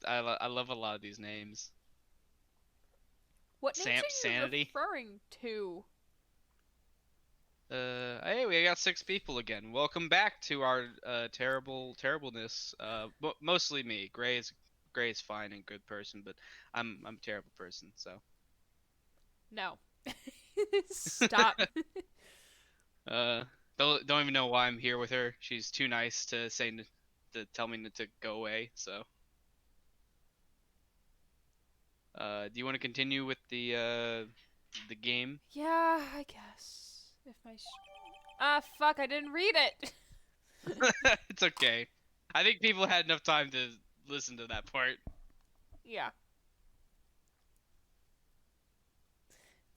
I love a lot of these names. What names are you Sanity. referring to? Hey, we got 6 people again. Welcome back to our terribleness. Mostly me. Gray is fine and good person, but I'm a terrible person. So, No. Stop. uh, don't even know why I'm here with her. She's too nice to to tell me to go away. So, do you want to continue with the game? Yeah, I guess. If my ah, fuck, I didn't read it. It's okay. I think people had enough time to listen to that part. Yeah.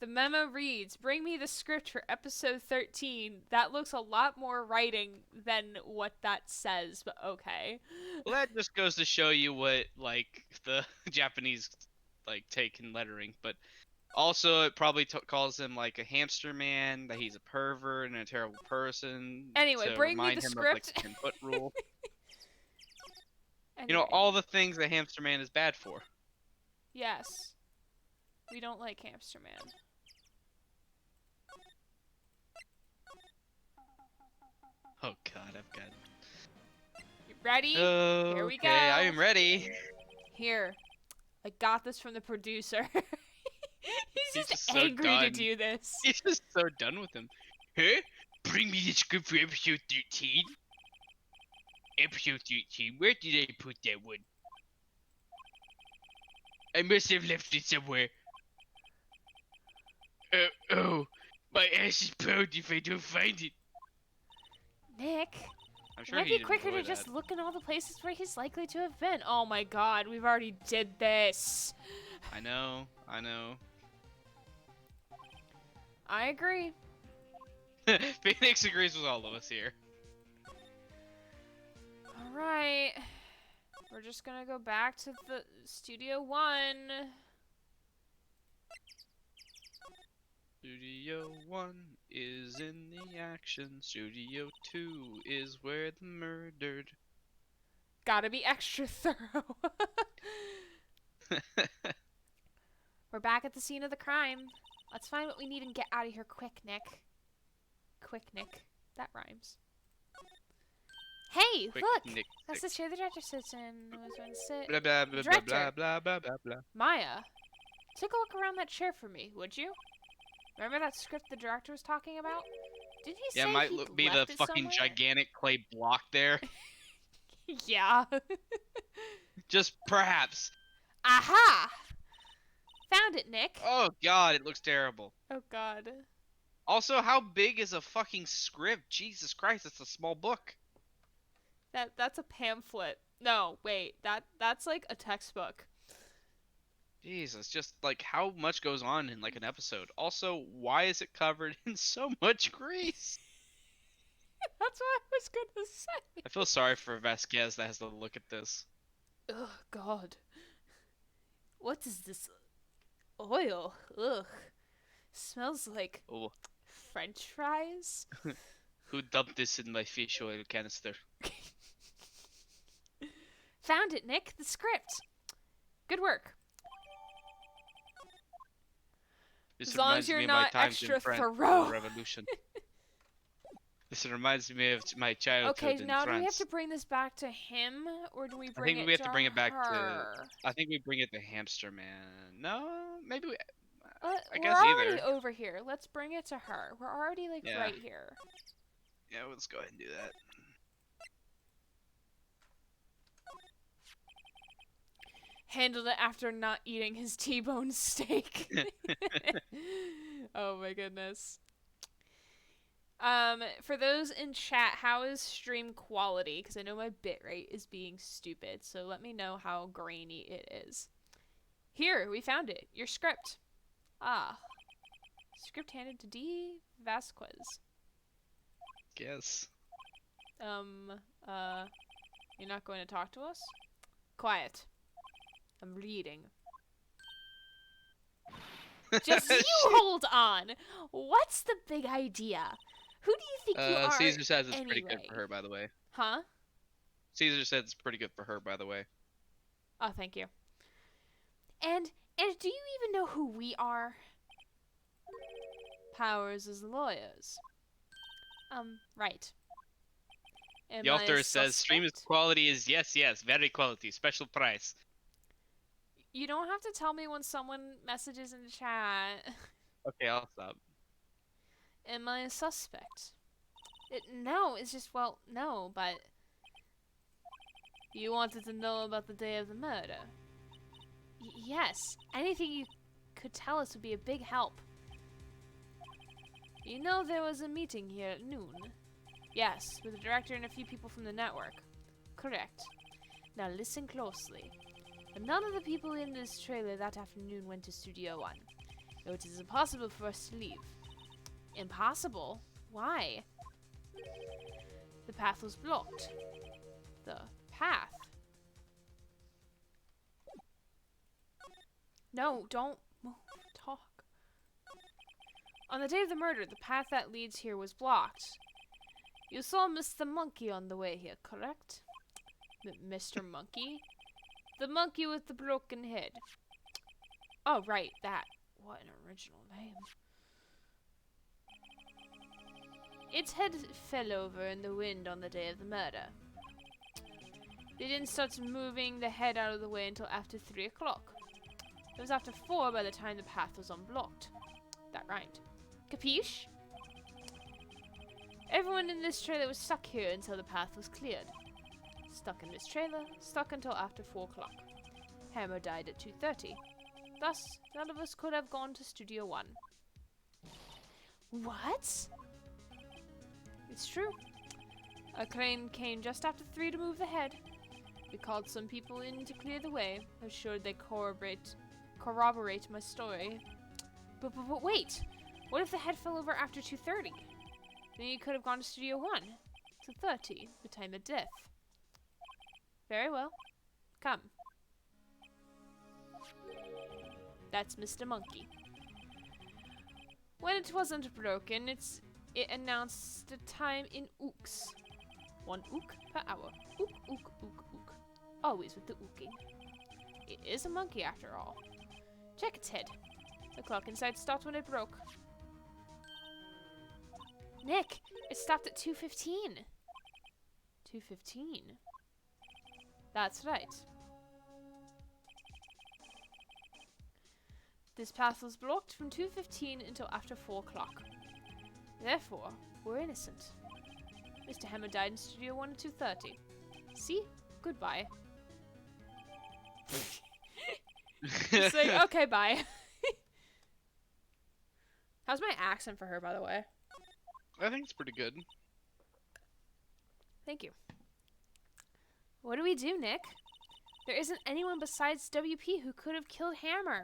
The memo reads, "Bring me the script for episode 13." That looks a lot more writing than what that says, but okay. Well, that just goes to show you what like the Japanese like take in lettering, but also it probably calls him like a hamster man, that he's a pervert and a terrible person Anyway, to bring me remind the him of like script. the 10 foot rule. Anyway, All the things that hamster man is bad for. yes. We don't like Hamster Man. Oh God, I've got. You ready? Here we Okay, I go. am ready. Here. I got this from the producer. He's He's just just so angry to done. do this. He's just so done with him. Huh? Bring me the script for episode 13. Episode 13. Where did I put that one? I must have left it somewhere. Oh, my ass is pounded if I don't find it. Nick, I'm it sure might be he'd quicker enjoy to that. just look in all the places where he's likely to have been. Oh my god, we've already did this. I know, I know. I agree. Phoenix agrees with all of us here. Alright. We're just gonna go back to the Studio 1. Studio 1 is in the action. Studio 2 is where the murdered. Gotta be extra thorough. We're back at the scene of the crime. Let's find what we need and get out of here quick, Nick. Quick, Nick. That rhymes. Hey, Quick, look! Nick. That's the chair the director sits in. Blah blah blah blah Director, blah blah blah blah. Maya, take a look around that chair for me, would you? Remember that script the director was talking about? Did he Yeah, say might he'd be the left it fucking somewhere? gigantic clay block there. Yeah. Just perhaps. Aha! Found it, Nick. Oh God, it looks terrible. Oh god. Also, how big is a fucking script? Jesus Christ, it's a small book. That's a pamphlet. No, wait. That's like a textbook. Jesus, just like how much goes on in like an episode. Also, why is it covered in so much grease? That's what I was gonna say. I feel sorry for Vasquez that has to look at this. Ugh, god. What is this oil? Ugh. Smells like Oh, French fries. who dumped this in my fish oil canister? Found it, Nick. The script. Good work. This As long as reminds you're me of my not times in extra France thorough. before the revolution. This reminds me of my childhood Okay, in now do we have France. to bring this back to him, or do we I bring think it we have to to bring it back to. her? I think we bring it to Hamster Man. No, maybe we. I We're guess already either. over here. Let's bring it to her. We're already, like, Yeah. right here. Yeah, let's go ahead and do that. Handled it after not eating his T-bone steak. Oh my goodness. For those in chat, how is stream quality? Because I know my bitrate is being stupid, so let me know how grainy it is. Here, we found it. Your script. Ah. Script handed to D. Vasquez. Guess. You're not going to talk to us? Quiet. I'm reading. Just you hold on. What's the big idea? Who do you think you are? Caesar says it's anyway? pretty good for her, by the way. Huh? Caesar said it's pretty good for her, by the way. Oh, thank you. And do you even know who we are? Powers as lawyers. Right. The Am I a author says stream's suspect? quality is yes, yes, very quality, special price. You don't have to tell me when someone messages in the chat. Okay, I'll stop. Am I a suspect? No, it's just, well, no, but you wanted to know about the day of the murder. Yes, anything you could tell us would be a big help. You know there was a meeting here at noon? Yes, with the director and a few people from the network. Correct. Now listen closely. None of the people in this trailer that afternoon went to Studio One. So it is impossible for us to leave. Impossible? Why? The path was blocked. The path? No, don't move. Talk. On the day of the murder, the path that leads here was blocked. You saw Mr. Monkey on the way here, correct? Mr. Monkey? The monkey with the broken head. Oh, right, that. What an original name. Its head fell over in the wind on the day of the murder. They didn't start moving the head out of the way until after 3 o'clock. It was after 4 by the time the path was unblocked. That rhymed. Capiche? Everyone in this trailer was stuck here until the path was cleared. Stuck in this trailer, stuck until after 4 o'clock. Hammer died at 2:30. Thus, none of us could have gone to Studio One. What? It's true. A crane came just after 3 to move the head. We called some people in to clear the way, assured they corroborate my story. But wait! What if the head fell over after 2:30? Then you could have gone to Studio One. 2:30, the time of death. Very well. Come. That's Mr. Monkey. When it wasn't broken, it announced the time in ooks. 1 ook per hour. Ook, ook, ook, ook. Always with the ooking. It is a monkey after all. Check its head. The clock inside stopped when it broke. Nick, it stopped at 2:15. 2:15. That's right. This path was blocked from 2:15 until after 4 o'clock. Therefore, we're innocent. Mr. Hammer died in Studio 1 at 2:30. See? Goodbye. It's like, okay, bye. How's my accent for her, by the way? I think it's pretty good. Thank you. What do we do, Nick? There isn't anyone besides WP who could have killed Hammer.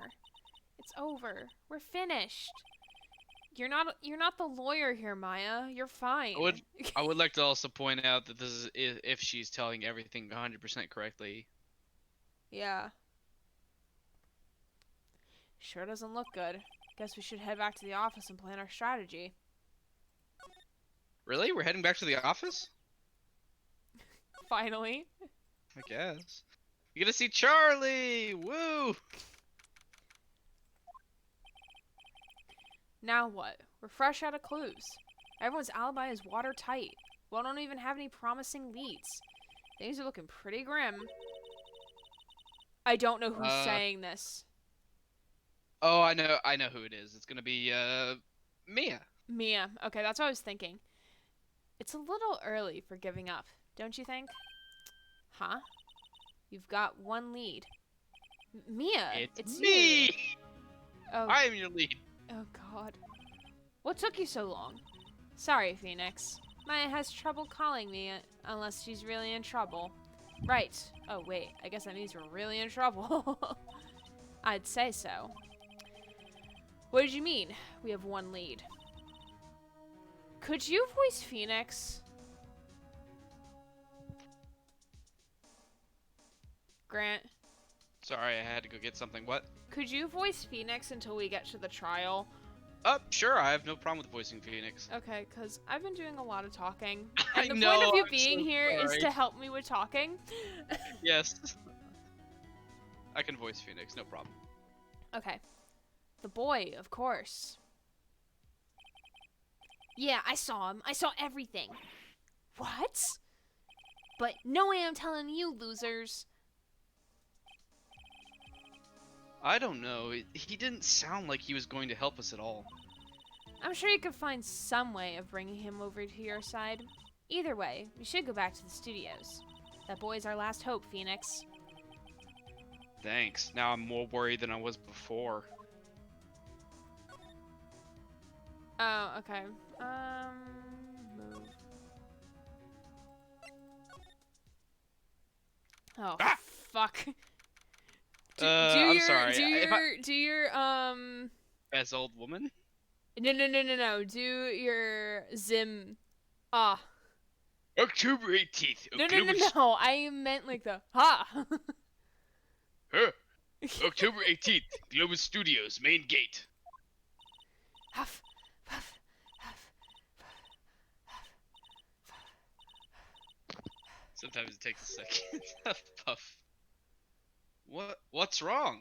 It's over. We're finished. You're not the lawyer here, Maya. You're fine. I would like to also point out that this is if she's telling everything 100% correctly. Yeah. Sure doesn't look good. Guess we should head back to the office and plan our strategy. Really? We're heading back to the office? Finally. I guess. You get to see Charlie! Woo! Now what? We're fresh out of clues. Everyone's alibi is watertight. We don't even have any promising leads. Things are looking pretty grim. I don't know who's saying this. Oh, I know who it is. It's gonna be, Mia. Mia. Okay, that's what I was thinking. It's a little early for giving up, don't you think? Huh? You've got one lead. Mia! It's me! You. Oh. I am your lead. Oh god. What took you so long? Sorry, Phoenix. Maya has trouble calling me unless she's really in trouble. Right. Oh wait, I guess that means we're really in trouble. I'd say so. What did you mean, we have one lead? Could you voice Phoenix? Grant? Sorry, I had to go get something. What? Could you voice Phoenix until we get to the trial? Sure, I have no problem with voicing Phoenix. Okay, because I've been doing a lot of talking. And the know, point of you I'm being so here is sorry. to help me with talking. Yes. I can voice Phoenix, no problem. Okay. The boy, of course. Yeah, I saw him. I saw everything. What? But no way I'm telling you, losers. I don't know. He didn't sound like he was going to help us at all. I'm sure you could find some way of bringing him over to your side. Either way, we should go back to the studios. That boy's our last hope, Phoenix. Thanks. Now I'm more worried than I was before. Oh, okay. Move. Oh, Ah! fuck. I'm sorry. Do your, As old woman? No. Do your Zim. Ah. October 18th. No. I meant like the ha. Huh. October 18th. Globus Studios, main gate. Huff, puff, huff, Sometimes it takes a second. Huff, puff. What's wrong?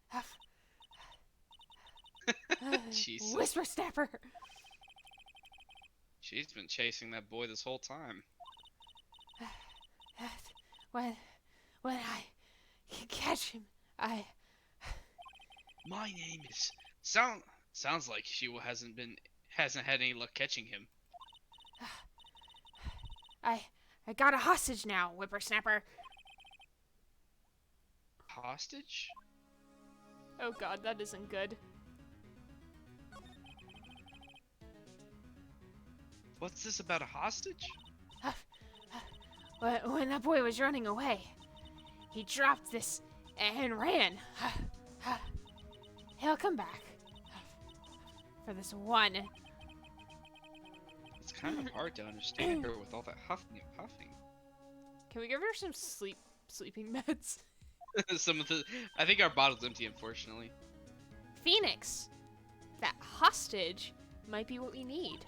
huff. Jesus. Whisper snapper. She's been chasing that boy this whole time. When I can catch him, My name is sounds like she hasn't had any luck catching him. I got a hostage now, whippersnapper. Hostage? Oh god, that isn't good. What's this about a hostage? When that boy was running away, he dropped this and ran. He'll come back for this one. It's kind of hard to understand her with all that huffing and puffing. Can we give her some sleeping meds? I think our bottle's empty, unfortunately. Phoenix, that hostage might be what we need.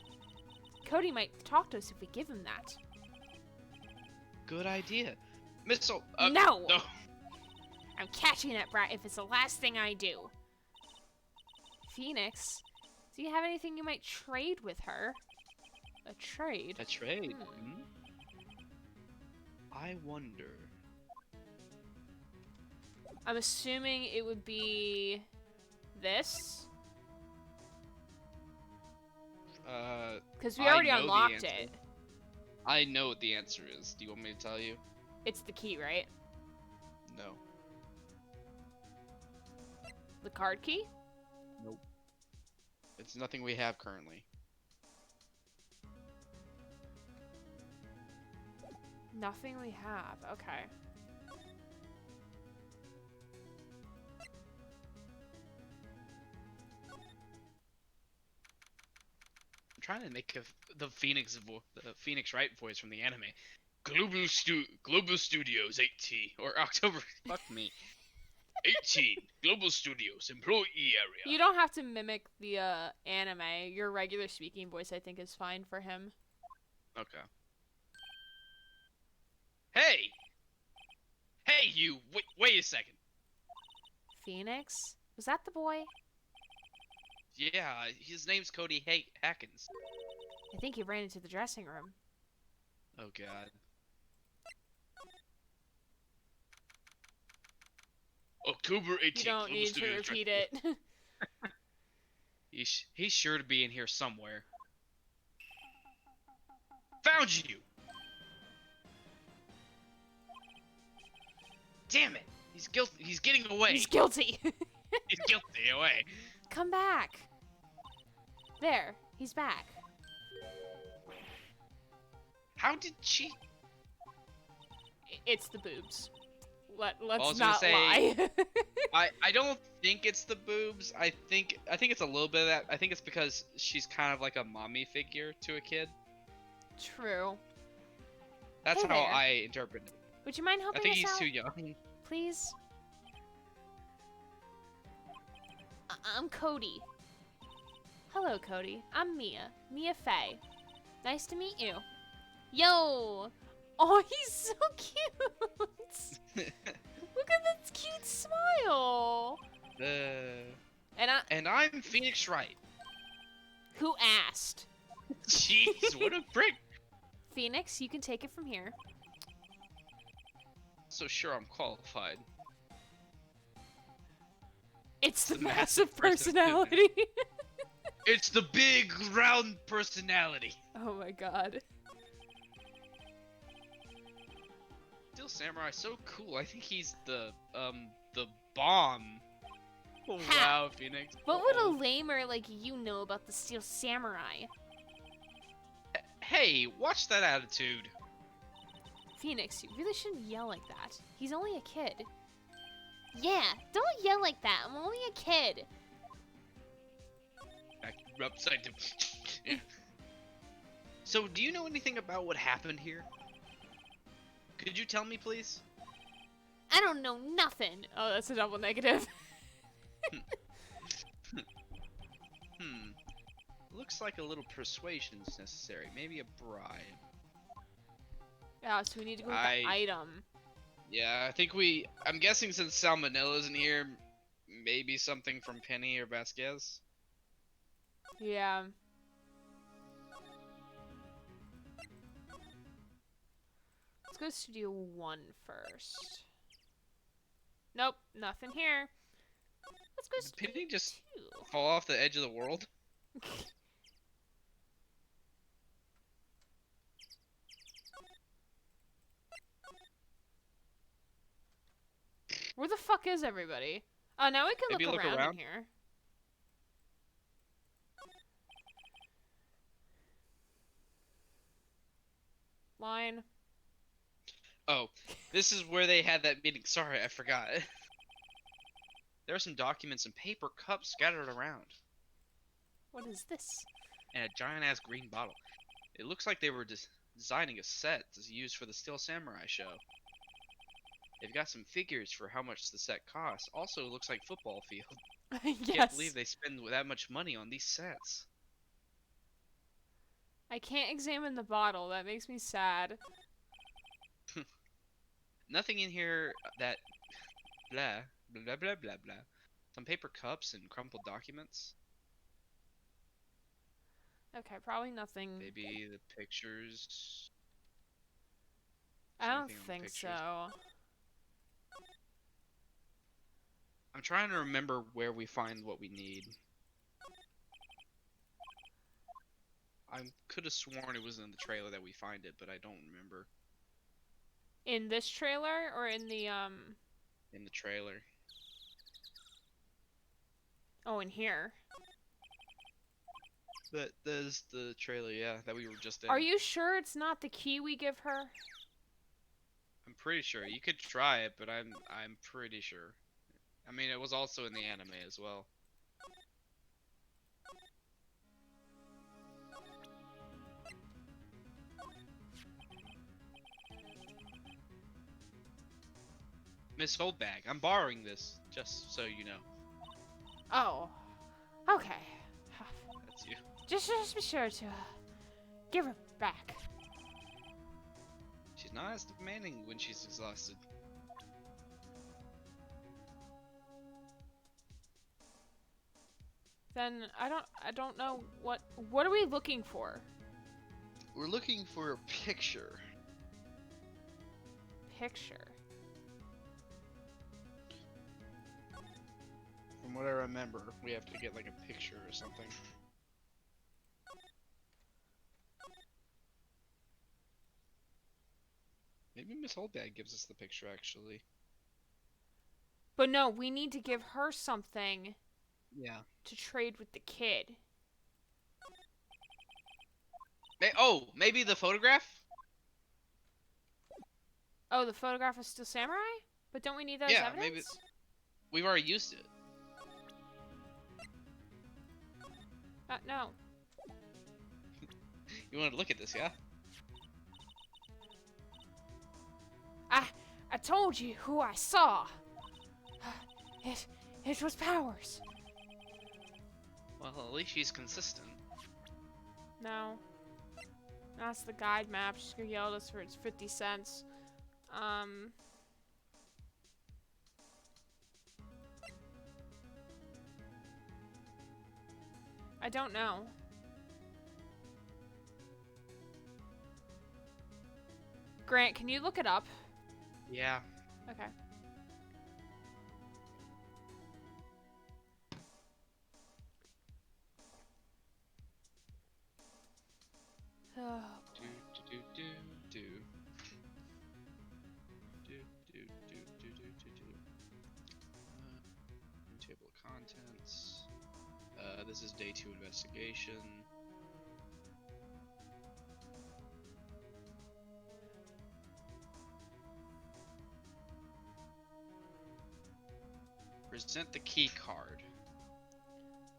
Cody might talk to us if we give him that. Good idea. Missile. No! No. I'm catching that brat if it's the last thing I do. Phoenix, do you have anything you might trade with her? A trade? A trade? Hmm. I wonder. I'm assuming it would be this. Because we already unlocked it. I know what the answer is. Do you want me to tell you? It's the key, right? No. The card key? Nope. It's nothing we have currently. Nothing we have. Okay. I'm trying to make the Phoenix Wright voice from the anime. Global Studios 18 or October. Fuck me. 18 Global Studios employee area. You don't have to mimic the anime. Your regular speaking voice, I think, is fine for him. Okay. Hey! Hey, you! Wait a second. Phoenix? Was that the boy? Yeah, his name's Cody Hackins. I think he ran into the dressing room. Oh god. October 18th. You don't need to repeat it. He's sure to be in here somewhere. Found you! Damn it! He's guilty. He's getting away. He's guilty. He's guilty away. Come back. There, he's back. How did she? It's the boobs. I Let's was not gonna lie. I don't think it's the boobs. I think it's a little bit of that. I think it's because she's kind of like a mommy figure to a kid. True. That's Hey how there. I interpret it. Would you mind helping I think us he's out, too young. please? I'm Cody. Hello, Cody. I'm Mia. Mia Faye. Nice to meet you. Yo! Oh, he's so cute! Look at that cute smile! And I'm Phoenix Wright. Who asked? Jeez, what a prick. Phoenix, you can take it from here. So sure I'm qualified. It's the The massive massive personality. It's the big round personality. Oh my god. Steel Samurai, so cool. I think he's the bomb. Oh, wow, Phoenix. What would a lamer like you know about the Steel Samurai? Hey, watch that attitude. Phoenix, you really shouldn't yell like that. He's only a kid. Yeah, don't yell like that. I'm only a kid. Back upside down. Yeah. So, do you know anything about what happened here? Could you tell me, please? I don't know nothing. Oh, that's a double negative. Looks like a little persuasion is necessary. Maybe a bribe. Yeah, so we need to go with the item. Yeah, I think I'm guessing since Salmonella isn't here, maybe something from Penny or Vasquez. Yeah. Let's go to Studio 1 first. Nope, nothing here. Let's go to Did Penny just 2. fall off the edge of the world? Where the fuck is everybody? Oh, now we can Maybe look look around around? in here. Line. Oh, this is where they had that meeting. Sorry, I forgot. There are some documents and paper cups scattered around. What is this? And a giant-ass green bottle. It looks like they were designing a set to use for the Steel Samurai show. They've got some figures for how much the set costs. Also, it looks like football field. Yes. Can't believe they spend that much money on these sets. I can't examine the bottle. That makes me sad. Nothing in here that blah blah blah blah blah. Some paper cups and crumpled documents. Okay, probably nothing. Maybe the pictures. I don't Anything on the think pictures? so. I'm trying to remember where we find what we need. I could have sworn it was in the trailer that we find it, but I don't remember. In this trailer or in the In the trailer. Oh, in here. That is the trailer, yeah, that we were just in. Are you sure it's not the key we give her? I'm pretty sure. You could try it, but I'm pretty sure. I mean, it was also in the anime as well. Miss Holdbag, I'm borrowing this, just so you know. Oh. Okay. That's you. Just be sure to give her back. She's not as demanding when she's exhausted. Then I don't know what are we looking for? We're looking for a picture. Picture. From what I remember, we have to get like a picture or something. Maybe Miss Holdbag gives us the picture, actually. But no, we need to give her something Yeah. to trade with the kid. Oh, maybe the photograph? Oh, the photograph is still samurai? But don't we need that as Yeah, evidence? maybe we've already used it. No. You want to look at this, yeah? I told you who I saw. It was Powers. Well, at least she's consistent. No. That's the guide map. She's gonna yell at us for its 50 cents. I don't know. Grant, can you look it up? Yeah. Okay. Oh, Do do do do do. Do do do do do do do. Table of contents. This is day 2 investigation. Present the key card.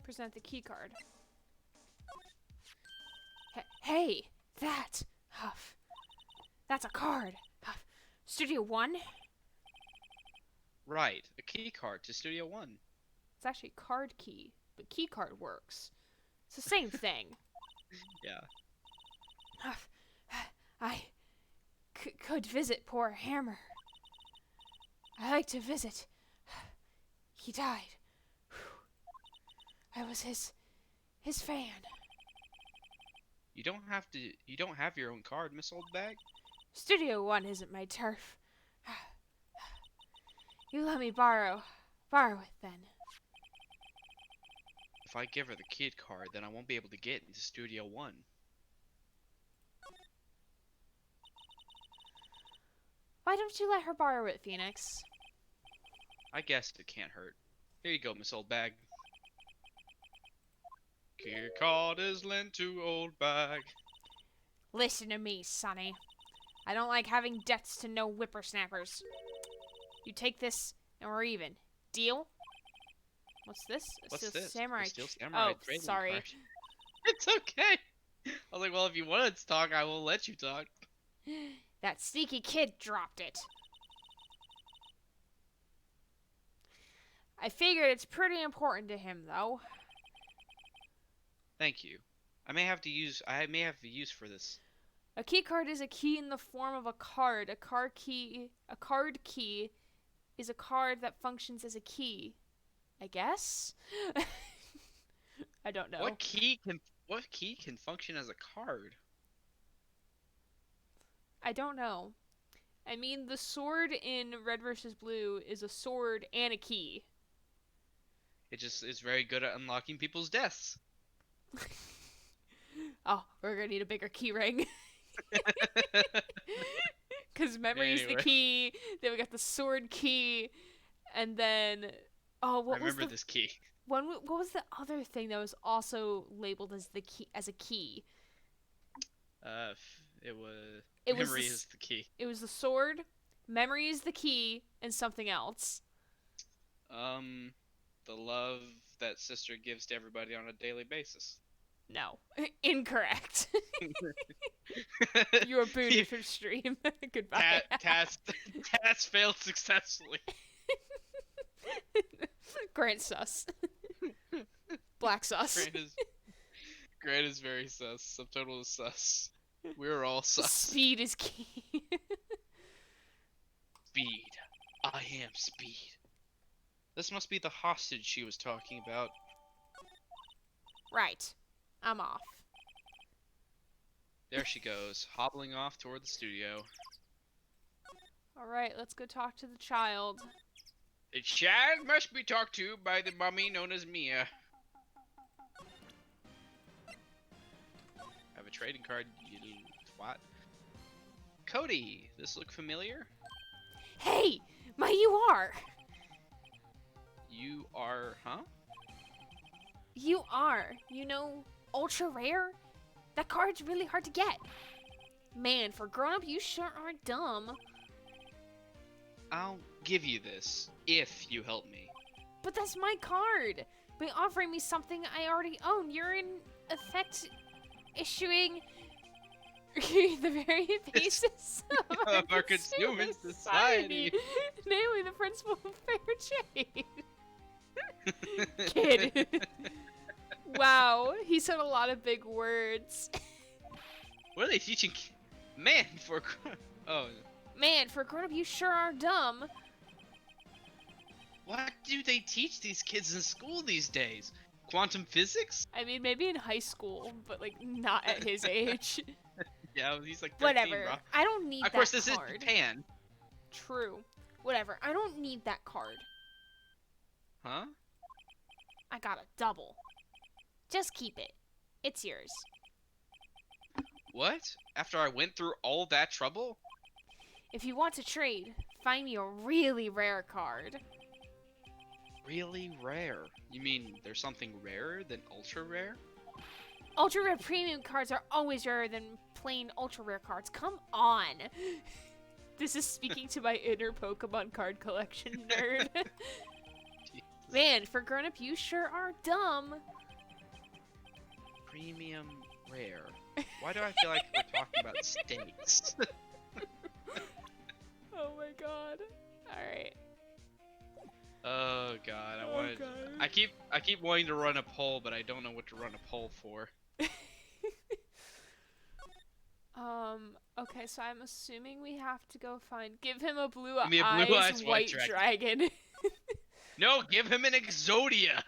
present the key card. Hey, that! Huff. That's a card. Huff. Studio 1? Right, a key card to Studio 1. It's actually card key, but key card works. It's the same thing. Yeah. Huff. I could visit poor Hammer. I like to visit. He died. I was his fan. You don't have your own card, Miss Oldbag? Studio 1 isn't my turf. You let me borrow it then. If I give her the kid card, then I won't be able to get into Studio 1. Why don't you let her borrow it, Phoenix? I guess it can't hurt. Here you go, Miss Oldbag. Key card is lent to Oldbag. Listen to me, Sonny. I don't like having debts to no whippersnappers. You take this, and we're even. Deal? What's this? What's this? Samurai. A Steel Samurai Oh, trading sorry. card. It's okay. I was like, well, if you wanted to talk, I will let you talk. That sneaky kid dropped it. I figured it's pretty important to him, though. Thank you. I may have use for this. A key card is a key in the form of a card. A card key is a card that functions as a key. I guess? I don't know. What key can function as a card? I don't know. I mean, the sword in Red vs. Blue is a sword and a key. It just is very good at unlocking people's deaths. Oh, we're gonna need a bigger key ring. Because memory's the key, then we got the sword key, and then... Oh, what was Remember this key. What was the other thing that was also labeled as the key, as a key? Memory is the key. It was the sword, memory is the key, and something else. The love that sister gives to everybody on a daily basis. No. Incorrect. You are booted from stream. Goodbye. Task failed successfully. Grant sus. Black sus. Grant is very sus. Subtotal is sus. We're all sus. Speed is key. Speed. I am speed. This must be the hostage she was talking about. Right. I'm off. There she goes, hobbling off toward the studio. Alright, let's go talk to the child. The child must be talked to by the mummy known as Mia. I have a trading card, you twat. Cody, this look familiar? Hey! You are! You are, huh? You are. You know, ultra rare? That card's really hard to get. Man, for grown up, you sure are dumb. I'll give you this, if you help me. But that's my card! By offering me something I already own, you're in effect issuing the very basis of our consumer society. Namely, the principle of fair trade. Kid. Wow, he said a lot of big words. What are they teaching? Man, for oh. Man, for a grown-up, you sure are dumb. What do they teach these kids in school these days? Quantum physics? I mean, maybe in high school, but like not at his age. Yeah, he's like 13, Whatever. bro. I don't need Of that course, this is card. Japan. True. Whatever. I don't need that card. Huh? I got a double. Just keep it. It's yours. What? After I went through all that trouble? If you want to trade, find me a really rare card. Really rare? You mean there's something rarer than ultra rare? Ultra rare premium cards are always rarer than plain ultra rare cards. Come on. This is speaking to my inner Pokemon card collection nerd. Man, for grown up, you sure are dumb. Premium rare. Why do I feel like we're talking about steaks? Oh my god. Alright. Oh god, God. I keep wanting to run a poll, but I don't know what to run a poll for. Okay, so I'm assuming we have to go give him a blue Give me a eyes, blue-eyes white white dragon. No, give him an Exodia!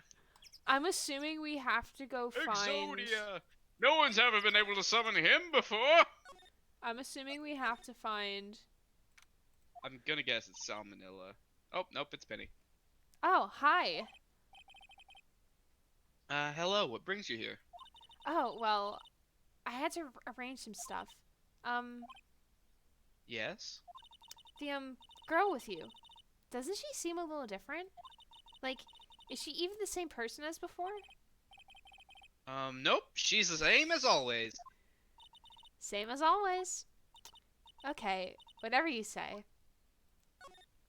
I'm assuming we have to go find... Exodia! No one's ever been able to summon him before! I'm assuming we have to find... I'm gonna guess it's Salmonella. Oh, nope, it's Penny. Oh, hi. Hello, what brings you here? Oh, well, I had to arrange some stuff. Yes? The, girl with you. Doesn't she seem a little different? Like, is she even the same person as before? Nope, she's the same as always. Same as always. Okay, whatever you say.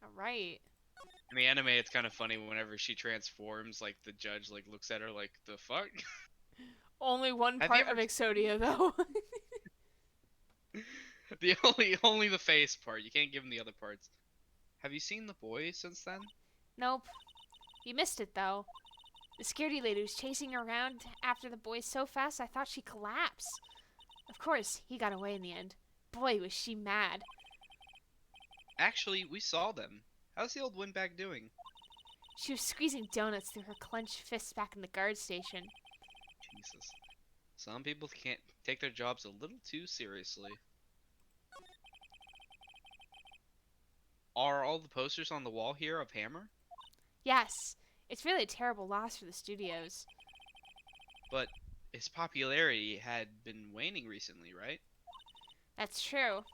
Alright. In the anime, it's kind of funny whenever she transforms, like, the judge, like, looks at her like, the fuck? Only one Have part you of ever- Exodia, though. The only the face part. You can't give him the other parts. Have you seen the boy since then? Nope. You missed it, though. The scaredy lady was chasing her around after the boys so fast I thought she'd collapse. Of course, he got away in the end. Boy, was she mad. Actually, we saw them. How's the old windbag doing? She was squeezing donuts through her clenched fists back in the guard station. Jesus. Some people can't take their jobs a little too seriously. Are all the posters on the wall here of Hammer? Yes, it's really a terrible loss for the studios. But his popularity had been waning recently, right? That's true.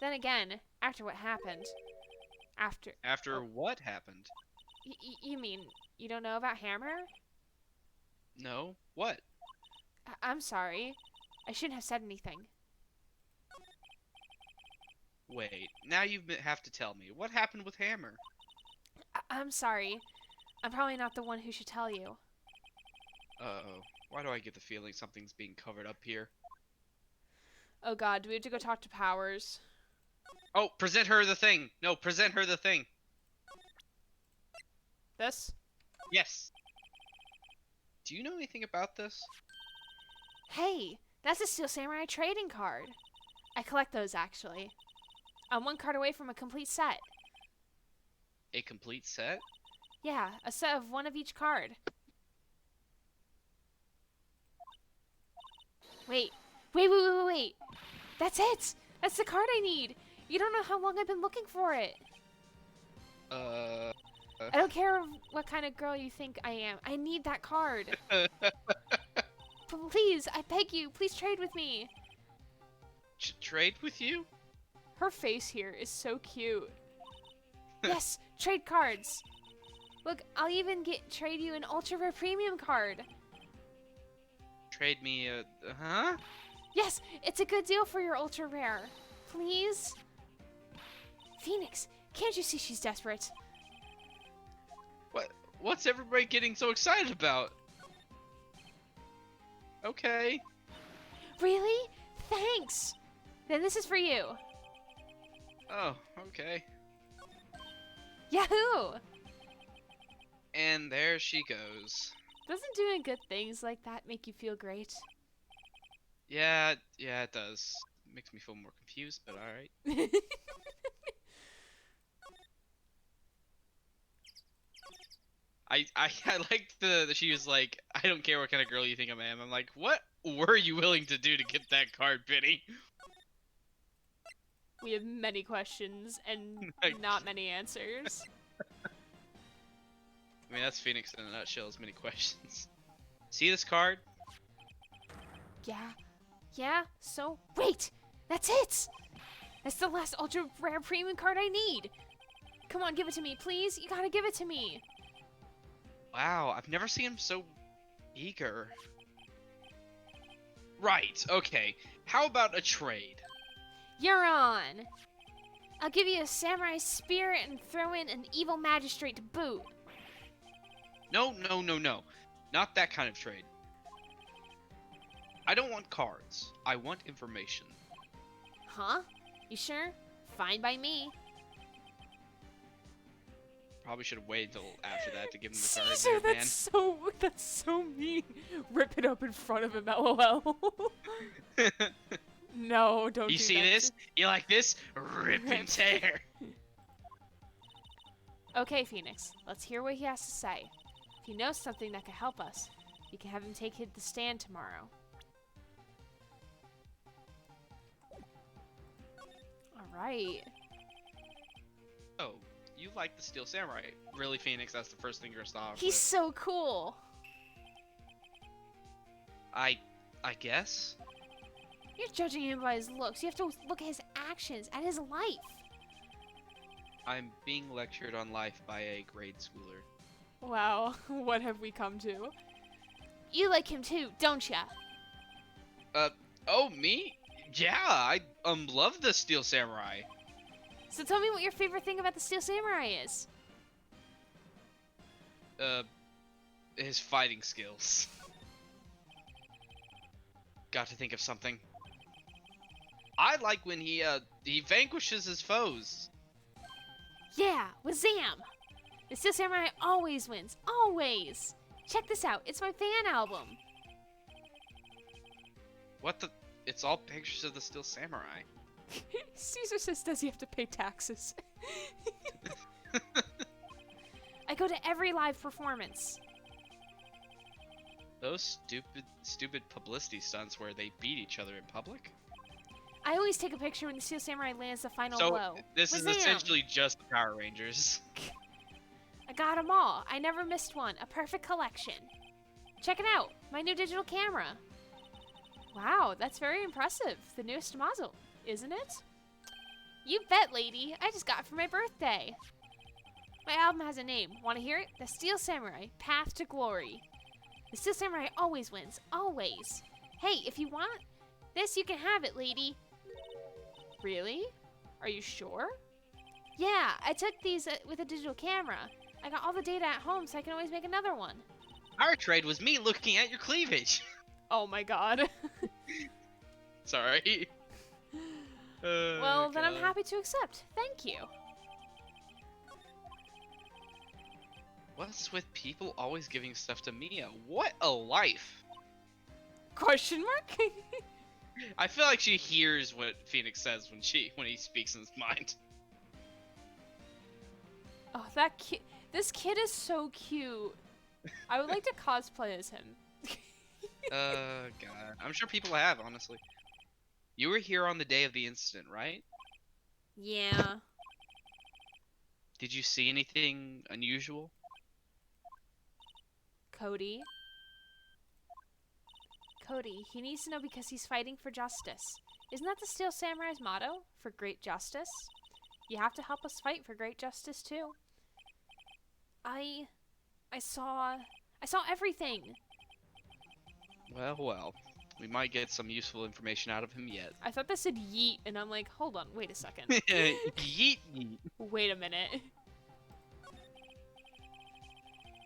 Then again, after what happened... After what happened? You mean, you don't know about Hammer? No? What? I'm sorry. I shouldn't have said anything. Wait, now have to tell me. What happened with Hammer? I'm sorry. I'm probably not the one who should tell you. Uh-oh. Why do I get the feeling something's being covered up here? Oh god, do we have to go talk to Powers? Oh, present her the thing! No, present her the thing! This? Yes! Do you know anything about this? Hey, that's a Steel Samurai trading card. I collect those, actually. I'm one card away from a complete set. A complete set? Yeah, a set of one of each card. Wait. Wait. That's it! That's the card I need! You don't know how long I've been looking for it. I don't care what kind of girl you think I am. I need that card. Please, I beg you, please trade with me. Trade with you? Her face here is so cute. Yes, trade cards. Look, I'll even trade you an ultra rare premium card. Trade me a... huh? Yes, it's a good deal for your ultra rare. Please? Phoenix, can't you see she's desperate? What's everybody getting so excited about? Okay. Really? Thanks. Then this is for you. Oh, okay. Yahoo! And there she goes. Doesn't doing good things like that make you feel great? Yeah, it does. Makes me feel more confused, but alright. I liked she was like, I I don't care what kind of girl you think I am. I'm like, what were you willing to do to get that card, Penny? We have many questions and not many answers. I mean, that's Phoenix in a nutshell. As many questions. See this card? Yeah, so, wait! That's it! That's the last ultra rare premium card I need! Come on, give it to me, please! You gotta give it to me! Wow, I've never seen him so eager. Right, okay. How about a trade? You're on! I'll give you a samurai spear and throw in an evil magistrate to boot. No. Not that kind of trade. I don't want cards. I want information. Huh? You sure? Fine by me. Probably should have waited until after that to give him the card. Caesar, There, that's so mean. Rip it up in front of him, LOL. man. No, don't You do see that. this? You like this? Rip and tear. Okay, Phoenix, let's hear what he has to say. If he knows something that could help us, we can have him take the stand tomorrow. Alright. Oh, you like the Steel Samurai. Really, Phoenix, that's the first thing you're gonna He's so cool. I guess? You're judging him by his looks. You have to look at his actions, at his life. I'm being lectured on life by a grade schooler. Wow, what have we come to? You like him too, don't ya? Oh, me? Yeah, I love the Steel Samurai. So tell me what your favorite thing about the Steel Samurai is. His fighting skills. Got to think of something. I like when he vanquishes his foes. Yeah, Wazam! The Steel Samurai always wins, always! Check this out, it's my fan album. What the? It's all pictures of the Steel Samurai. Caesar says, does he have to pay taxes? I go to every live performance. Those stupid publicity stunts where they beat each other in public? I always take a picture when the Steel Samurai lands the final So, blow. this is Wazam! essentially just the Power Rangers. I got them all. I never missed one. A perfect collection. Check it out. My new digital camera. Wow, that's very impressive. The newest model, isn't it? You bet, lady. I just got it for my birthday. My album has a name. Want to hear it? The Steel Samurai, Path to Glory. The Steel Samurai always wins. Always. Hey, if you want this, you can have it, lady. Really? Are you sure? Yeah, I took these with a digital camera. I got all the data at home, so I can always make another one. Our trade was me looking at your cleavage. Oh my god. Sorry. Well, then I'm God. happy to accept. Thank you. What's with people always giving stuff to Mia? What a life! Question mark? I feel like she hears what Phoenix says when he speaks in his mind. Oh, this kid is so cute. I would like to cosplay as him. God. I'm sure people have, honestly. You were here on the day of the incident, right? Yeah. Did you see anything unusual? Cody, he needs to know because he's fighting for justice. Isn't that the Steel Samurai's motto? For great justice? You have to help us fight for great justice too. I saw everything. Well. We might get some useful information out of him yet. I thought that said yeet, and I'm like, hold on, wait a second. Yeet. Wait a minute.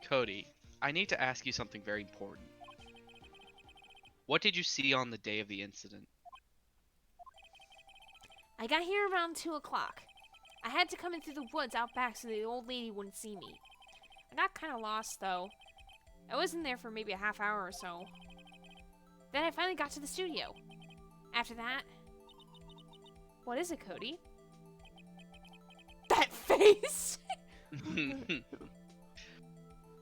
Cody, I need to ask you something very important. What did you see on the day of the incident? I got here around 2 o'clock. I had to come in through the woods out back so the old lady wouldn't see me. I got kind of lost, though. I was in there for maybe a half hour or so. Then I finally got to the studio. After that... What is it, Cody? That face!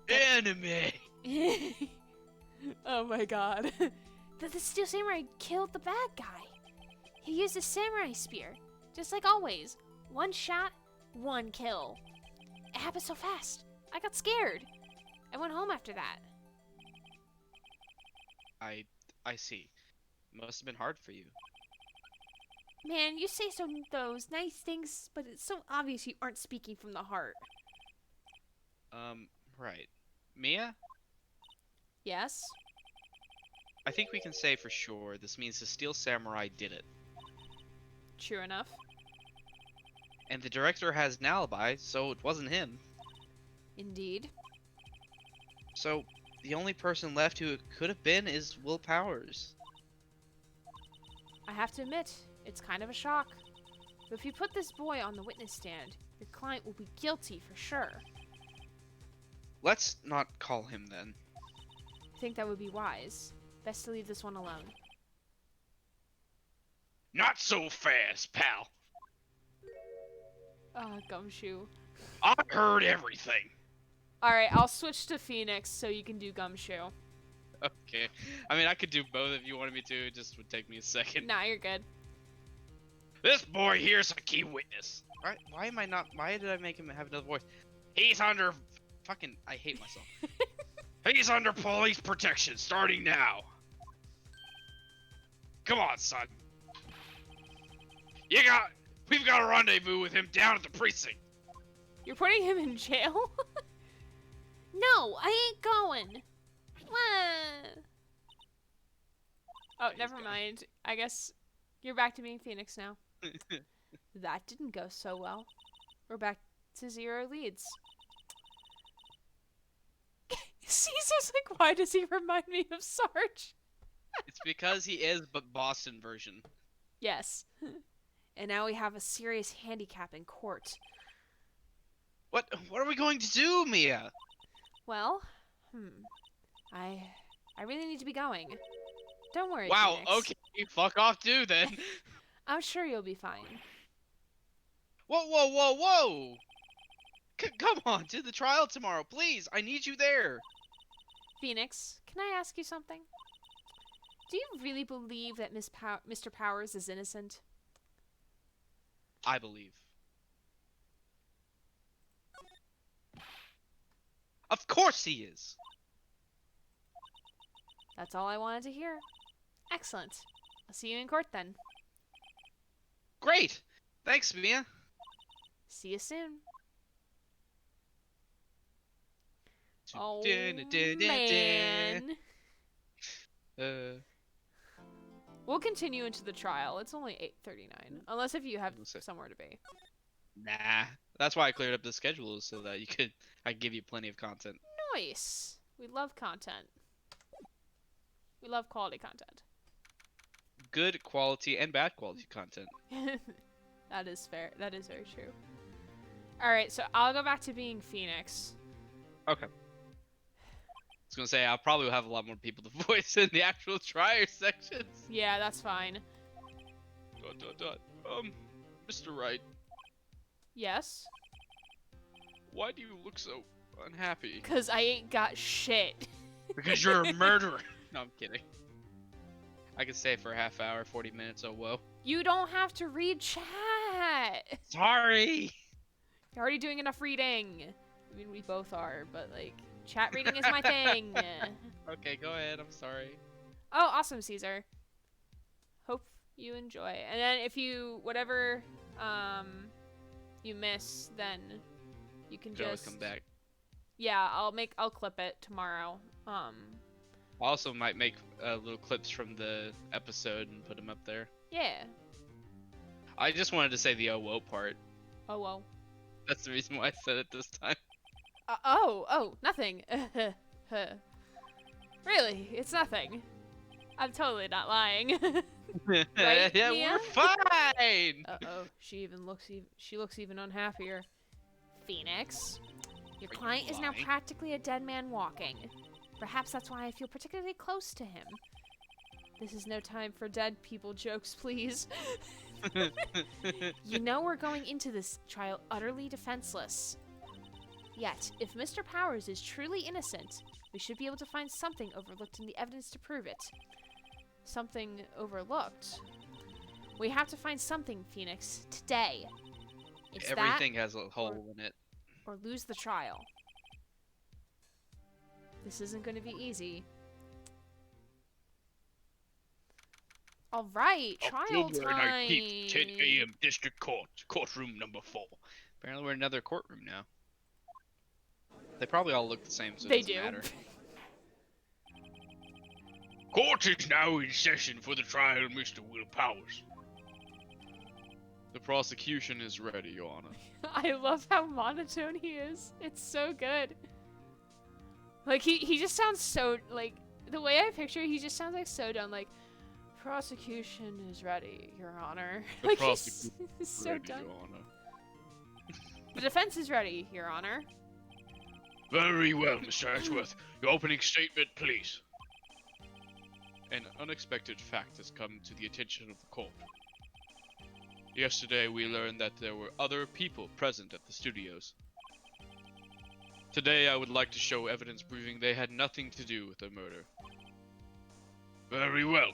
Anime! Oh my god. The Steel Samurai killed the bad guy. He used a samurai spear, just like always. One shot, one kill. It happened so fast. I got scared. I went home after that. I see. Must have been hard for you. Man, you say those nice things, but it's so obvious you aren't speaking from the heart. Right. Mia? Yes? I think we can say for sure this means the Steel Samurai did it. True enough. And the director has an alibi, so it wasn't him. Indeed. So, the only person left who it could have been is Will Powers. I have to admit, it's kind of a shock. But if you put this boy on the witness stand, your client will be guilty for sure. Let's not call him then. I think that would be wise. Best to leave this one alone. Not so fast, pal. Ah, Gumshoe. I heard everything. Alright, I'll switch to Phoenix so you can do Gumshoe. Okay. I mean, I could do both if you wanted me to. It just would take me a second. Nah, you're good. This boy here's a key witness. Why am I not? Why did I make him have another voice? He's under fucking. I hate myself. He's under police protection starting now. Come on, son. We've got a rendezvous with him down at the precinct. You're putting him in jail? No, I ain't going. What? Oh, never mind. I guess you're back to being Phoenix now. That didn't go so well. We're back to 0 leads. Caesar's like, why does he remind me of Sarge? It's because he is but Boston version. Yes. And now we have a serious handicap in court. What are we going to do, Mia? Well, I really need to be going. Don't worry, Wow, Phoenix. okay, fuck off too then. I'm sure you'll be fine. Whoa! Come on, to the trial tomorrow, please. I need you there. Phoenix, can I ask you something? Do you really believe that Mr. Powers is innocent? I believe. Of course he is. That's all I wanted to hear. Excellent. I'll see you in court then. Great. Thanks, Mia. See you soon. Oh, man. We'll continue into the trial. It's only 8:39. Unless if you have somewhere to be. Nah. That's why I cleared up the schedule so that I could give you plenty of content. Nice. We love content. We love quality content. Good quality and bad quality content. That is fair. That is very true. Alright, so I'll go back to being Phoenix. Okay. I was gonna say, I'll probably have a lot more people to voice in the actual trier sections. Yeah, that's fine. Mr. Wright, Yes? why do you look so unhappy? Because I ain't got shit. Because you're a murderer. No, I'm kidding. I could stay for a half hour, 40 minutes, oh whoa. You don't have to read chat. Sorry! You're already doing enough reading. I mean, we both are, but like, chat reading is my thing. Okay, go ahead, I'm sorry. Oh, awesome, Caesar. Hope you enjoy. And then if you, whatever, you miss, then you can Always just come back. Yeah, I'll clip it tomorrow. I also might make little clips from the episode and put them up there. Yeah. I just wanted to say the oh whoa part. Oh, whoa. That's the reason why I said it this time. Nothing. Really, it's nothing. I'm totally not lying. Right, yeah, Mia? we're fine. She looks even unhappier. Phoenix, your client is now lying? practically a dead man walking. Perhaps that's why I feel particularly close to him. This is no time for dead people jokes, please. You know we're going into this trial utterly defenseless. Yet, if Mr. Powers is truly innocent, we should be able to find something overlooked in the evidence to prove it. Something overlooked? We have to find something, Phoenix, today. It's Everything that, has a hole in it. or lose the trial. This isn't going to be easy. Alright, trial October time! 19th, 10 a.m. District Court, courtroom number 4. Apparently we're in another courtroom now. They probably all look the same, so it They doesn't do. matter. Court is now in session for the trial of Mr. Will Powers. The prosecution is ready, Your Honor. I love how monotone he is. It's so good. Like, he just sounds so, like, the way I picture it, he just sounds like so done, like, prosecution is ready, Your Honor. The Like, prosecution he's so ready, done. Your Honor. The defense is ready, Your Honor. Very well, Mr. Edgeworth. Your opening statement, please. An unexpected fact has come to the attention of the court. Yesterday we learned that there were other people present at the studios. Today I would like to show evidence proving they had nothing to do with the murder. Very well.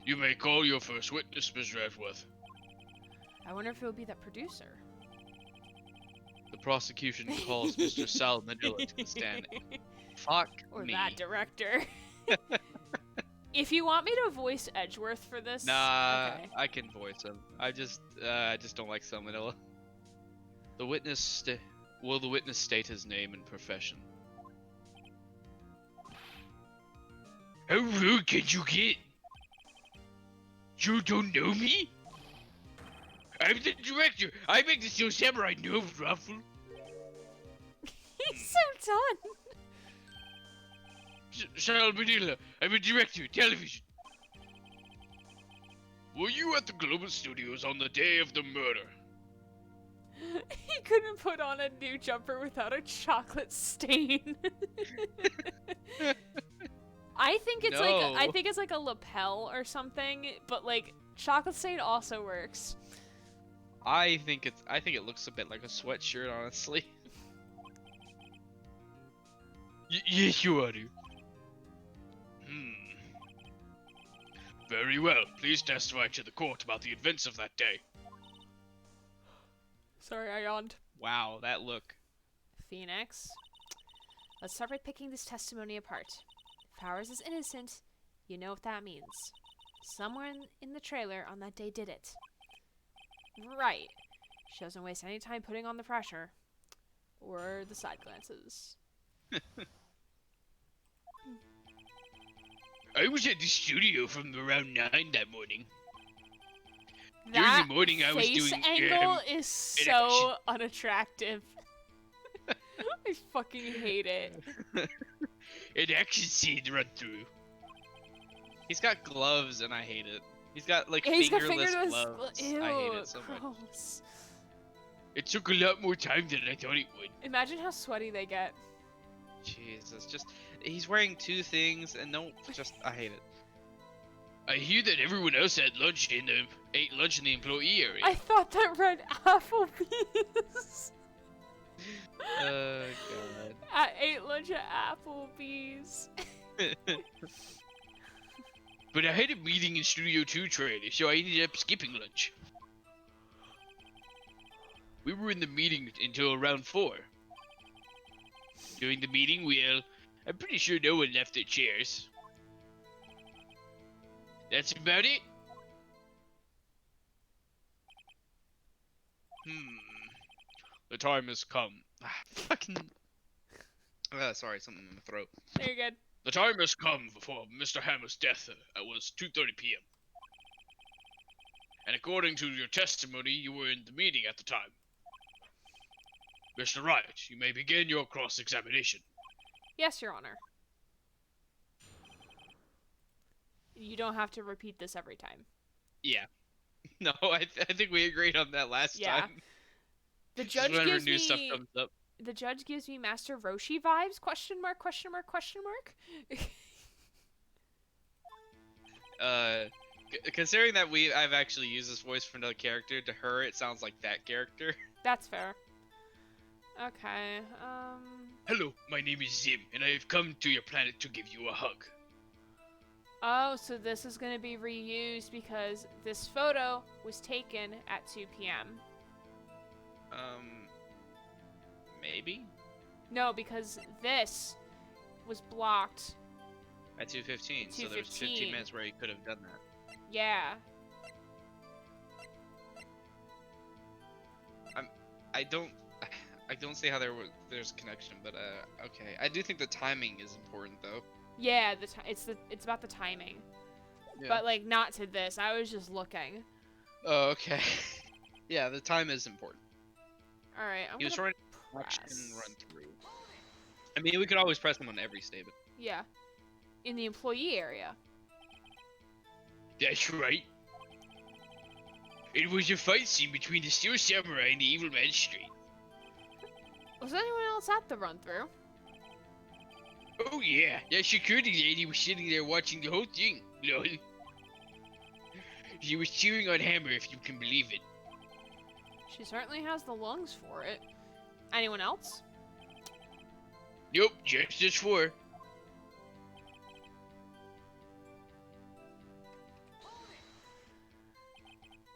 You may call your first witness, Mr. Edgeworth. I wonder if it'll be that producer. The prosecution calls Mr. Sal Manila to the stand. Fuck Or me. that director. If you want me to voice Edgeworth for this, Nah, okay. I can voice him. I just don't like Sal Manila. The witness will the witness state his name and profession? How rude can you get? You don't know me? I'm the director. I make the show Samurai No Ruffle. He's so done. Sal Manila, I'm a director of television. Were you at the Global Studios on the day of the murder? He couldn't put on a new jumper without a chocolate stain. I think it's like a lapel or something, but like chocolate stain also works. I think it looks a bit like a sweatshirt, honestly. Yes, you are. Very well. Please testify to the court about the events of that day. Sorry, I yawned. Wow, that look. Phoenix. Let's start by picking this testimony apart. If Powers is innocent, you know what that means. Someone in the trailer on that day did it. Right. She doesn't waste any time putting on the pressure. Or the side glances. I was at the studio from around 9 that morning. That the morning, I was face doing, angle is so unattractive. I fucking hate it. An action scene to run through. He's got gloves and I hate it. He's got like Yeah, he's got fingerless fingerless gloves. Ew, I hate it so much. gross. It took a lot more time than I thought it would. Imagine how sweaty they get. Jesus, he's wearing two things and I hate it. I hear that everyone else ate lunch in the employee area. I thought that read Applebee's. God. I ate lunch at Applebee's. But I had a meeting in Studio 2 trailer, so I ended up skipping lunch. We were in the meeting until around 4. During the meeting, I'm pretty sure no one left their chairs. That's about it? The time has come. Fucking. Sorry, something in the throat. You're good. The time has come for Mr. Hammer's death. It was 2:30 p.m. And according to your testimony, you were in the meeting at the time. Mr. Wright, you may begin your cross-examination. Yes, Your Honor. You don't have to repeat this every time. Yeah. No, I think we agreed on that last Yeah. time. The judge Whenever gives new me stuff comes up. the judge gives me Master Roshi vibes? Question mark? Question mark? Question mark? Considering that I've actually used this voice for another character, to her it sounds like that character. That's fair. Okay. Hello, my name is Zim, and I have come to your planet to give you a hug. Oh, so this is gonna be reused because this photo was taken at 2 p.m. Maybe No, because this was blocked. at 2:15. So there was 15 2:15. minutes where he could have done that. Yeah. I don't see how there's a connection, but okay. I do think the timing is important though. Yeah, it's about the timing. Yeah. But like not to this. I was just looking. Oh, okay. Yeah, the time is important. All right, I'm He was gonna running action press. run through. I mean, we could always press him on every statement. Yeah. In the employee area. That's right. It was a fight scene between the Steel Samurai and the Evil Magistrate. Was anyone else at the run through? Oh yeah, that security lady was sitting there watching the whole thing. Lol. She was cheering on Hammer, if you can believe it. She certainly has the lungs for it. Anyone else? Nope, just us four.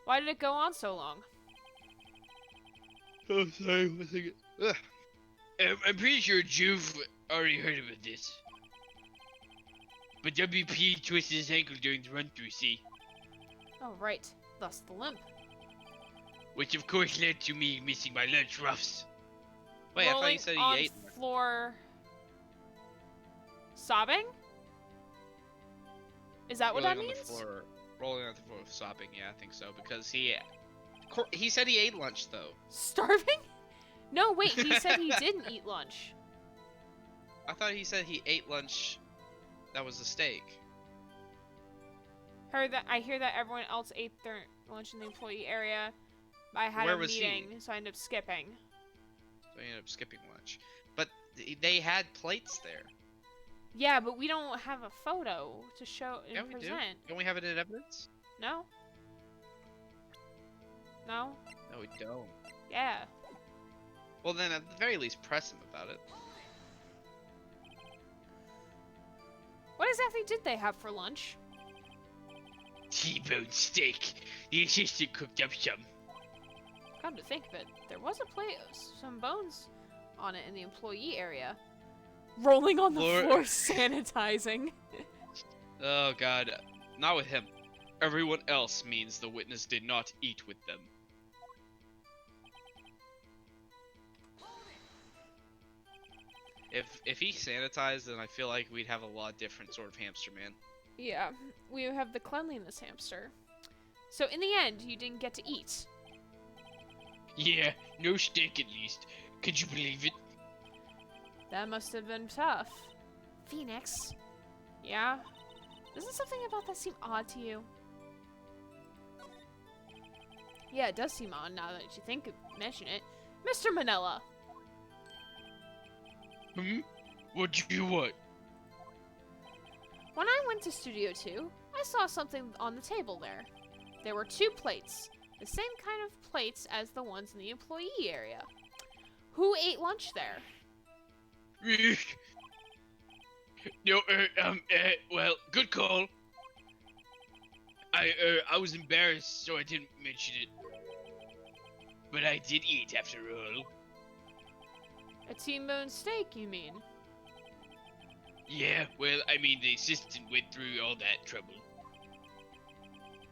Why did it go on so long? Oh, sorry, one second. Ugh. I'm pretty sure Juve already heard about this. But WP twisted his ankle during the run-through, see? Oh, right. Thus the limp. Which of course led to me missing my lunch roughs. Wait, I thought Rolling you said on he ate. floor. Sobbing? Is that what that rolling on means? the floor, rolling on the floor, sobbing. Yeah, I think so because he said he ate lunch though. Starving? No, wait. He said he didn't eat lunch. I thought he said he ate lunch. That was a steak. I hear that everyone else ate their lunch in the employee area. I had Where a was he? meeting, so I ended up skipping. So he ended up skipping lunch. But they had plates there. Yeah, but we don't have a photo to show and Yeah, we do. present. Don't we have it in evidence? No? No? No, we don't. Yeah. Well, then at the very least, press him about it. What exactly did they have for lunch? T-bone steak. The assistant cooked up some. Come to think of it, there was a plate, some bones on it in the employee area. Rolling on the floor, sanitizing. Oh God, not with him. Everyone else means the witness did not eat with them. If he sanitized, then I feel like we'd have a lot different sort of hamster man. Yeah, we have the cleanliness hamster. So in the end, you didn't get to eat. Yeah, no steak at least. Could you believe it? That must have been tough. Phoenix. Yeah? Doesn't something about that seem odd to you? Yeah, it does seem odd now that you mention it. Mr. Manila. What do you want? When I went to Studio 2, I saw something on the table there. There were 2 plates. The same kind of plates as the ones in the employee area. Who ate lunch there? No, well, good call. I was embarrassed, so I didn't mention it. But I did eat after all. A T-bone steak, you mean? Yeah, well, I mean, the assistant went through all that trouble.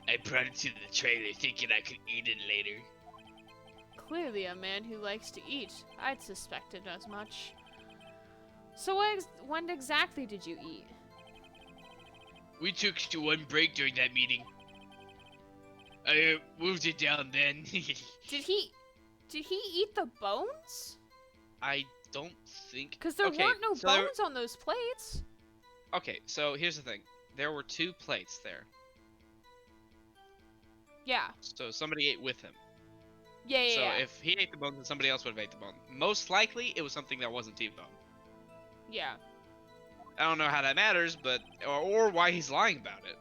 I brought it to the trailer thinking I could eat it later. Clearly a man who likes to eat. I'd suspected as much. So when exactly did you eat? We took to one break during that meeting. I moved it down then. Did he eat the bones? I don't think. Because there Okay, weren't no so there- bones on those plates. Okay, so here's the thing. There were 2 plates there. Yeah. So somebody ate with him. Yeah, yeah, So yeah. if he ate the bone, then somebody else would have ate the bone. Most likely, it was something that wasn't T-bone. Yeah. I don't know how that matters, but or why he's lying about it.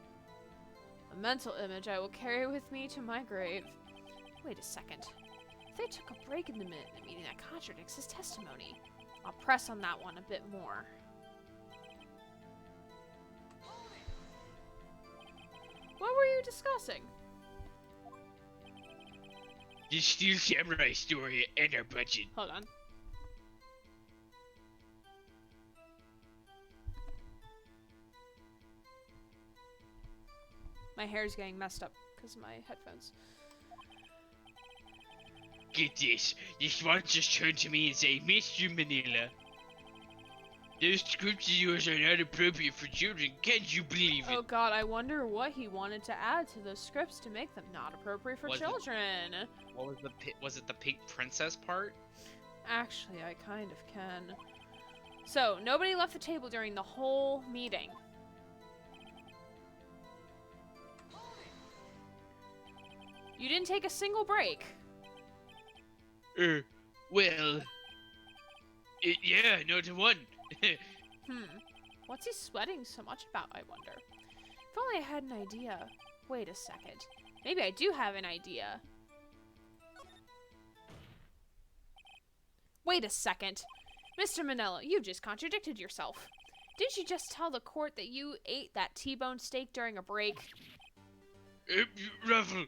A mental image I will carry with me to my grave. Wait a second. If they took a break in the meeting, that contradicts his testimony. I'll press on that one a bit more. What were you discussing? The Steel Samurai story and our budget. Hold on. My hair's getting messed up because of my headphones. Get this. The swan just turned to me and said, Mr. Manila, those scripts of yours are not appropriate for children. Can't you believe it? Oh god, I wonder what he wanted to add to those scripts to make them not appropriate for children. What was was it the pink princess part? Actually, I kind of can. So, nobody left the table during the whole meeting. You didn't take a single break. Well, yeah, no to one. What's he sweating so much about, I wonder? If only I had an idea. Wait a second. Maybe I do have an idea. Wait a second. Mr. Manila, you just contradicted yourself. Didn't you just tell the court that you ate that T-bone steak during a break? Ruffle.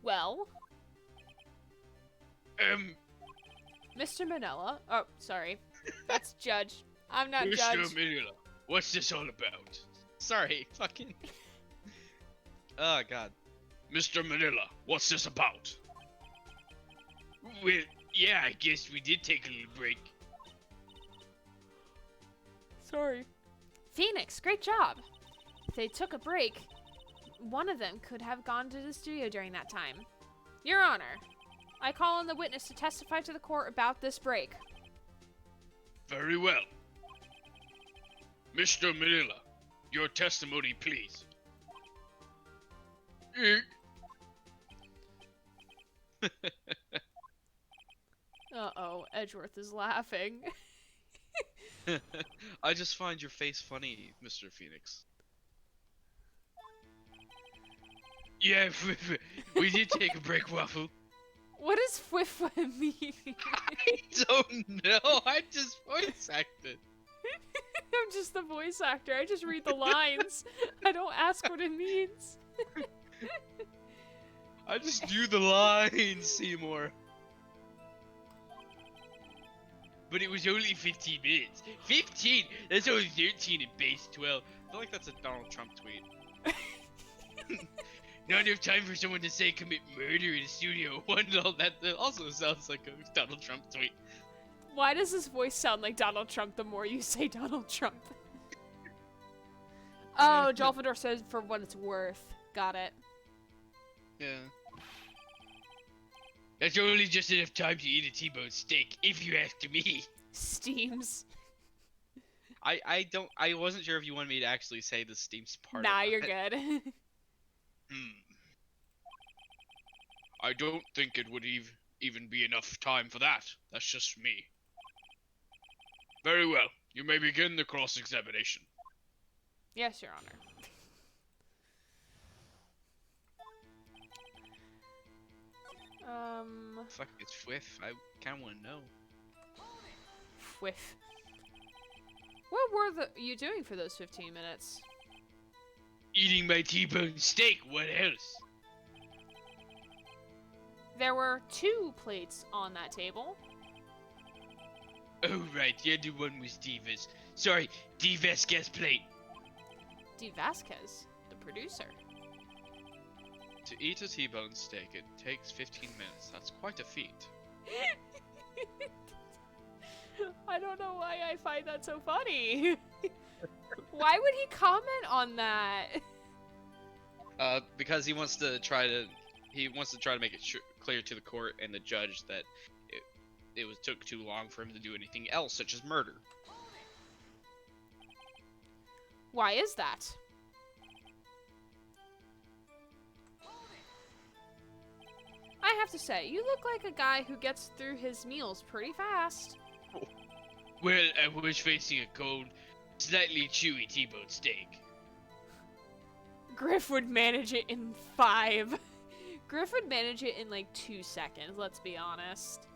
Well? Mr. Manila. Oh, sorry. That's Judge. I'm not Judge. Mr. Manila, what's this all about? Sorry, fucking. Oh god. Mr. Manila, what's this about? Well, yeah, I guess we did take a little break. Sorry. Phoenix, great job. If they took a break, one of them could have gone to the studio during that time. Your Honor, I call on the witness to testify to the court about this break. Very well. Mr. Manila, your testimony, please. Uh-oh, Edgeworth is laughing. I just find your face funny, Mr. Phoenix. Yeah, we did take a break, Waffle. What does Fwifwa mean? I don't know. I just voice acted. I'm just the voice actor. I just read the lines. I don't ask what it means. I just do the lines, Seymour. But it was only 15 minutes. 15? That's only 13 in base 12. I feel like that's a Donald Trump tweet. Not enough time for someone to say commit murder in a studio. One, that also sounds like a Donald Trump tweet. Why does his voice sound like Donald Trump the more you say Donald Trump? Oh, Jolfador says for what it's worth. Got it. Yeah. That's only just enough time to eat a T-bone steak, if you ask me. Steams. I wasn't sure if you wanted me to actually say the Steams part. Nah, of you're that. good. I don't think it would even be enough time for that. That's just me. Very well. You may begin the cross-examination. Yes, Your Honor. Fuck, it's Fwiff. I kind of want to know. Whiff. What were you doing for those 15 minutes? Eating my T-bone steak, what else? There were 2 plates on that table. Oh right, the other one was Divas. Sorry, Divas guest plate. D. Vasquez, the producer. To eat a T-bone steak, it takes 15 minutes. That's quite a feat. I don't know why I find that so funny. Why would he comment on that? Because he wants to try to make it clear to the court and the judge that it took too long for him to do anything else, such as murder. Why is that? I have to say, you look like a guy who gets through his meals pretty fast. Well, I was facing a cold, slightly chewy T-bone steak. Griff would manage it in 5. Griff would manage it in like 2 seconds, let's be honest.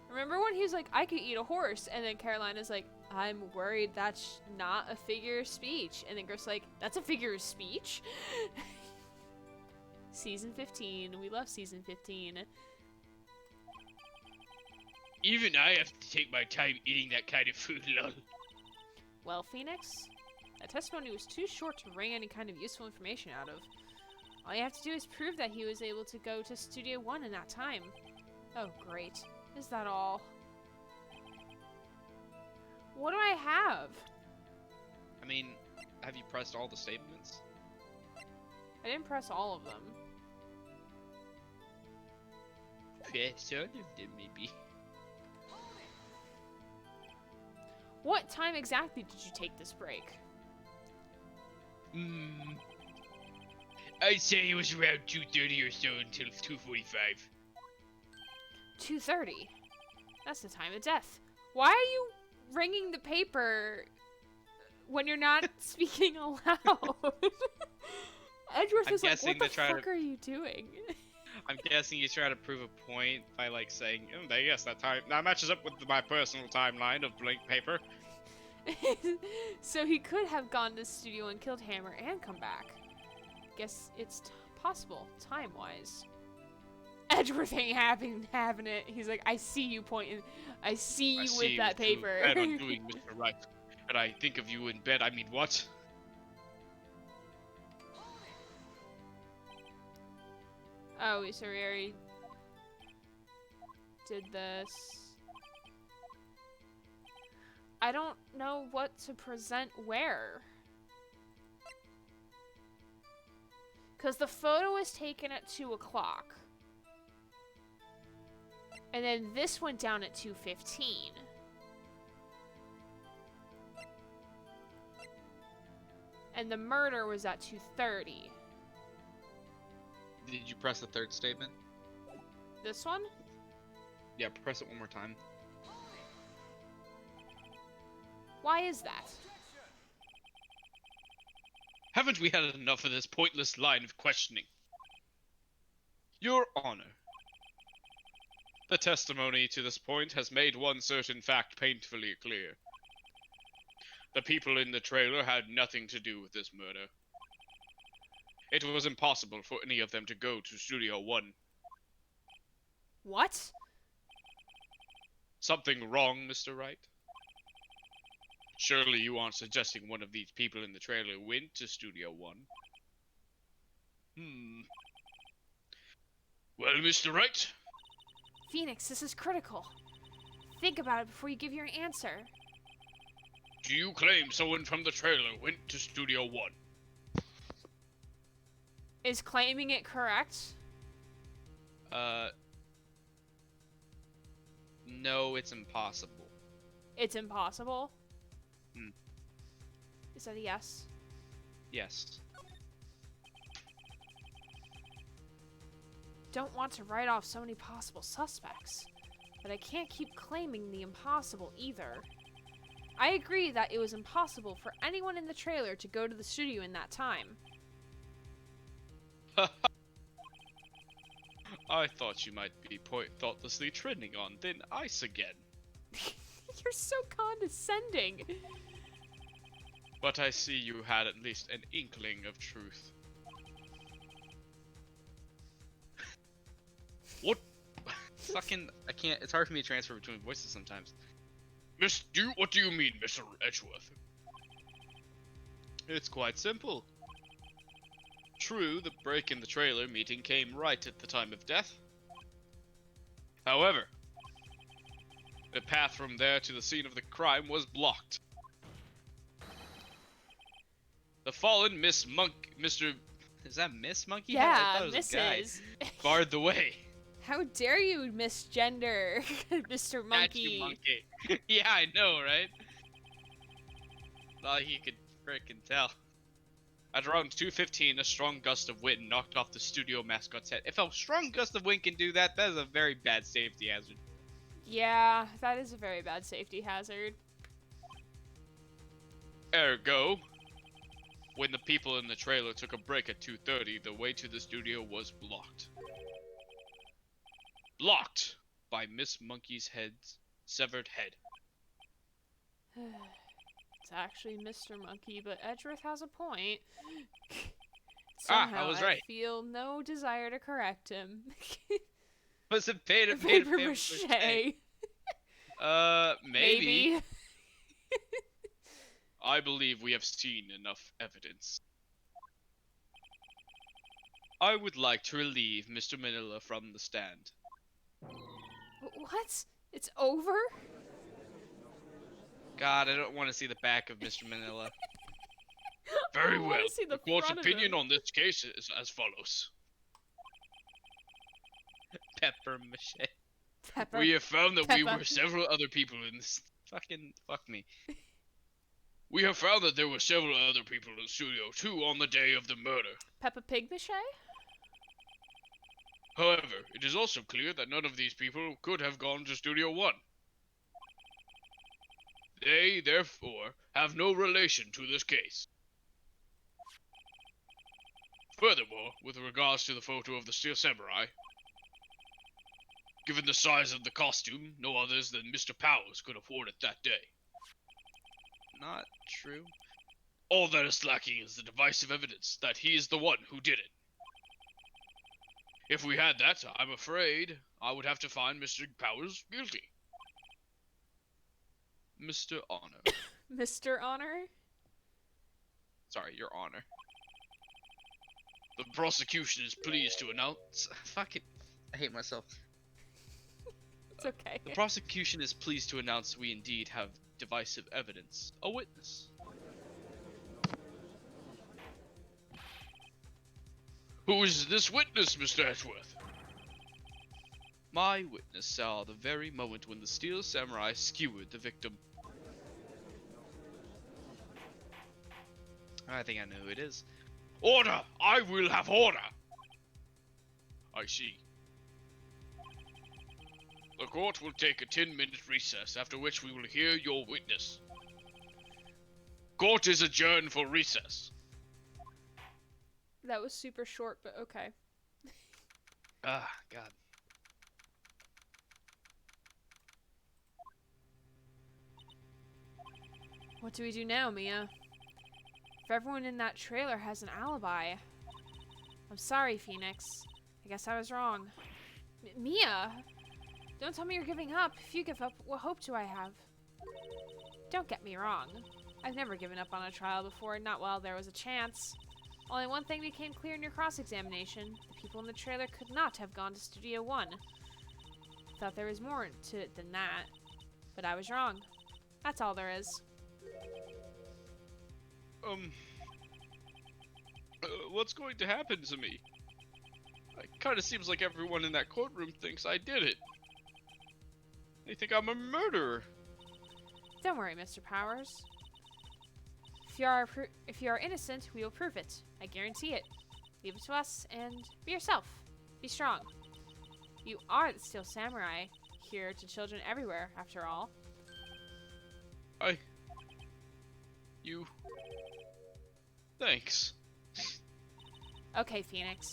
Remember when he was like, I could eat a horse, and then Carolina's like, I'm worried that's not a figure of speech. And then Griff's like, that's a figure of speech? Season 15. We love season 15. Even I have to take my time eating that kind of food, lol. Well, Phoenix, that testimony was too short to wring any kind of useful information out of. All you have to do is prove that he was able to go to Studio 1 in that time. Oh, great. Is that all? What do I have? I mean, have you pressed all the statements? I didn't press all of them. Press all of them, maybe. What time exactly did you take this break? I'd say it was around 2:30 or so until 2:45. 2:30. That's the time of death. Why are you ringing the paper when you're not speaking aloud? Edgeworth is like, what the fuck are you doing? I'm guessing he's trying to prove a point by like saying, oh, yes, that matches up with my personal timeline of blank paper. So he could have gone to the studio and killed Hammer and come back. Guess it's possible, time-wise. Edgeworth ain't having it. He's like, I see you pointing. I see you with that paper. I am doing, Mr. Wright. And I think of you in bed. I mean, what? Oh, so we already did this. I don't know what to present where. Because the photo was taken at 2 o'clock. And then this went down at 2:15. And the murder was at 2:30. Did you press the third statement? This one? Yeah, press it one more time. Why is that? Haven't we had enough of this pointless line of questioning? Your Honor, the testimony to this point has made one certain fact painfully clear. The people in the trailer had nothing to do with this murder. It was impossible for any of them to go to Studio 1. What? Something wrong, Mr. Wright? Surely you aren't suggesting one of these people in the trailer went to Studio 1? Well, Mr. Wright? Phoenix, this is critical. Think about it before you give your answer. Do you claim someone from the trailer went to Studio 1? Is claiming it correct? No, it's impossible. It's impossible? Hmm. Is that a yes? Yes. Don't want to write off so many possible suspects, but I can't keep claiming the impossible either. I agree that it was impossible for anyone in the trailer to go to the studio in that time. I thought you might be thoughtlessly treading on thin ice again. You're so condescending. But I see you had at least an inkling of truth. What? Fucking, I can't, it's hard for me to transfer between voices sometimes. What do you mean, Mr. Edgeworth? It's quite simple. True, the break in the trailer meeting came right at the time of death. However, the path from there to the scene of the crime was blocked. The fallen Miss Mr. Is that Miss Monkey? Yeah, I thought it was a guy. Mrs. Barred the way. How dare you misgender Mr. Monkey? Monkey. Yeah, I know, right? Thought he could frickin' tell. At around 2:15, a strong gust of wind knocked off the studio mascot's head. If a strong gust of wind can do that, that is a very bad safety hazard. Yeah, that is a very bad safety hazard. Ergo, When the people in the trailer took a break at 2:30, the way to the studio was blocked. Blocked by Miss Monkey's severed head. It's actually Mr. Monkey, but Edgeworth has a point. I Somehow was right. I feel no desire to correct him. Was it paper mache. Maybe. I believe we have seen enough evidence. I would like to relieve Mr. Manila from the stand. What? It's over? God, I don't want to see the back of Mr. Manila. Very I wanna well. see The the court's front of opinion him. on this case is as follows. Pepper mache. Pepper. We have found that we Peppa. were several other people in this. Fuck me. We have found that there were several other people in Studio 2 on the day of the murder. Peppa Pig mache? However, it is also clear that none of these people could have gone to Studio 1. They, therefore, have no relation to this case. Furthermore, with regards to the photo of the Steel Samurai, given the size of the costume, no others than Mr. Powers could afford it that day. Not true. All that is lacking is the divisive evidence that he is the one who did it. If we had that, I'm afraid I would have to find Mr. Powers guilty. Mr. Honor. Mr. Honor? Sorry, Your Honor. The prosecution is pleased to announce. Fucking. I hate myself. It's okay. The prosecution is pleased to announce we indeed have divisive evidence. A witness. Who is this witness, Mr. Edgeworth? My witness saw the very moment when the Steel Samurai skewered the victim. I think I know who it is. Order! I will have order! I see. The court will take a 10-minute recess, after which we will hear your witness. Court is adjourned for recess. That was super short, but okay. Ah, God. What do we do now, Mia? If everyone in that trailer has an alibi. I'm sorry, Phoenix. I guess I was wrong. Mia! Don't tell me you're giving up. If you give up, what hope do I have? Don't get me wrong. I've never given up on a trial before, not while there was a chance. Only one thing became clear in your cross-examination. The people in the trailer could not have gone to Studio 1. Thought there was more to it than that. But I was wrong. That's all there is. What's going to happen to me? It kind of seems like everyone in that courtroom thinks I did it. They think I'm a murderer. Don't worry, Mr. Powers. If you are innocent, we will prove it. I guarantee it. Leave it to us and be yourself. Be strong. You are the Steel Samurai, here to children everywhere, after all. Thanks. Okay, Phoenix.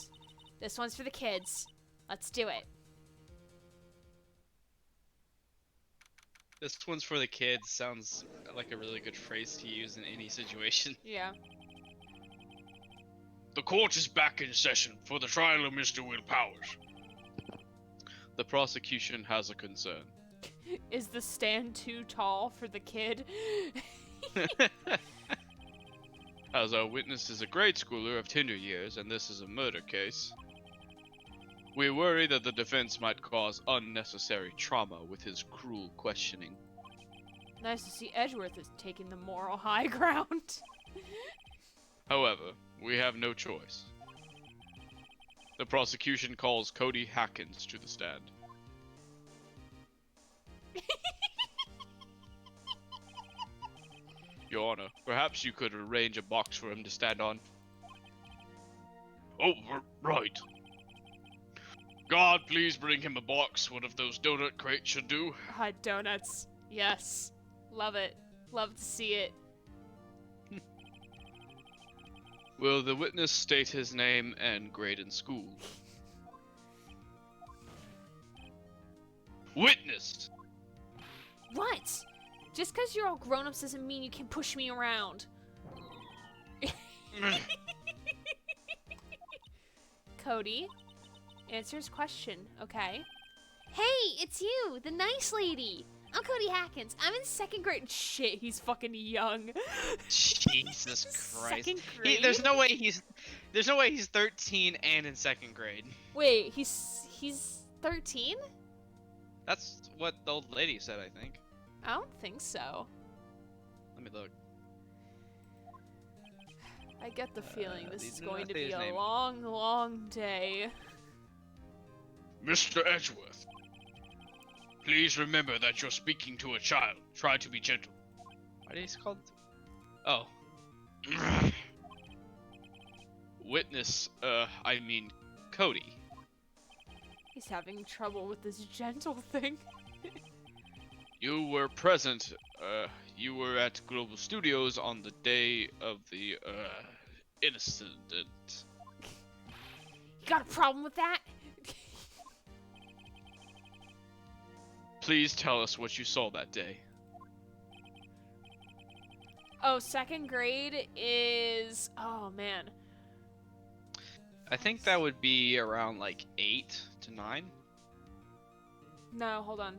This one's for the kids. Let's do it. This one's for the kids sounds like a really good phrase to use in any situation. Yeah. The court is back in session for the trial of Mr. Will Powers. The prosecution has a concern. Is the stand too tall for the kid? As our witness is a grade schooler of tender years and this is a murder case, we worry that the defense might cause unnecessary trauma with his cruel questioning. Nice to see Edgeworth is taking the moral high ground. However, we have no choice. The prosecution calls Cody Hackins to the stand. Your Honor, perhaps you could arrange a box for him to stand on. Oh, right. God, please bring him a box. One of those donut crates should do. Hot donuts. Yes. Love it. Love to see it. Will the witness state his name and grade in school? Witness! What? Just because you're all grown-ups doesn't mean you can push me around. Cody, answer his question, okay? Hey, it's you, the nice lady. I'm Cody Hackins. I'm in 2nd grade. Shit, he's fucking young. Jesus Christ. 2nd grade? There's no way he's 13 and in 2nd grade. Wait, he's 13? That's what the old lady said, I think. I don't think so. Let me look. I get the feeling this these is do not going to say be his a name. long, long day. Mr. Edgeworth, please remember that you're speaking to a child. Try to be gentle. What is he called? Oh. Witness, I mean, Cody. He's having trouble with this gentle thing. You were present. You were at Global Studios on the day of the, incident. You got a problem with that? Please tell us what you saw that day. Oh, 2nd grade is... Oh, man. I think that would be around like 8 to 9. No, hold on.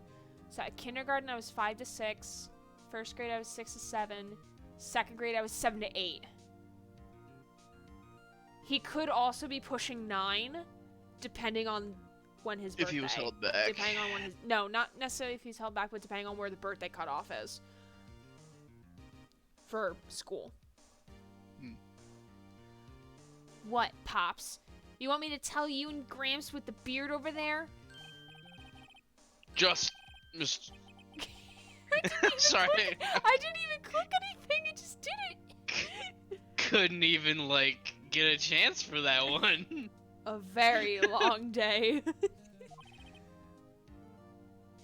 So at kindergarten, I was 5 to 6. 1st grade, I was 6 to 7. 2nd grade, I was 7 to 8. He could also be pushing 9, depending on when his birthday. If he was held back. Depending on when his... No, not necessarily if he's held back, but depending on where the birthday cutoff is. For school. What, Pops? You want me to tell you and Gramps with the beard over there? Just, Mr. Sorry. I didn't even click anything, it just did it! Couldn't even, like, get a chance for that one. A very long day.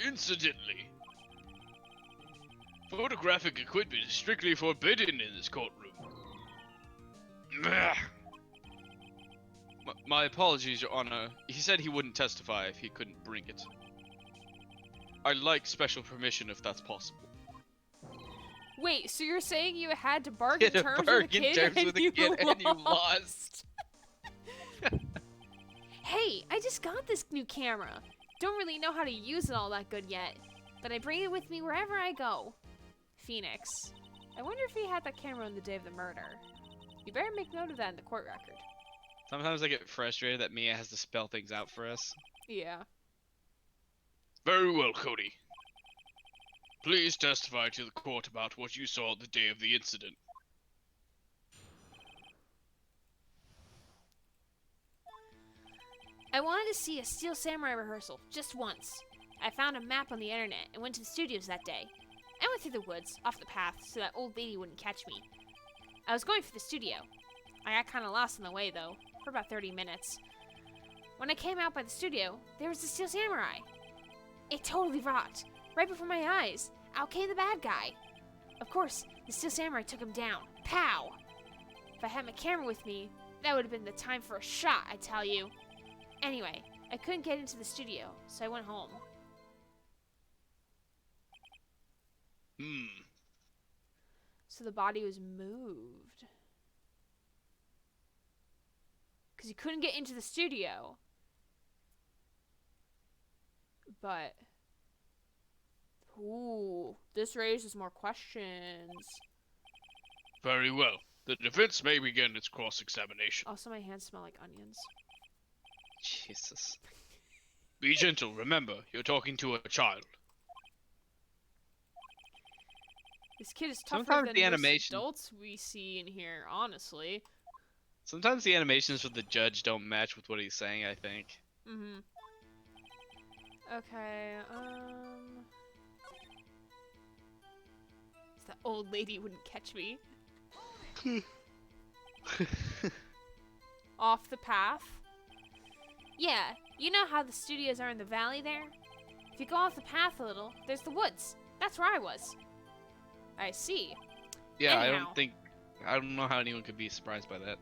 Incidentally, photographic equipment is strictly forbidden in this courtroom. My apologies, Your Honor. He said he wouldn't testify if he couldn't bring it. I'd like special permission if that's possible. Wait, so you're saying you had to bargain Get a terms with a bargain kid, terms and, with a you kid and you lost? Hey, I just got this new camera. Don't really know how to use it all that good yet, but I bring it with me wherever I go. Phoenix. I wonder if he had that camera on the day of the murder. You better make note of that in the court record. Sometimes I get frustrated that Mia has to spell things out for us. Yeah. Very well, Cody. Please testify to the court about what you saw the day of the incident. I wanted to see a Steel Samurai rehearsal, just once. I found a map on the internet and went to the studios that day. I went through the woods, off the path, so that old lady wouldn't catch me. I was going for the studio. I got kinda lost on the way, though, for about 30 minutes. When I came out by the studio, there was the Steel Samurai. It totally rocked. Right before my eyes, out came the bad guy. Of course, the Steel Samurai took him down. Pow! If I had my camera with me, that would have been the time for a shot, I tell you. Anyway, I couldn't get into the studio, so I went home. So the body was moved. Because he couldn't get into the studio. But... Ooh, this raises more questions. Very well. The defense may begin its cross-examination. Also, my hands smell like onions. Jesus. Be gentle, remember, you're talking to a child. This kid is tougher Sometimes than the most animation- adults we see in here, honestly. Sometimes the animations for the judge don't match with what he's saying, I think. Mm-hmm. Okay, That old lady wouldn't catch me. Off the path? Yeah, you know how the studios are in the valley there? If you go off the path a little, there's the woods. That's where I was. I see. Yeah, Anyhow. I don't know how anyone could be surprised by that.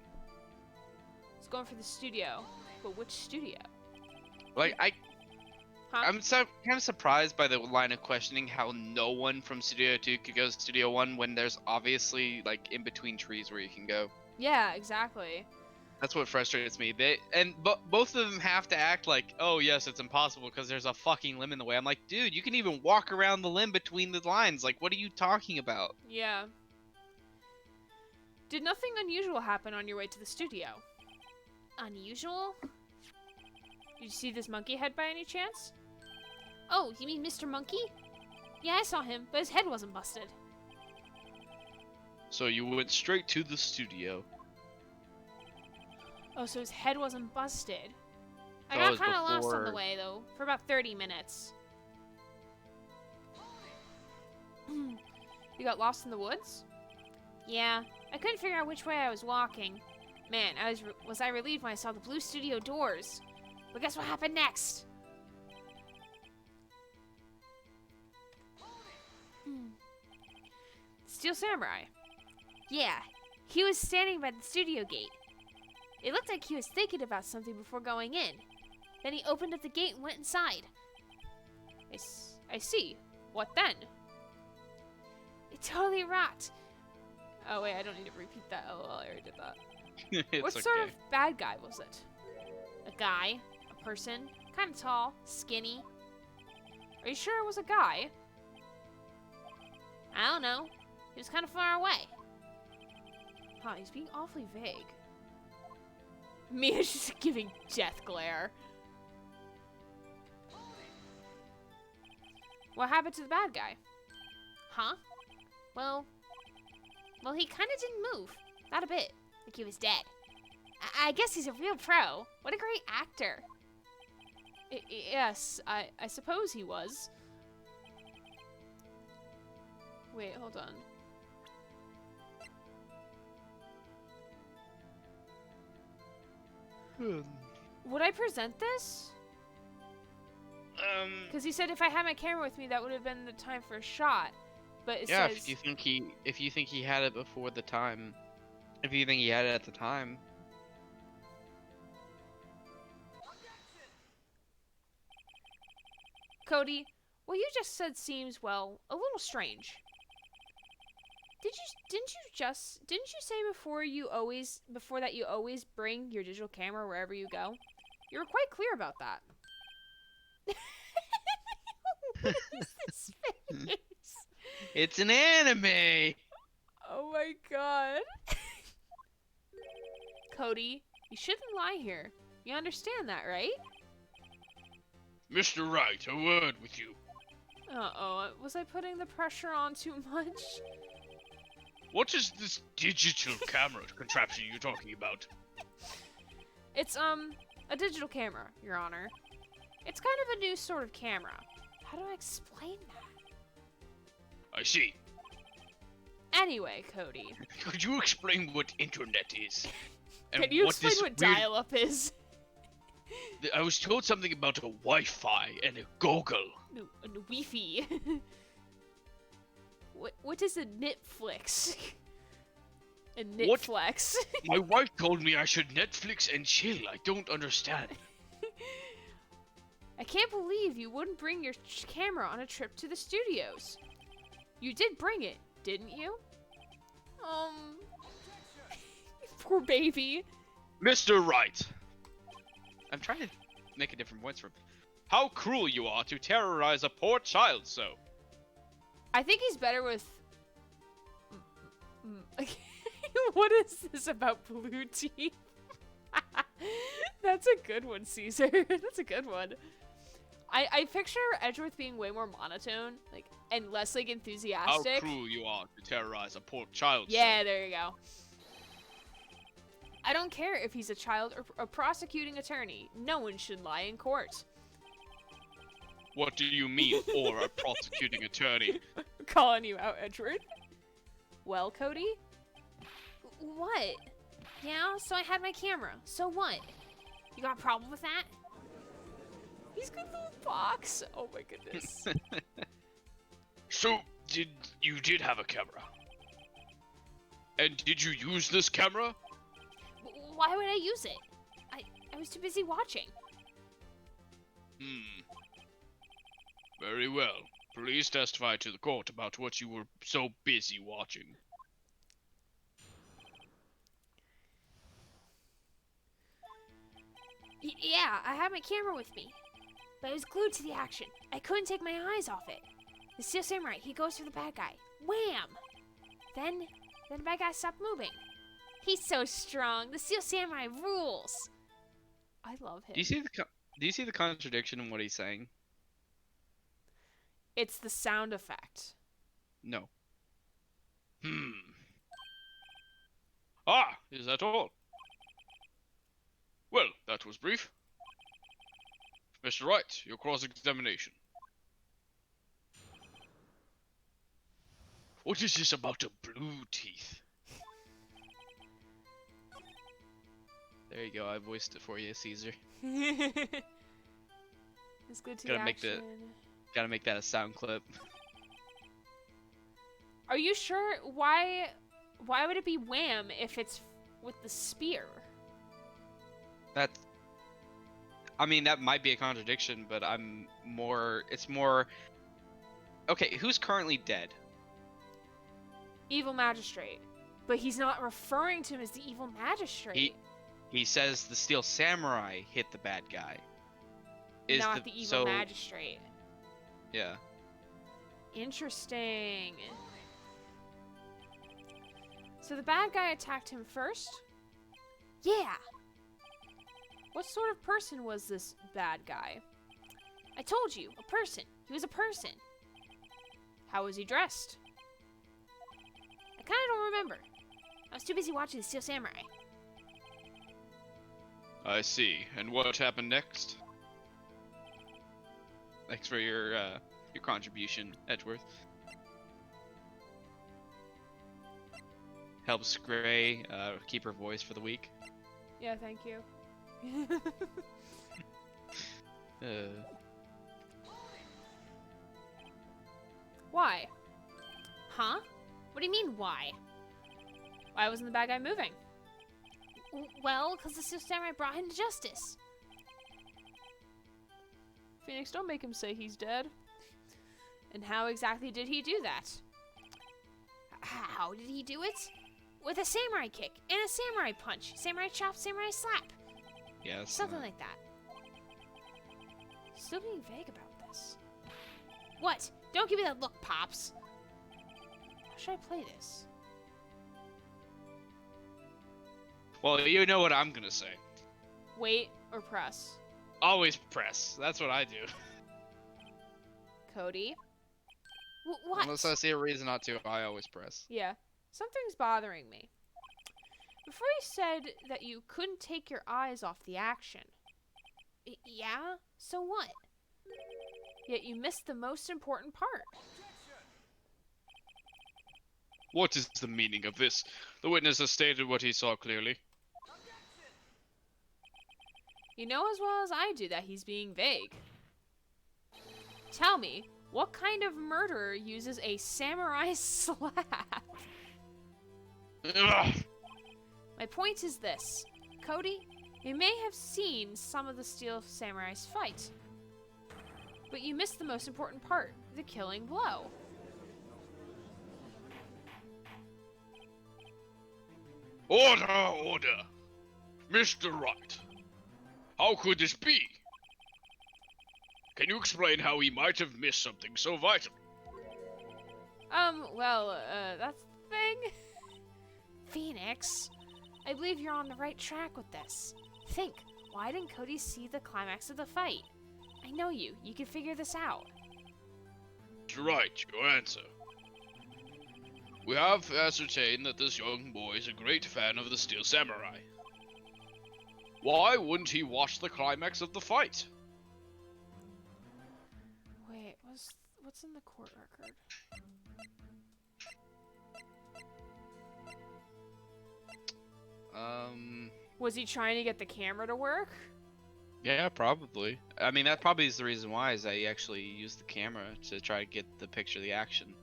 was going for the studio. But which studio? Like Huh? I'm so kind of surprised by the line of questioning how no one from Studio 2 could go to Studio 1 when there's obviously like in between trees where you can go. Yeah, exactly. That's what frustrates me. Both of them have to act like, oh yes, it's impossible because there's a fucking limb in the way. I'm like, dude, you can even walk around the limb between the lines. Like, what are you talking about? Yeah. Did nothing unusual happen on your way to the studio? Unusual? Did you see this monkey head by any chance? Oh, you mean Mr. Monkey? Yeah, I saw him, but his head wasn't busted. So you went straight to the studio. Oh, so his head wasn't busted. I That got was kind of lost on the before- way, though, for about 30 minutes. You got lost in the woods? Yeah, I couldn't figure out which way I was walking. Man, was I relieved when I saw the blue studio doors. But guess what happened next? Steel Samurai. Yeah, he was standing by the studio gate. It looked like he was thinking about something before going in. Then he opened up the gate and went inside. I see. What then? It totally rocked. Oh wait, I don't need to repeat that. Oh, I already did that. It's What okay. sort of bad guy was it? A guy? A person? Kind of tall? Skinny? Are you sure it was a guy? I don't know. He was kind of far away. Huh, he's being awfully vague. Mia's just giving death glare. What happened to the bad guy? Huh? Well, he kind of didn't move. Not a bit. Like he was dead. I guess he's a real pro. What a great actor. Yes, I suppose he was. Wait, hold on. Would I present this? Because he said if I had my camera with me, that would have been the time for a shot. But it Yeah, says... if you think he had it before the time, if you think he had it at the time. Cody, what you just said seems, well, a little strange. Didn't you say before that you always bring your digital camera wherever you go? You were quite clear about that. What is this face? It's an anime. Oh my god. Cody, you shouldn't lie here. You understand that, right? Mr. Wright, a word with you. Uh-oh, was I putting the pressure on too much? What is this digital camera contraption you're talking about? It's, a digital camera, Your Honor. It's kind of a new sort of camera. How do I explain that? I see. Anyway, Cody, Could you explain what internet is? And can you what explain this what weird- dial-up is? I was told something about a Wi-Fi and a goggle. No, a Wi-Fi. What is a Netflix? A What? Netflix. My wife told me I should Netflix and chill. I don't understand. I can't believe you wouldn't bring your camera on a trip to the studios. You did bring it, didn't you? Poor baby. Mr. Wright, I'm trying to make a different voice from. How cruel you are to terrorize a poor child so. I think he's better with... What is this about blue teeth? That's a good one, Caesar. That's a good one. I picture Edgeworth being way more monotone, like, and less, like, How enthusiastic. cruel you are to terrorize a poor child Yeah, there you go. I don't care if he's a child or a prosecuting attorney. No one should lie in court. so. What do you mean, or a prosecuting attorney? Calling you out, Edgeworth. Well, Cody? What? Yeah, so I had my camera. So what? You got a problem with that? He's got a little box. Oh my goodness. so you did have a camera? And did you use this camera? Why would I use it? was too busy watching. Very well. Please testify to the court about what you were so busy watching. Yeah, I had my camera with me, but I was glued to the action. I couldn't take my eyes off it. The Steel Samurai, he goes for the bad guy. Wham! Then the bad guy stopped moving. He's so strong. The Steel Samurai rules. I love him. Do you see the contradiction in what he's saying? It's the sound effect. No. Ah, is that all? Well, that was brief. Mr. Wright, your cross-examination. What is this about the blue teeth? There you go. I voiced it for you, Caesar. It's good to Gotta make action. Gotta make that a sound clip. Are you sure? Why would it be wham if it's with the spear? I mean, that might be a contradiction, but it's more. Okay, who's currently dead? Evil magistrate. But he's not referring to him as the evil magistrate. He says the Steel Samurai hit the bad guy. Not the evil magistrate. Yeah. Interesting. So the bad guy attacked him first? Yeah. What sort of person was this bad guy? I told you, a person. He was a person. How was he dressed? I kind of don't remember. I was too busy watching the Steel Samurai. I see. And what happened next? Thanks for your contribution, Edgeworth. Helps Gray keep her voice for the week. Yeah, thank you. Why? Huh? What do you mean, why? Why wasn't the bad guy moving? Well, because the Steel Samurai brought him to justice. Phoenix, don't make him say he's dead. And how exactly did he do that? How did he do it? With a samurai kick and a samurai punch, samurai chop, samurai slap. Yes. Something like that. Still being vague about this. What? Don't give me that look, Pops. How should I play this? Well, you know what I'm gonna say. Wait or press? Always press. That's what I do. Cody? What? Unless I see a reason not to, I always press. Yeah. Something's bothering me. Before you said that you couldn't take your eyes off the action. Yeah? So what? Yet you missed the most important part. What is the meaning of this? The witness has stated what he saw clearly. You know as well as I do that he's being vague. Tell me, what kind of murderer uses a samurai slap? Ugh. My point is this. Cody, you may have seen some of the Steel Samurai's fight. But you missed the most important part, the killing blow. Order, order! Mr. Wright, how could this be? Can you explain how he might have missed something so vital? That's the thing. Phoenix, I believe you're on the right track with this. Think, why didn't Cody see the climax of the fight? I know you can figure this out. Mr. Wright, your answer. We have ascertained that this young boy is a great fan of the Steel Samurai. Why wouldn't he watch the climax of the fight? Wait, what's in the court record? Was he trying to get the camera to work? Yeah, probably. I mean, that probably is the reason why, is that he actually used the camera to try to get the picture of the action.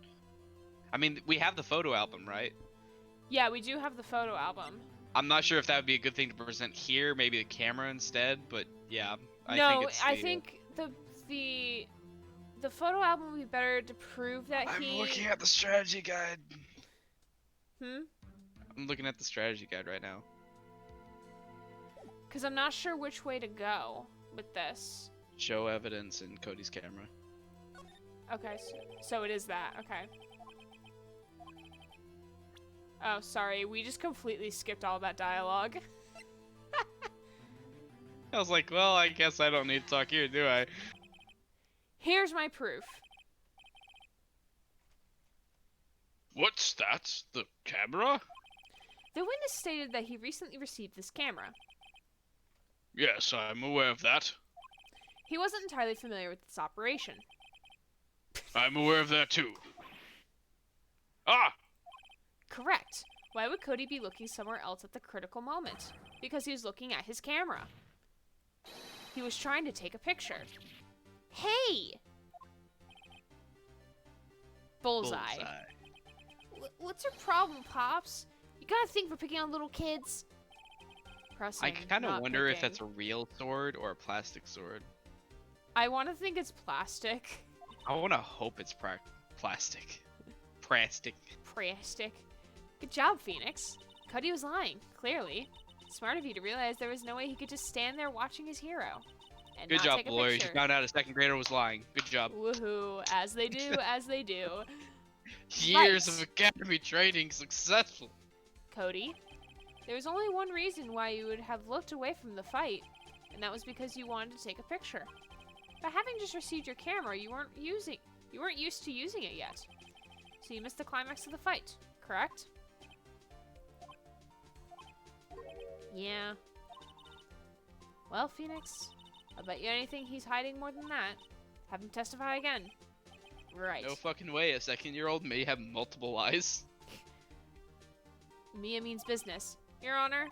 I mean, we have the photo album, right? Yeah, we do have the photo album. I'm not sure if that would be a good thing to present here. Maybe the camera instead. But yeah, I No, think it's. I think the photo album would be better to prove that I'm he. looking at the strategy guide. Hmm. I'm looking at the strategy guide right now. Because I'm not sure which way to go with this. Show evidence in Cody's camera. Okay, so it is that. Okay. Oh, sorry. We just completely skipped all that dialogue. I was like, well, I guess I don't need to talk here, do I? Here's my proof. What's that? The camera? The witness stated that he recently received this camera. Yes, I'm aware of that. He wasn't entirely familiar with its operation. I'm aware of that too. Ah! Correct. Why would Cody be looking somewhere else at the critical moment? Because he was looking at his camera. He was trying to take a picture. Hey! Bullseye. What's your problem, Pops? You gotta think we're picking on little kids. Pressing, I kind of not wonder if picking. that's a real sword or a plastic sword. I want to think it's plastic. I want to hope it's plastic. Plastic. Plastic. Good job, Phoenix. Cody was lying, clearly. Smart of you to realize there was no way he could just stand there watching his hero. And Good not job, take a lawyers. You picture. found out a second grader was lying. Good job. Woohoo. As they do, as they do. Years Right. of academy training successful. Cody, there was only one reason why you would have looked away from the fight, and that was because you wanted to take a picture. But having just received your camera, you weren't used to using it yet. So you missed the climax of the fight, correct? Yeah. Well, Phoenix, I'll bet you anything he's hiding more than that. Have him testify again. Right. No fucking way. A 2-year-old may have multiple lies. Mia means business. Your Honor,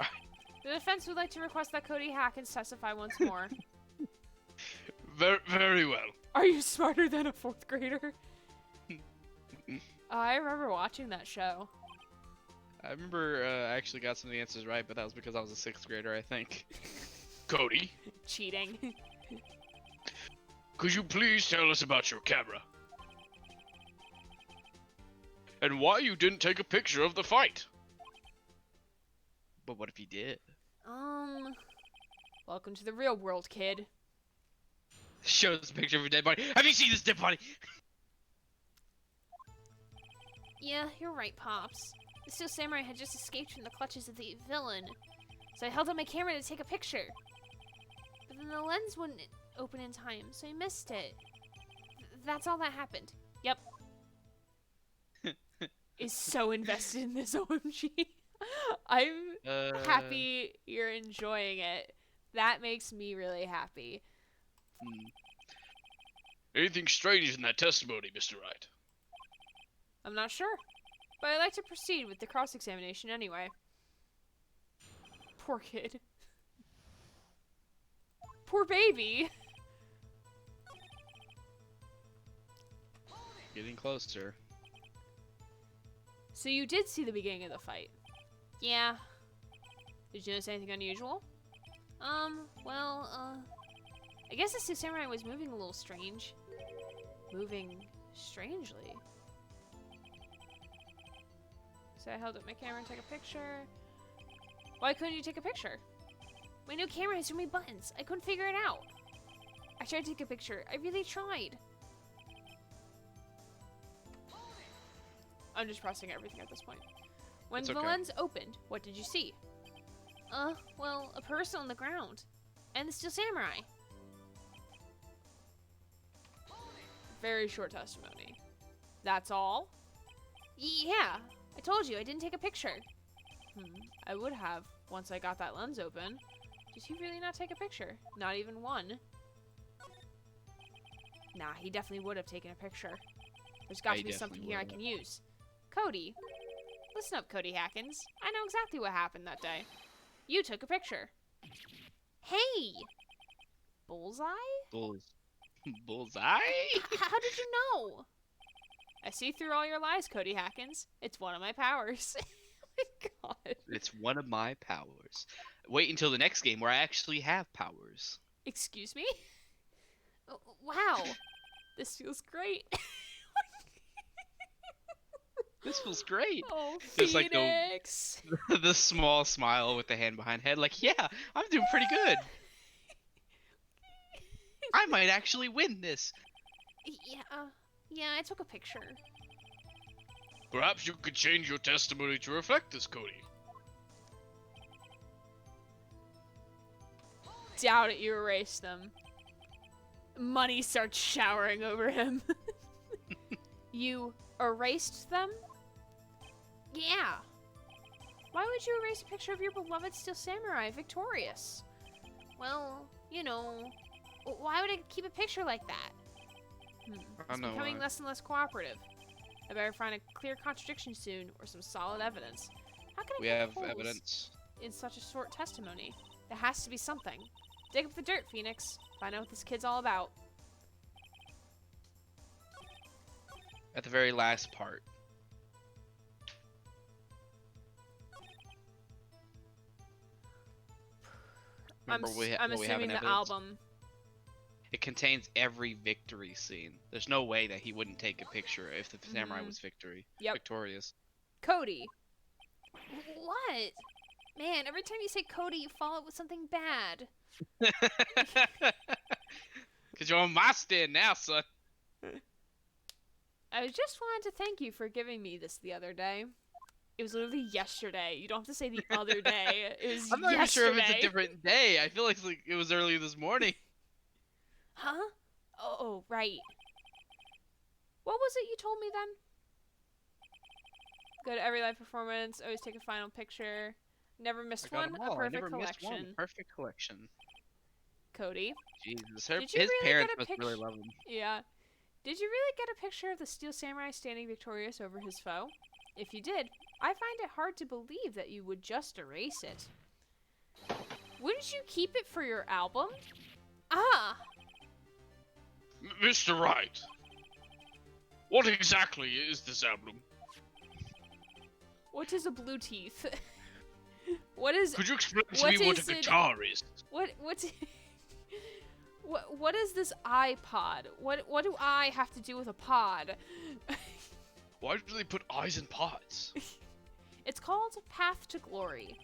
the defense would like to request that Cody Hackins testify once more. Very, very well. Are you smarter than a 4th grader? I remember watching that show. I remember I actually got some of the answers right, but that was because I was a 6th grader, I think. Cody, Cheating. could you please tell us about your camera? And why you didn't take a picture of the fight? But what if he did? Welcome to the real world, kid. Shows a picture of a dead body. Have you seen this dead body? Yeah, you're right, Pops. The Steel Samurai had just escaped from the clutches of the villain. So I held up my camera to take a picture. But then the lens wouldn't open in time, so I missed it. That's all that happened. Yep. Is so invested in this OMG. I'm happy you're enjoying it. That makes me really happy. Anything strange in that testimony, Mr. Wright? I'm not sure, but I'd like to proceed with the cross-examination anyway. Poor kid. Poor baby. Getting closer. So you did see the beginning of the fight? Yeah. Did you notice anything unusual? I guess the Steel Samurai was moving a little strange. Moving strangely. So I held up my camera and took a picture. Why couldn't you take a picture? My new camera has too many buttons. I couldn't figure it out. I tried to take a picture. I really tried. I'm just processing everything at this point. When It's the okay. lens opened, what did you see? Well, a person on the ground. And the Steel Samurai. Very short testimony. That's all? Yeah. I told you, I didn't take a picture. I would have, once I got that lens open. Did he really not take a picture? Not even one. Nah, he definitely would have taken a picture. There's got Yeah, to he be something definitely here I would've. can use. Cody. Listen up, Cody Hackins. I know exactly what happened that day. You took a picture. Hey! Bullseye? Bullseye? How did you know? I see through all your lies, Cody Hackins. It's one of my powers. my god. It's one of my powers. Wait until the next game where I actually have powers. Excuse me? Oh, wow. This feels great. This feels great. Oh, There's like Phoenix. the small smile with the hand behind head, like, yeah, I'm doing pretty good. I might actually win this. Yeah, I took a picture. Perhaps you could change your testimony to reflect this, Cody. Doubt it, you erased them. Money starts showering over him. You erased them? Yeah. Why would you erase a picture of your beloved Steel Samurai victorious? Well, you know, why would I keep a picture like that? I It's know becoming why. less and less cooperative. I better find a clear contradiction soon, or some solid evidence. How can I We find have holes evidence. in such a short testimony? There has to be something. Dig up the dirt, Phoenix. Find out what this kid's all about. At the very last part. Remember I'm what we have assuming in the evidence? album. It contains every victory scene. There's no way that he wouldn't take a picture if the samurai Mhm. was Yep. victorious. Cody. What? Man, every time you say Cody, you follow it with something bad. Cause you're on my stand now, son. I just wanted to thank you for giving me this the other day. It was literally yesterday. You don't have to say the other day. It was I'm not even sure if it's a yesterday. different day. I feel like it was early this morning. Huh? Oh, right. What was it you told me then? Go to every live performance. Always take a final picture. Never missed I got one. 'em A all. I perfect never missed one. collection. Perfect collection. Cody. Jesus, Did you his really parents get a must really picture? love him. Yeah. Did you really get a picture of the Steel Samurai standing victorious over his foe? If you did, I find it hard to believe that you would just erase it. Wouldn't you keep it for your album? Ah! Mr. Wright, what exactly is this album? What is a blue teeth? What is Could you explain to What me what a is it- guitar is? what's what is this iPod? What do I have to do with a pod? Why do they put eyes in pods? It's called Path to Glory.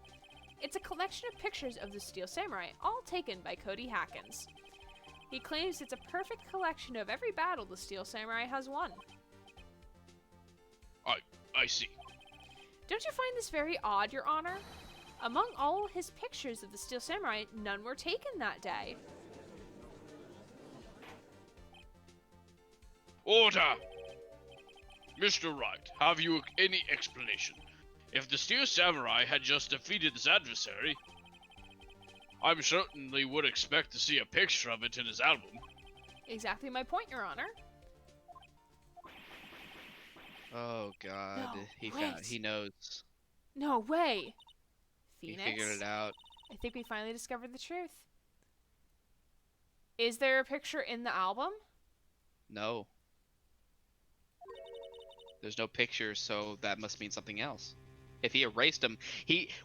It's a collection of pictures of the Steel Samurai, all taken by Cody Hackins. He claims it's a perfect collection of every battle the Steel Samurai has won. I see. Don't you find this very odd, Your Honor? Among all his pictures of the Steel Samurai, none were taken that day. Order! Mr. Wright, have you any explanation? If the Steel Samurai had just defeated his adversary, I certainly would expect to see a picture of it in his album. Exactly my point, Your Honor. Oh God, No, wait. He knows. No way! Phoenix? He figured it out. I think we finally discovered the truth. Is there a picture in the album? No. There's no picture, so that must mean something else. If he erased them,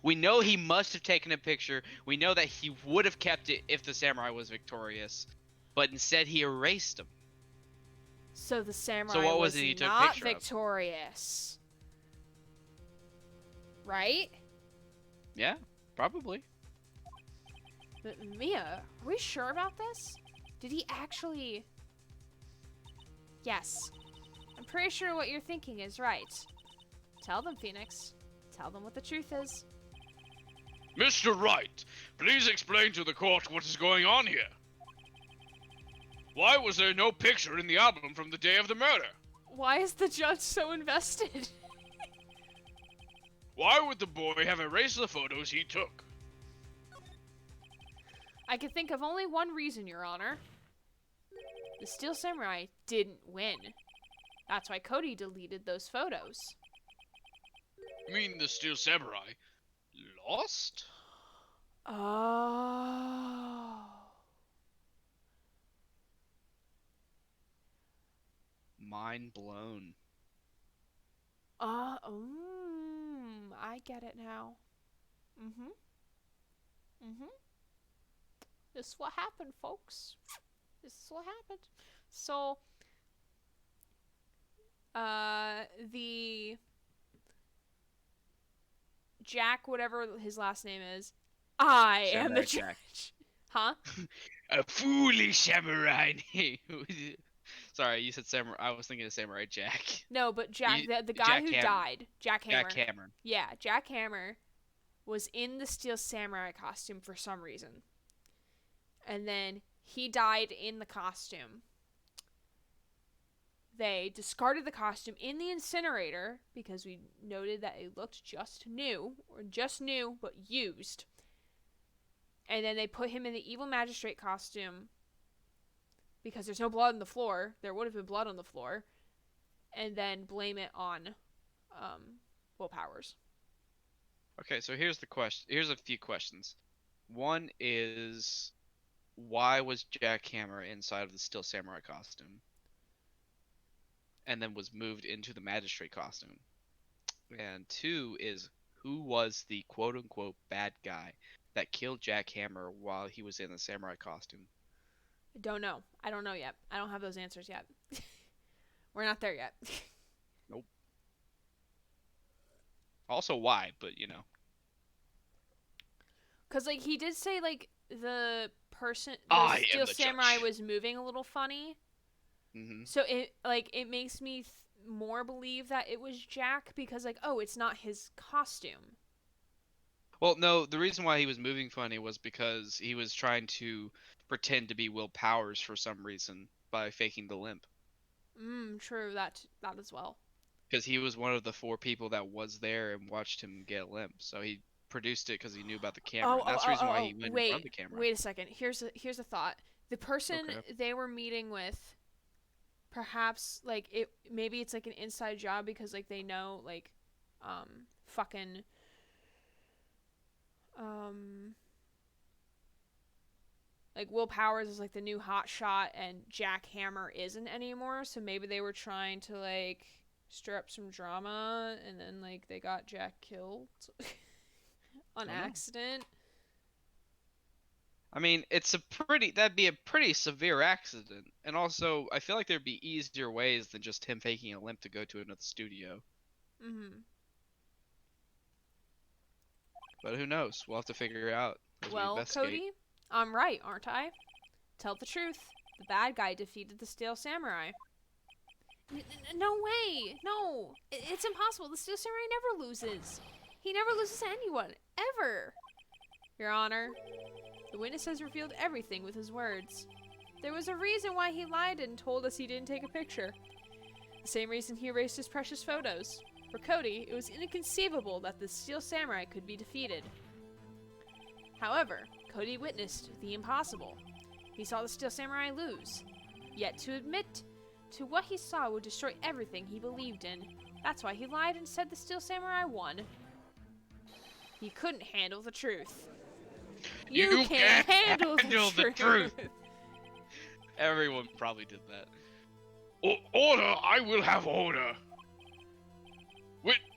we know he must have taken a picture. We know that he would have kept it if the samurai was victorious, but instead he erased them. So the samurai what was was it he took a not picture of? victorious. Right? Yeah, probably. But Mia, are we sure about this? Did he actually... Yes. I'm pretty sure what you're thinking is right. Tell them, Phoenix. Tell them what the truth is. Mr. Wright, please explain to the court what is going on here. Why was there no picture in the album from the day of the murder? Why is the judge so invested? Why would the boy have erased the photos he took? I can think of only one reason, Your Honor. The Steel Samurai didn't win. That's why Cody deleted those photos. You mean the Steel Samurai lost? Oh. Mind blown. I I get it now. This is what happened, folks. This is what happened. So, the Jack, whatever his last name is, I am the Samurai Jack. judge. Huh? A foolish samurai. Sorry, you said Samurai. I was thinking of Samurai Jack. No, but Jack, You- the guy Jack who Ham- died, Jack Hammer. Jack Hammer. Yeah, Jack Hammer was in the Steel Samurai costume for some reason. And then he died in the costume. They discarded the costume in the incinerator because we noted that it looked just new, but used. And then they put him in the evil magistrate costume because there's no blood on the floor. There would have been blood on the floor. And then blame it on Will Powers. Okay, so here's the question. Here's a few questions. One is, why was Jack Hammer inside of the Steel Samurai costume, and then was moved into the magistrate costume? And two is, who was the quote-unquote bad guy that killed Jack Hammer while he was in the samurai costume? I don't know. I don't know yet. I don't have those answers yet. We're not there yet. Nope. Also, why? But you know. Because, like, he did say, like, the person, I the am Steel the Samurai judge. was moving a little funny. Hmm. So it makes me more believe that it was Jack because, like, oh, it's not his costume. Well, no, the reason why he was moving funny was because he was trying to pretend to be Will Powers for some reason by faking the limp. True, that as well. Because he was one of the 4 people that was there and watched him get limp. So he produced it because he knew about the camera. And that's the reason why he went in front of the camera. Wait a second. Here's a thought. The person Okay. they were meeting with, perhaps, like, maybe it's like an inside job because, like, they know, like, fucking like, Will Powers is like the new hot shot and Jack Hammer isn't anymore, so maybe they were trying to, like, stir up some drama and then, like, they got Jack killed on I don't know. accident. I mean, that'd be a pretty severe accident. And also, I feel like there'd be easier ways than just him faking a limp to go to another studio. But who knows? We'll have to figure it out as we Well, investigate. Cody, I'm right, aren't I? Tell the truth. The bad guy defeated the Steel Samurai. No way! No! It's impossible. The Steel Samurai never loses. He never loses to anyone. Ever! Your Honor, the witness has revealed everything with his words. There was a reason why he lied and told us he didn't take a picture. The same reason he erased his precious photos. For Cody, it was inconceivable that the Steel Samurai could be defeated. However, Cody witnessed the impossible. He saw the Steel Samurai lose. Yet to admit to what he saw would destroy everything he believed in. That's why he lied and said the Steel Samurai won. He couldn't handle the truth. You can't handle the truth. Everyone probably did that. Order! I will have order.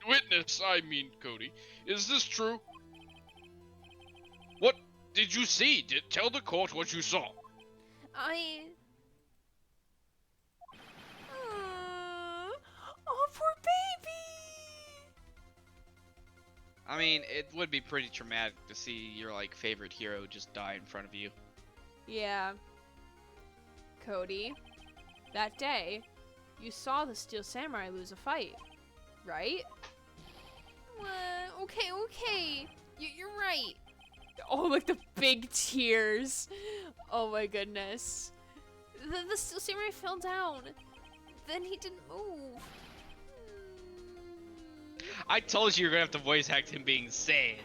Witness, I mean Cody. Is this true? What did you see? Tell the court what you saw. Oh, poor baby! I mean, it would be pretty traumatic to see your, like, favorite hero just die in front of you. Yeah. Cody, that day, you saw the Steel Samurai lose a fight, right? Okay. You're right. Oh, like the big tears. Oh my goodness. The Steel Samurai fell down. Then he didn't move. I told you you're gonna have to voice act him being sad.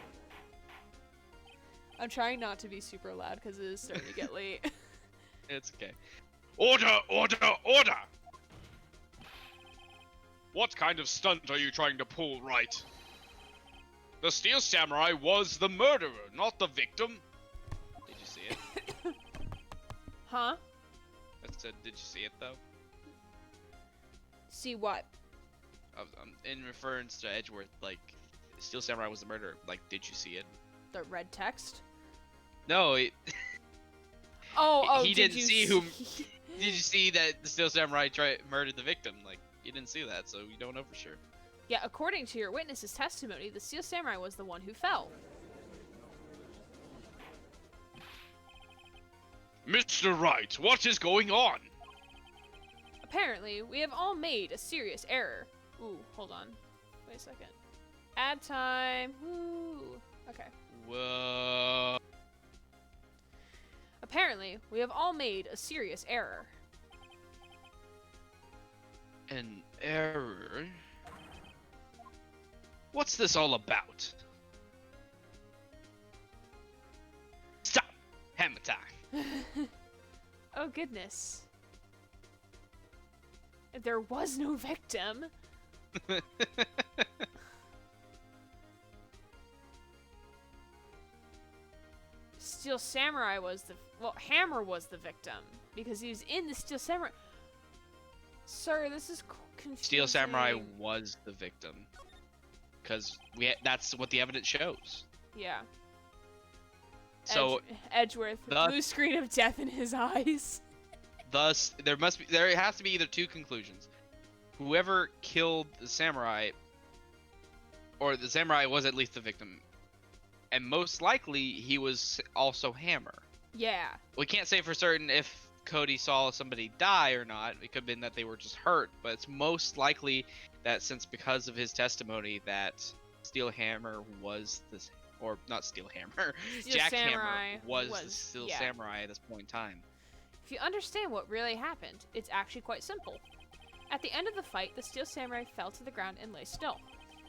I'm trying not to be super loud because it is starting to get late. It's okay. Order! Order! What kind of stunt are you trying to pull, Wright? The Steel Samurai was the murderer, not the victim. Did you see it? Huh? I said, did you see it though? See what? In reference to Edgeworth, like, Steel Samurai was the murderer. Like, did you see it? The red text? No, Oh, he did didn't you see whom. Did you see that the Steel Samurai murdered the victim? Like, you didn't see that, so you don't know for sure. Yeah, according to your witness's testimony, the Steel Samurai was the one who fell. Mr. Wright, what is going on? Apparently, we have all made a serious error. Ooh, hold on. Wait a second. Add time. Woo. Okay. Whoa. Apparently, we have all made a serious error. An error? What's this all about? Stop! Hammer time! Oh, goodness. There was no victim. Steel Samurai was the... Well, Hammer was the victim. Because he was in the Steel Samurai... Sir, this is confusing. Steel Samurai was the victim. Because that's what the evidence shows. Yeah. So, Edgeworth, the- blue screen of death in his eyes. thus, there has to be either two conclusions. Whoever killed the samurai, or the samurai was at least the victim, and most likely he was also Hammer. Yeah. We can't say for certain if Cody saw somebody die or not. It could have been that they were just hurt, but it's most likely that because of his testimony that Steel Hammer was this, or not Steel Hammer, Steel Jack Samurai Hammer was the was- Steel yeah. Samurai at this point in time. If you understand what really happened, it's actually quite simple. At the end of the fight, the Steel Samurai fell to the ground and lay still.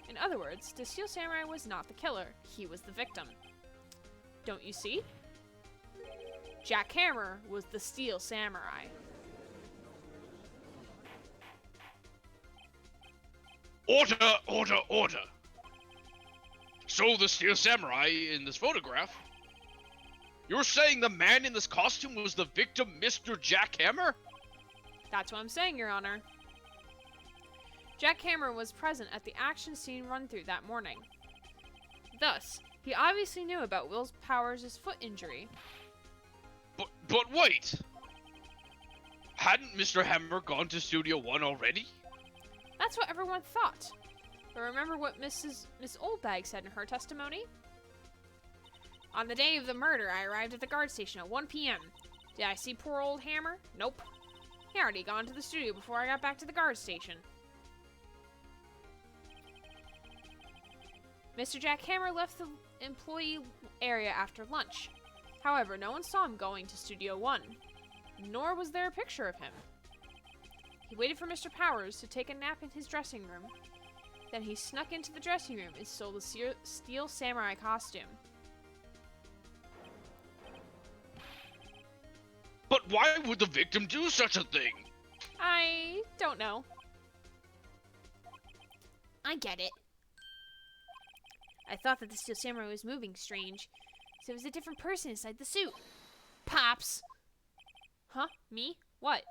In other words, the Steel Samurai was not the killer, he was the victim. Don't you see? Jack Hammer was the Steel Samurai. Order, order, order. So the Steel Samurai in this photograph, you're saying the man in this costume was the victim, Mr. Jack Hammer? That's what I'm saying, Your Honor. Jack Hammer was present at the action scene run-through that morning. Thus, he obviously knew about Will Powers' foot injury. But wait! Hadn't Mr. Hammer gone to Studio One already? That's what everyone thought. But remember what Miss Oldbag said in her testimony? On the day of the murder, I arrived at the guard station at 1 p.m. Did I see poor old Hammer? Nope. He already gone to the studio before I got back to the guard station. Mr. Jack Hammer left the employee area after lunch. However, no one saw him going to Studio 1, nor was there a picture of him. He waited for Mr. Powers to take a nap in his dressing room. Then he snuck into the dressing room and stole the Steel Samurai costume. But why would the victim do such a thing? I don't know. I get it. I thought that the Steel Samurai was moving strange, so it was a different person inside the suit. Pops! Huh? Me? What?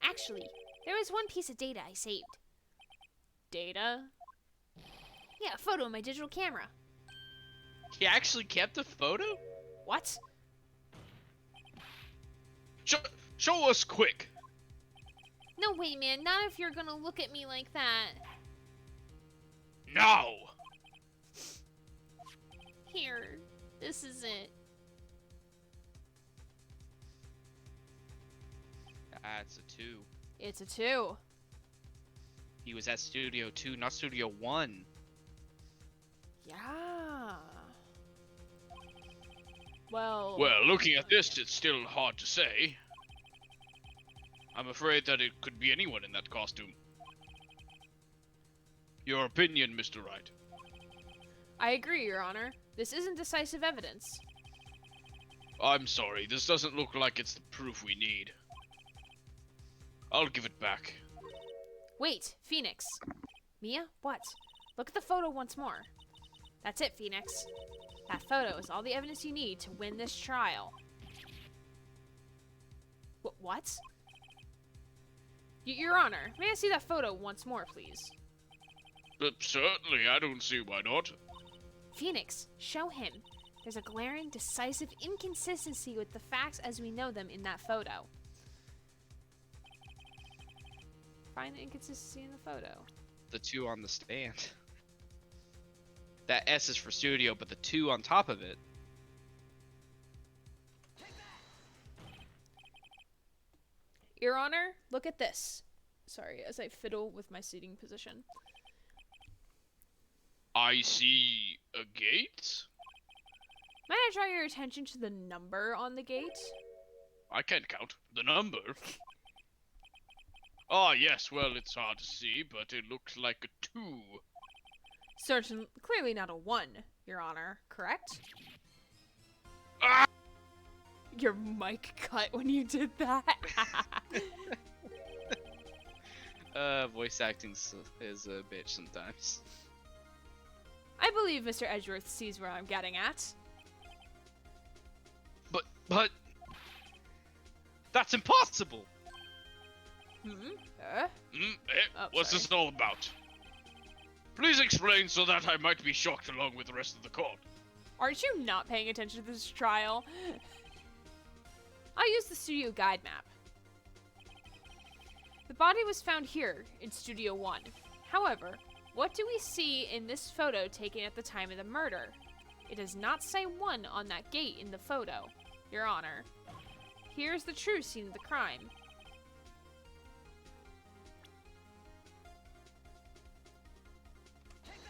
Actually, there was one piece of data I saved. Data? Yeah, a photo in my digital camera. He actually kept a photo? What? Show us quick. No, wait, man, not if you're gonna look at me like that. Now. Here, this is it. That's a 2. It's a 2. He was at Studio 2, not Studio 1. Yeah. Well... Well, looking at this, it's still hard to say. I'm afraid that it could be anyone in that costume. Your opinion, Mr. Wright. I agree, Your Honor. This isn't decisive evidence. I'm sorry, this doesn't look like it's the proof we need. I'll give it back. Wait, Phoenix. Mia, what? Look at the photo once more. That's it, Phoenix. That photo is all the evidence you need to win this trial. What? Your Honor, may I see that photo once more, please? Certainly, I don't see why not. Phoenix, show him. There's a glaring, decisive inconsistency with the facts as we know them in that photo. Find the inconsistency in the photo. The 2 on the stand. That S is for studio, but the 2 on top of it. Your Honor, look at this. Sorry, as I fiddle with my seating position. I see a gate? Might I draw your attention to the number on the gate? I can't count. The number? Ah, yes, well, it's hard to see, but it looks like a 2. Clearly not a 1, Your Honor, correct? Ah! Your mic cut when you did that. Voice acting is a bitch sometimes. I believe Mr. Edgeworth sees where I'm getting at. But that's impossible. What's sorry. this all about? Please explain so that I might be shocked along with the rest of the court. Aren't you not paying attention to this trial? I'll use the studio guide map. The body was found here in Studio 1. However, what do we see in this photo taken at the time of the murder? It does not say 1 on that gate in the photo, Your Honor. Here's the true scene of the crime.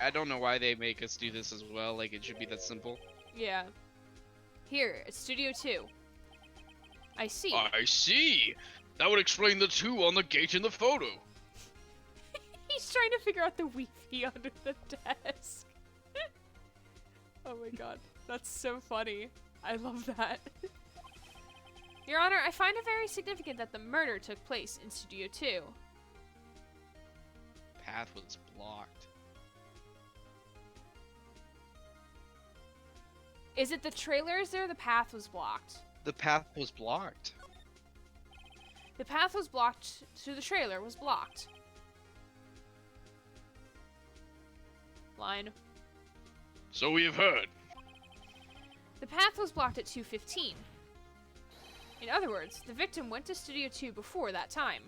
I don't know why they make us do this as well. Like, it should be that simple. Yeah. Here, it's Studio 2. I see. I see. That would explain the 2 on the gate in the photo. He's trying to figure out the Wi-Fi under the desk. Oh my god, that's so funny. I love that. Your Honor, I find it very significant that the murder took place in Studio 2. Path was blocked. Is it the trailers or the path was blocked? The path was blocked. The path was blocked, so the trailer was blocked. Line. So we have heard. The path was blocked at 2:15. In other words, the victim went to Studio 2 before that time.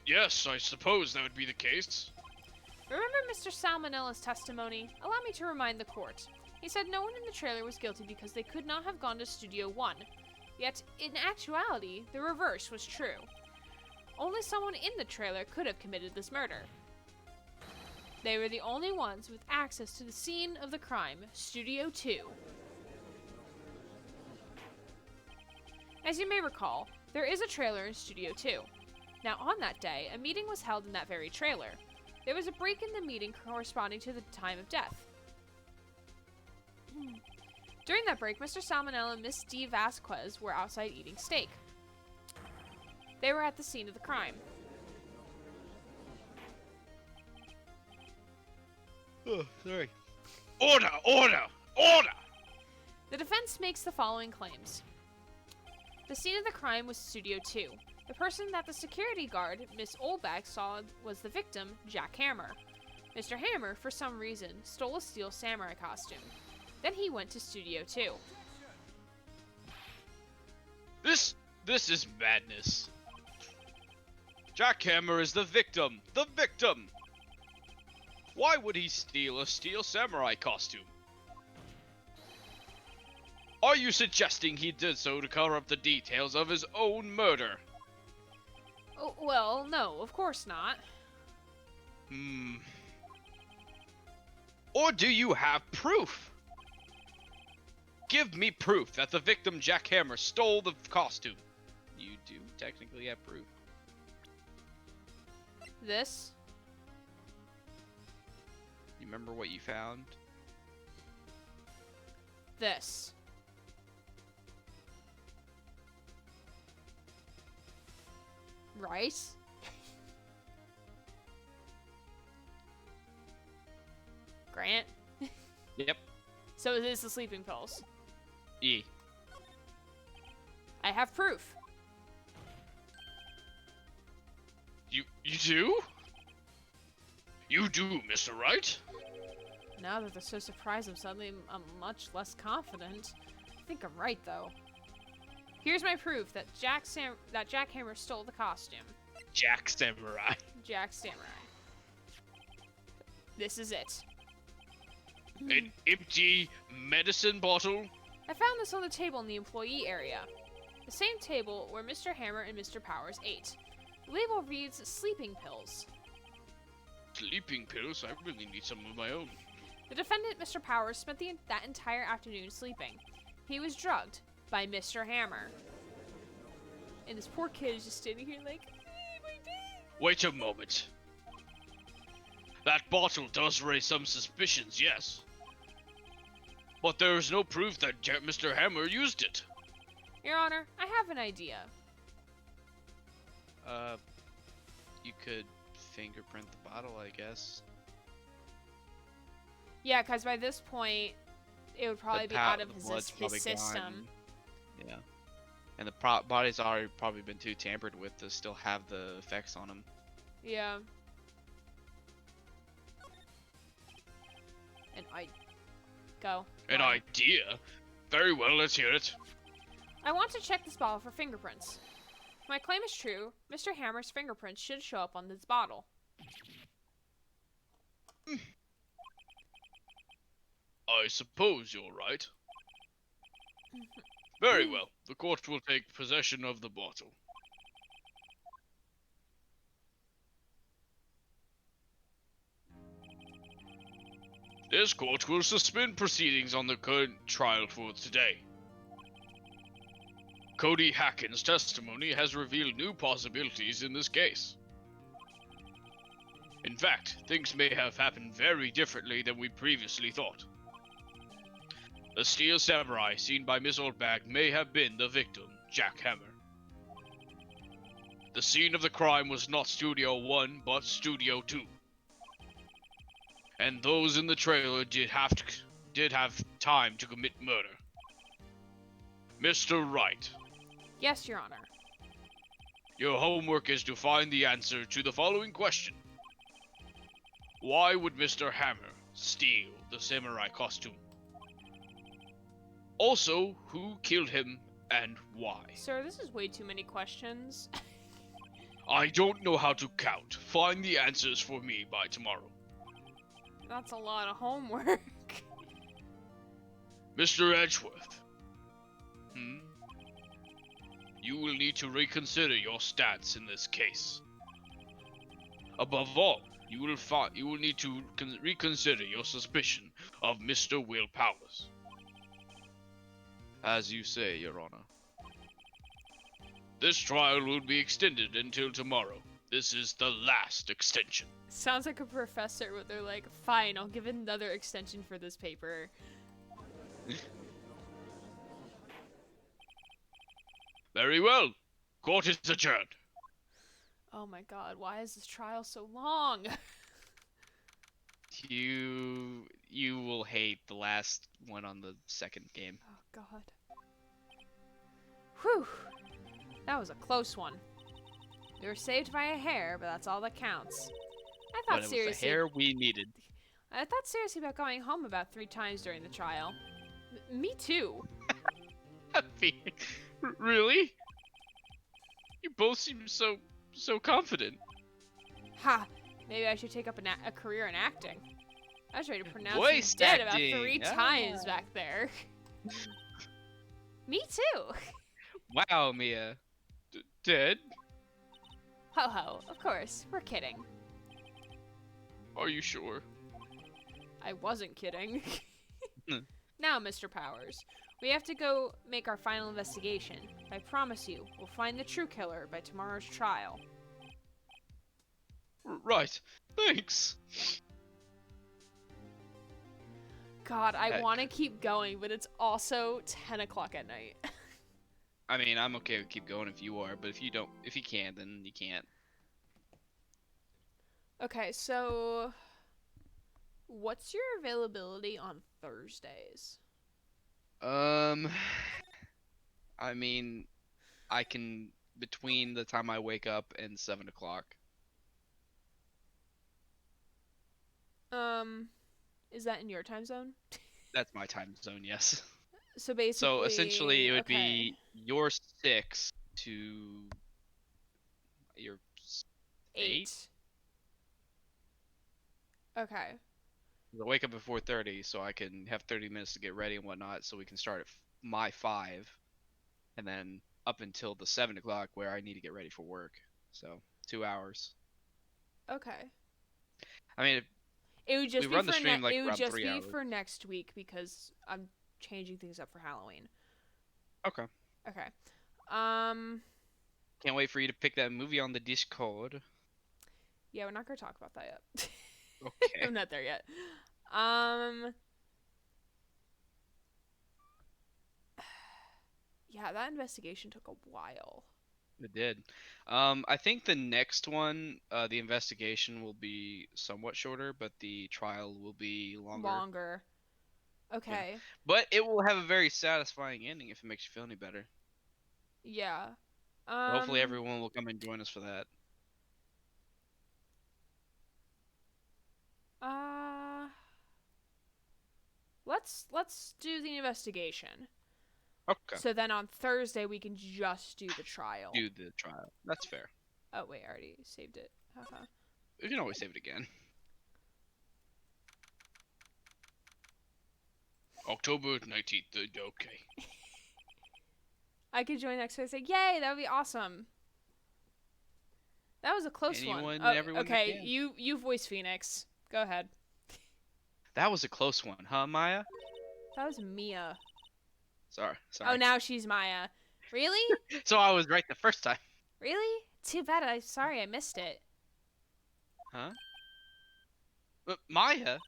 Yes, I suppose that would be the case. Remember Mr. Salmonella's testimony? Allow me to remind the court. He said no one in the trailer was guilty because they could not have gone to Studio 1. Yet, in actuality, the reverse was true. Only someone in the trailer could have committed this murder. They were the only ones with access to the scene of the crime, Studio 2. As you may recall, there is a trailer in Studio 2. Now, on that day, a meeting was held in that very trailer. There was a break in the meeting corresponding to the time of death. During that break, Mr. Salmonella and Miss D. Vasquez were outside eating steak. They were at the scene of the crime. Oh, sorry. Order! Order! Order! The defense makes the following claims. The scene of the crime was Studio 2. The person that the security guard, Miss Oldbag, saw was the victim, Jack Hammer. Mr. Hammer, for some reason, stole a steel samurai costume. Then he went to Studio 2. This is madness. Jack Hammer is the victim! The victim! Why would he steal a steel samurai costume? Are you suggesting he did so to cover up the details of his own murder? Oh, well, no, of course not. Or do you have proof? Give me proof that the victim Jack Hammer stole the costume. You do technically have proof. This? You remember what you found? This. Right? Grant? Yep. So it is the sleeping pills. E. I have proof. You do? You do, Mr. Wright? Now that they're so surprised, I'm much less confident. I think I'm right, though. Here's my proof that Jack Hammer stole the costume. Jack Samurai. Jack Samurai. This is it. An empty medicine bottle? I found this on the table in the employee area. The same table where Mr. Hammer and Mr. Powers ate. The label reads sleeping pills. Sleeping pills? I really need some of my own. The defendant, Mr. Powers, spent that entire afternoon sleeping. He was drugged by Mr. Hammer. And this poor kid is just standing here like, my dad. Wait a moment. That bottle does raise some suspicions, yes. But there is no proof that Mr. Hammer used it. Your Honor, I have an idea. You could fingerprint the bottle, I guess. Yeah, because by this point, it would probably be out of his system. Gone. Yeah. And the body's already probably been too tampered with to still have the effects on him. Yeah. And I... Go. An idea? Very well, let's hear it. I want to check this bottle for fingerprints. If my claim is true, Mr. Hammer's fingerprints should show up on this bottle. I suppose you're right. Very well. The court will take possession of the bottle. This court will suspend proceedings on the current trial for today. Cody Hacken's testimony has revealed new possibilities in this case. In fact, things may have happened very differently than we previously thought. The Steel Samurai seen by Miss Oldbag may have been the victim, Jack Hammer. The scene of the crime was not Studio 1, but Studio 2. And those in the trailer did have time to commit murder. Mr. Wright. Yes, Your Honor. Your homework is to find the answer to the following question. Why would Mr. Hammer steal the samurai costume? Also, who killed him and why? Sir, this is way too many questions. I don't know how to count. Find the answers for me by tomorrow. That's a lot of homework. Mr. Edgeworth. You will need to reconsider your stance in this case. Above all, you will need to reconsider your suspicion of Mr. Will Powers. As you say, Your Honor. This trial will be extended until tomorrow. This is the last extension. Sounds like a professor, but they're like, fine, I'll give another extension for this paper. Very well. Court is adjourned. Oh my god, why is this trial so long? You will hate the last one on the second game. Oh god. Whew. That was a close one. We were saved by a hair, but that's all that counts. I But thought it was seriously. the hair we needed. I thought seriously about going home about 3 times during the trial. Me too. Really? You both seem so confident. Ha! Maybe I should take up a career in acting. I was ready to pronounce Voice him dead about acting. 3 Ah. times back there. Me too. Wow, Mia. Dead? Ho ho, of course, we're kidding. Are you sure? I wasn't kidding. Hmm. Now, Mr. Powers, we have to go make our final investigation. I promise you, we'll find the true killer by tomorrow's trial. Right. Thanks. God, I Heck. want to keep going, but it's also 10 o'clock at night. I mean, I'm okay with keep going if you are, but if you can't, then you can't. Okay, so what's your availability on Thursdays? I mean, I can between the time I wake up and 7 o'clock. Is that in your time zone? That's my time zone, yes. So basically, So essentially, it would okay. be your 6 to your 8. 8. Okay. I wake up at 4:30, so I can have 30 minutes to get ready and whatnot, so we can start at my 5, and then up until the 7 o'clock where I need to get ready for work. So 2 hours. Okay. I mean, It would just we be run the for stream like it would around just 3 be hours. for next week because I'm changing things up for Halloween. Okay. Okay. Can't wait for you to pick that movie on the Discord. Yeah, we're not gonna talk about that yet. Okay. I'm not there yet. Yeah, that investigation took a while. It did. I think the next one, the investigation will be somewhat shorter, but the trial will be longer. Longer. Okay. But it will have a very satisfying ending if it makes you feel any better. Yeah. Hopefully everyone will come and join us for that. Let's do the investigation. Okay. So then on Thursday we can just do the trial. Do the trial. That's fair. Oh wait, I already saved it. Haha. You can always save it again. October 19th. Okay. I could join next Thursday. Yay, that would be awesome. That was a close Anyone one. and Oh, everyone that okay, can. you voice Phoenix. Go ahead. That was a close one, huh, Maya? That was Mia. Sorry. Oh, now she's Maya. Really? So I was right the first time. Really? Too bad. I'm sorry I missed it. Huh? But Maya?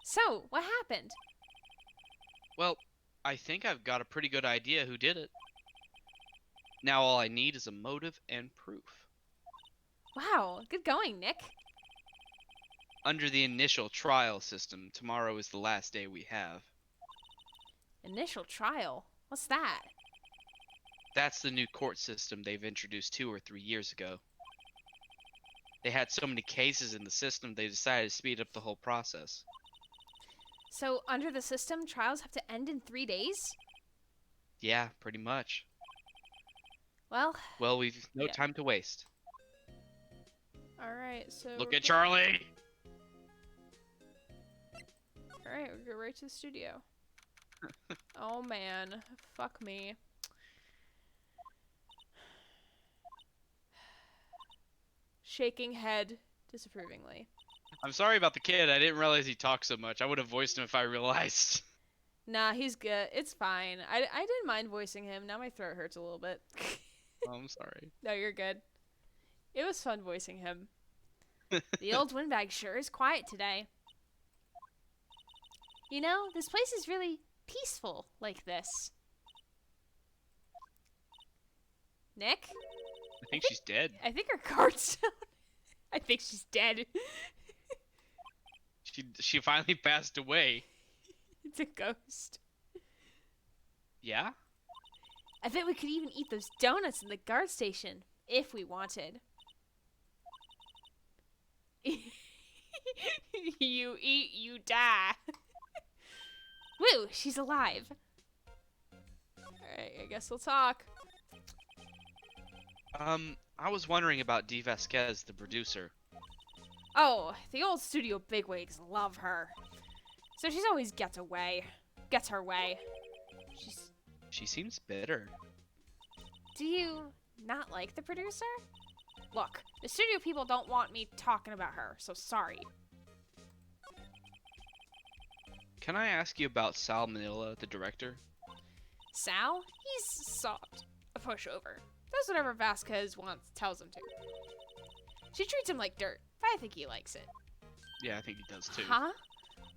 So, what happened? Well, I think I've got a pretty good idea who did it. Now all I need is a motive and proof. Wow, good going, Nick. Under the initial trial system, tomorrow is the last day we have. Initial trial? What's that? That's the new court system they've introduced 2 or 3 years ago. They had so many cases in the system, they decided to speed up the whole process. So, under the system, trials have to end in 3 days? Yeah, pretty much. Well, Well, we've no Yeah. time to waste. alright, so... Look at Charlie. Alright, we'll go right to the studio. Oh man, fuck me. Shaking head disapprovingly. I'm sorry about the kid. I didn't realize he talked so much. I would have voiced him if I realized. Nah, he's good. It's fine. I didn't mind voicing him. Now my throat hurts a little bit. Oh, I'm sorry. No, you're good. It was fun voicing him. The old windbag sure is quiet today. You know, this place is really peaceful like this. Nick? I think she's dead. I think her card's down. I think she's dead. She finally passed away. It's a ghost. Yeah? I bet we could even eat those donuts in the guard station if we wanted. You eat, you die. Woo, she's alive. Alright, I guess we'll talk. I was wondering about Dee Vasquez, the producer. Oh, the old studio bigwigs love her. So she's always gets her way. She seems bitter. Do you not like the producer? Look, the studio people don't want me talking about her, so sorry. Can I ask you about Sal Manila, the director? Sal? He's soft. A pushover. Does whatever Vasquez tells him to. She treats him like dirt, but I think he likes it. Yeah, I think he does too. Huh?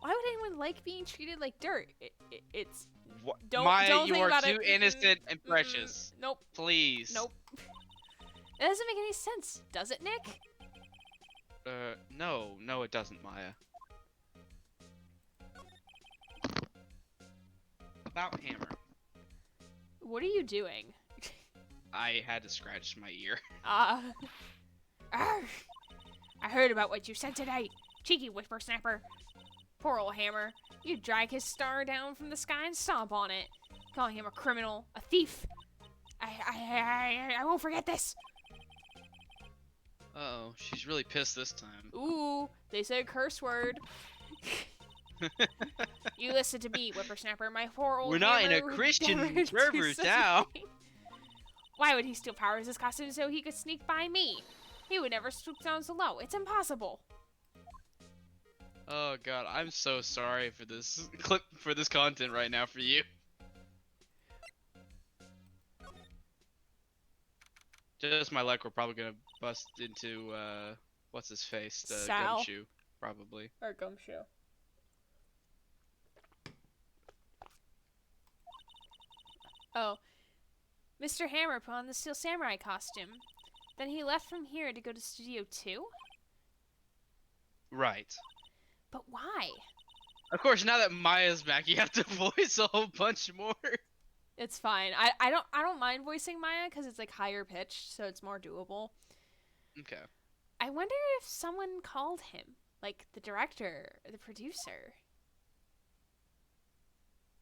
Why would anyone like being treated like dirt? It's... What? Don't Maya, you think are about too it. innocent and precious. Nope. Please. Nope. It doesn't make any sense, does it, Nick? No, it doesn't, Maya. About Hammer. What are you doing? I had to scratch my ear. Arr. I heard about what you said today, cheeky whippersnapper. Poor old Hammer. You drag his star down from the sky and stomp on it. Calling him a criminal, a thief. I won't forget this. Uh-oh, she's really pissed this time. Ooh, they said curse word. You listen to me, whippersnapper. My poor old We're not in a Hammer would Christian never do servers such a now. thing. Why would he steal Powers' costume so he could sneak by me? He would never stoop down so low. It's impossible. Oh god, I'm so sorry for this content right now for you. Just my luck, we're probably gonna bust into what's his face, the Sal. Gumshoe, probably. Or Gumshoe. Oh. Mr. Hammer put on the Steel Samurai costume. Then he left from here to go to Studio 2? Right. But why? Of course, now that Maya's back, you have to voice a whole bunch more. It's fine. I don't mind voicing Maya because it's like higher pitched, so it's more doable. Okay. I wonder if someone called him, like the director, or the producer.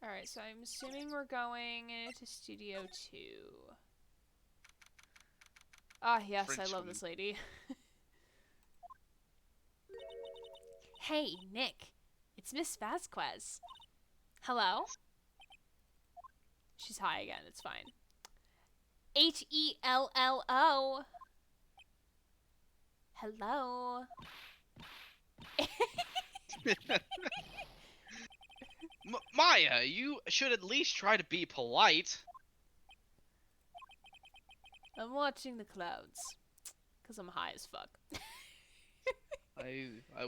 Alright, so I'm assuming we're going to Studio 2. Ah, yes, French I love woman. this lady. Hey, Nick. It's Miss Vasquez. Hello? She's high again, it's fine. Hello. Hello. Maya, you should at least try to be polite. I'm watching the clouds. Because I'm high as fuck.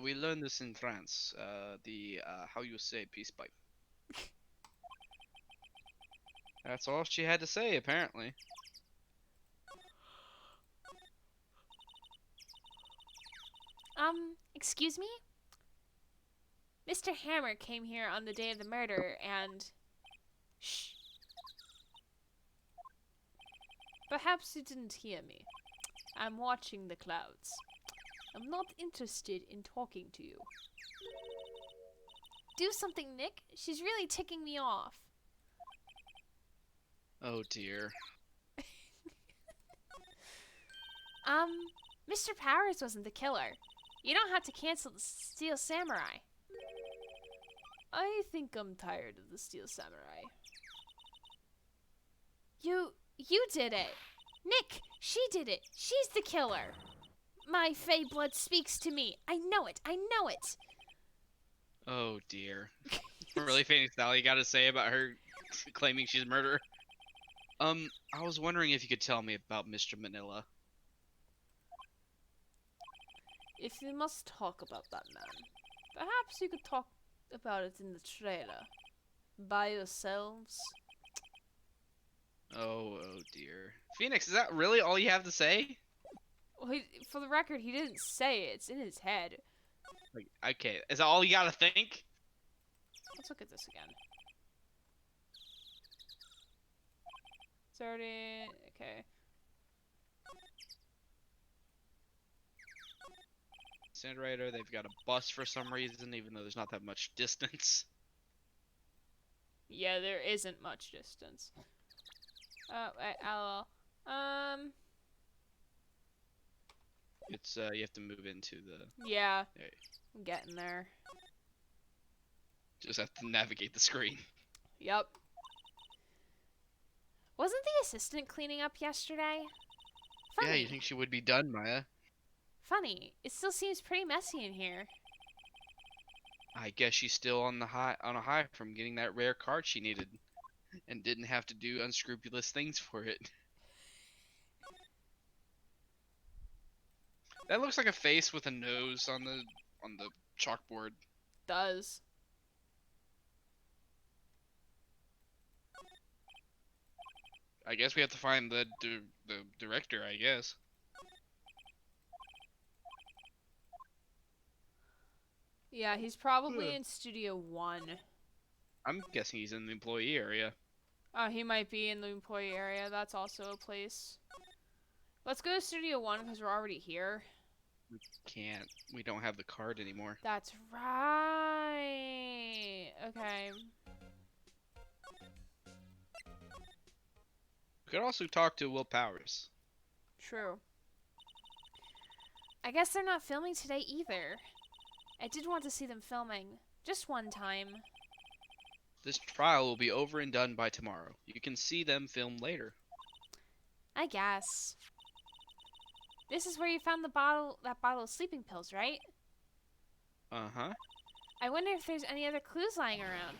We learned this in France. How you say peace pipe. That's all she had to say, apparently. Excuse me? Mr. Hammer came here on the day of the murder and... Shh. Perhaps you didn't hear me. I'm watching the clouds. I'm not interested in talking to you. Do something, Nick. She's really ticking me off. Oh dear. Mr. Powers wasn't the killer. You don't have to cancel the Steel Samurai. I think I'm tired of the Steel Samurai. You did it! Nick, she did it! She's the killer! My Fey blood speaks to me! I know it! Oh dear. Really faint style you gotta say about her claiming she's a murderer. I was wondering if you could tell me about Mr. Manila. If you must talk about that man, perhaps you could talk about it in the trailer. By yourselves. Oh dear. Phoenix, is that really all you have to say? Well, for the record, he didn't say it. It's in his head. Like, okay, is that all you gotta think? Let's look at this again. It's already... Okay. Incinerator, they've got a bus for some reason, even though there's not that much distance. Yeah, there isn't much distance. Oh, LOL. It's, you have to move into the... Yeah. There. I'm getting there. Just have to navigate the screen. Yep. Wasn't the assistant cleaning up yesterday? Funny. Yeah, you think she would be done, Maya? Funny. It still seems pretty messy in here. I guess she's still on a high from getting that rare card she needed, and didn't have to do unscrupulous things for it. That looks like a face with a nose on the chalkboard. Does. I guess we have to find the director, I guess. Yeah, he's probably in Studio 1. I'm guessing he's in the employee area. Oh, he might be in the employee area. That's also a place. Let's go to Studio 1 because we're already here. We can't. We don't have the card anymore. That's right. Okay. We could also talk to Will Powers. True. I guess they're not filming today either. I did want to see them filming. Just one time. This trial will be over and done by tomorrow. You can see them film later. I guess. This is where you found that bottle of sleeping pills, right? Uh-huh. I wonder if there's any other clues lying around.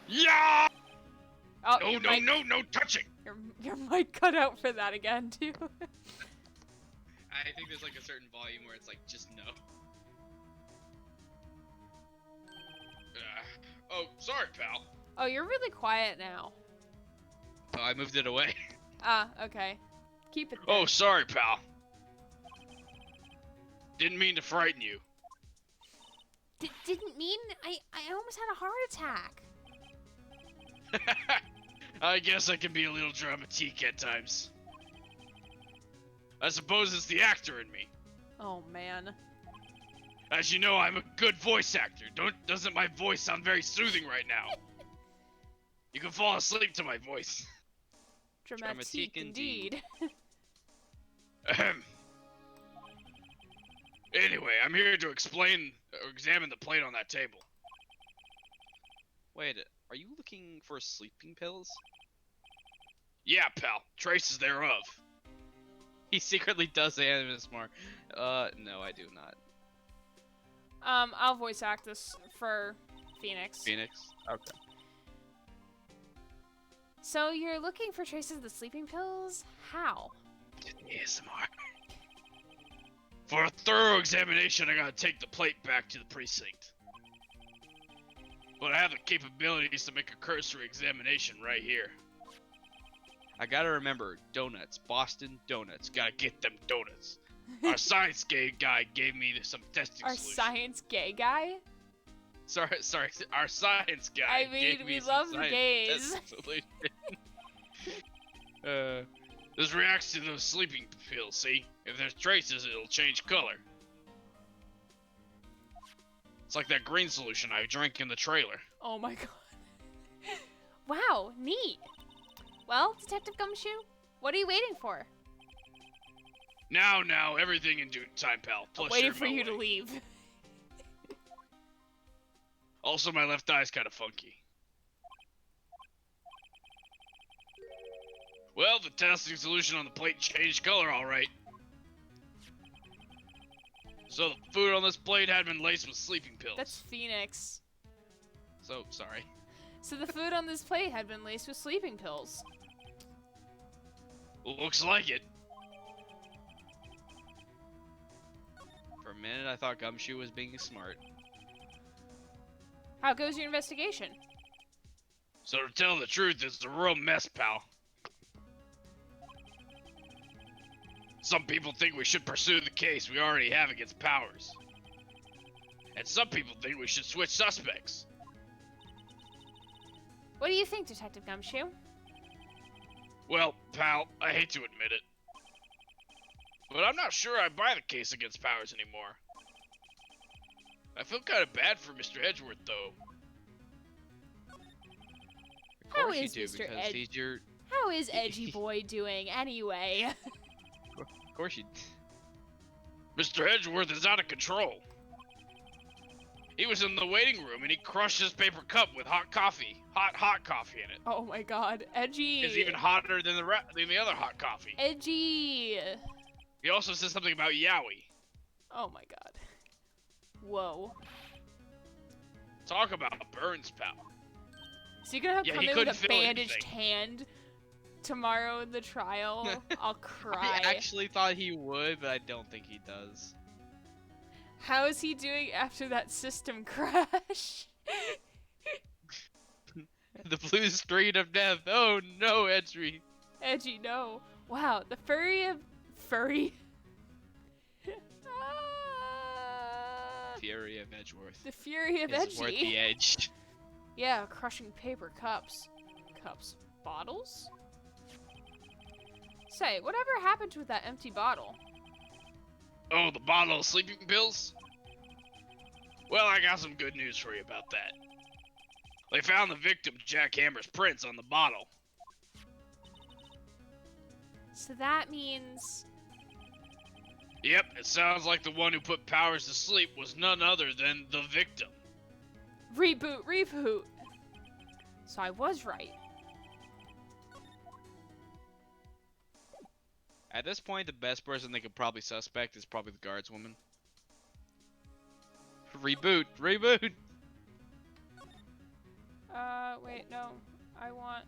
Yeah! Oh, No, your no, mic, no, no touching! your mic cut out for that again, too. I think there's like a certain volume where it's like, just no. Oh, sorry, pal. Oh, you're really quiet now. Oh, I moved it away. Ah, okay. Keep it there. Oh, sorry, pal. Didn't mean to frighten you. Didn't mean I almost had a heart attack. I guess I can be a little dramatique at times. I suppose it's the actor in me. Oh, man. As you know, I'm a good voice actor. Doesn't my voice sound very soothing right now? You can fall asleep to my voice. Dramatique indeed. Ahem. Anyway, I'm here to explain or examine the plate on that table. Wait, are you looking for sleeping pills? Yeah, pal. Traces thereof. He secretly does animus more. No, I do not. I'll voice act this for Phoenix. Phoenix? Okay. So you're looking for traces of the sleeping pills? How? ASMR. For a thorough examination, I gotta take the plate back to the precinct. But I have the capabilities to make a cursory examination right here. I gotta remember, donuts. Boston donuts. Gotta get them donuts. Our science guy gave me some testing Our solution. science gay guy? Sorry, our science guy I mean, gave me we some love the science gays. testing solution. This reacts to those sleeping pills, see? If there's traces, it'll change color. It's like that green solution I drank in the trailer. Oh my god. Wow, neat. Well, Detective Gumshoe, what are you waiting for? Now, everything in due time, pal. I'm Plus waiting you're for in my you to way. leave. Also, my left eye's kind of funky. Well, the testing solution on the plate changed color, all right. So the food on this plate had been laced with sleeping pills. That's Phoenix. So, sorry. So the food on this plate had been laced with sleeping pills. Looks like it. For a minute, I thought Gumshoe was being smart. How goes your investigation? So to tell the truth, it's a real mess, pal. Some people think we should pursue the case we already have against Powers. And some people think we should switch suspects. What do you think, Detective Gumshoe? Well, pal, I hate to admit it. But I'm not sure I buy the case against Powers anymore. I feel kind of bad for Mr. Edgeworth, though. Of How course you is do, Mr. because Ed- he's your... How is Edgy Boy doing anyway? Of course you... Mr. Edgeworth is out of control. He was in the waiting room and he crushed his paper cup with hot coffee. Hot coffee in it. Oh my god, Edgy! It's even hotter than the other hot coffee. Edgy! He also said something about Yowie. Oh my god. Whoa. Talk about burns, pal. So you're gonna Yeah, come he in couldn't with a feel bandaged anything. hand tomorrow in the trial? I'll cry. I actually thought he would, but I don't think he does. How is he doing after that system crash? The blue street of death. Oh no, Edry. Edgy, no. Wow, the furry. Fury of Edgeworth. The fury of Is worth Edgy. the edge. Yeah, crushing paper cups. Bottles? Say, whatever happened with that empty bottle? Oh, the bottle of sleeping pills? Well, I got some good news for you about that. They found the victim Jack Hammer's prints on the bottle. So that means... Yep, it sounds like the one who put Powers to sleep was none other than the victim. Reboot, reboot. So I was right. At this point, the best person they could probably suspect is probably the guardswoman. Reboot, reboot. Wait, no. I want,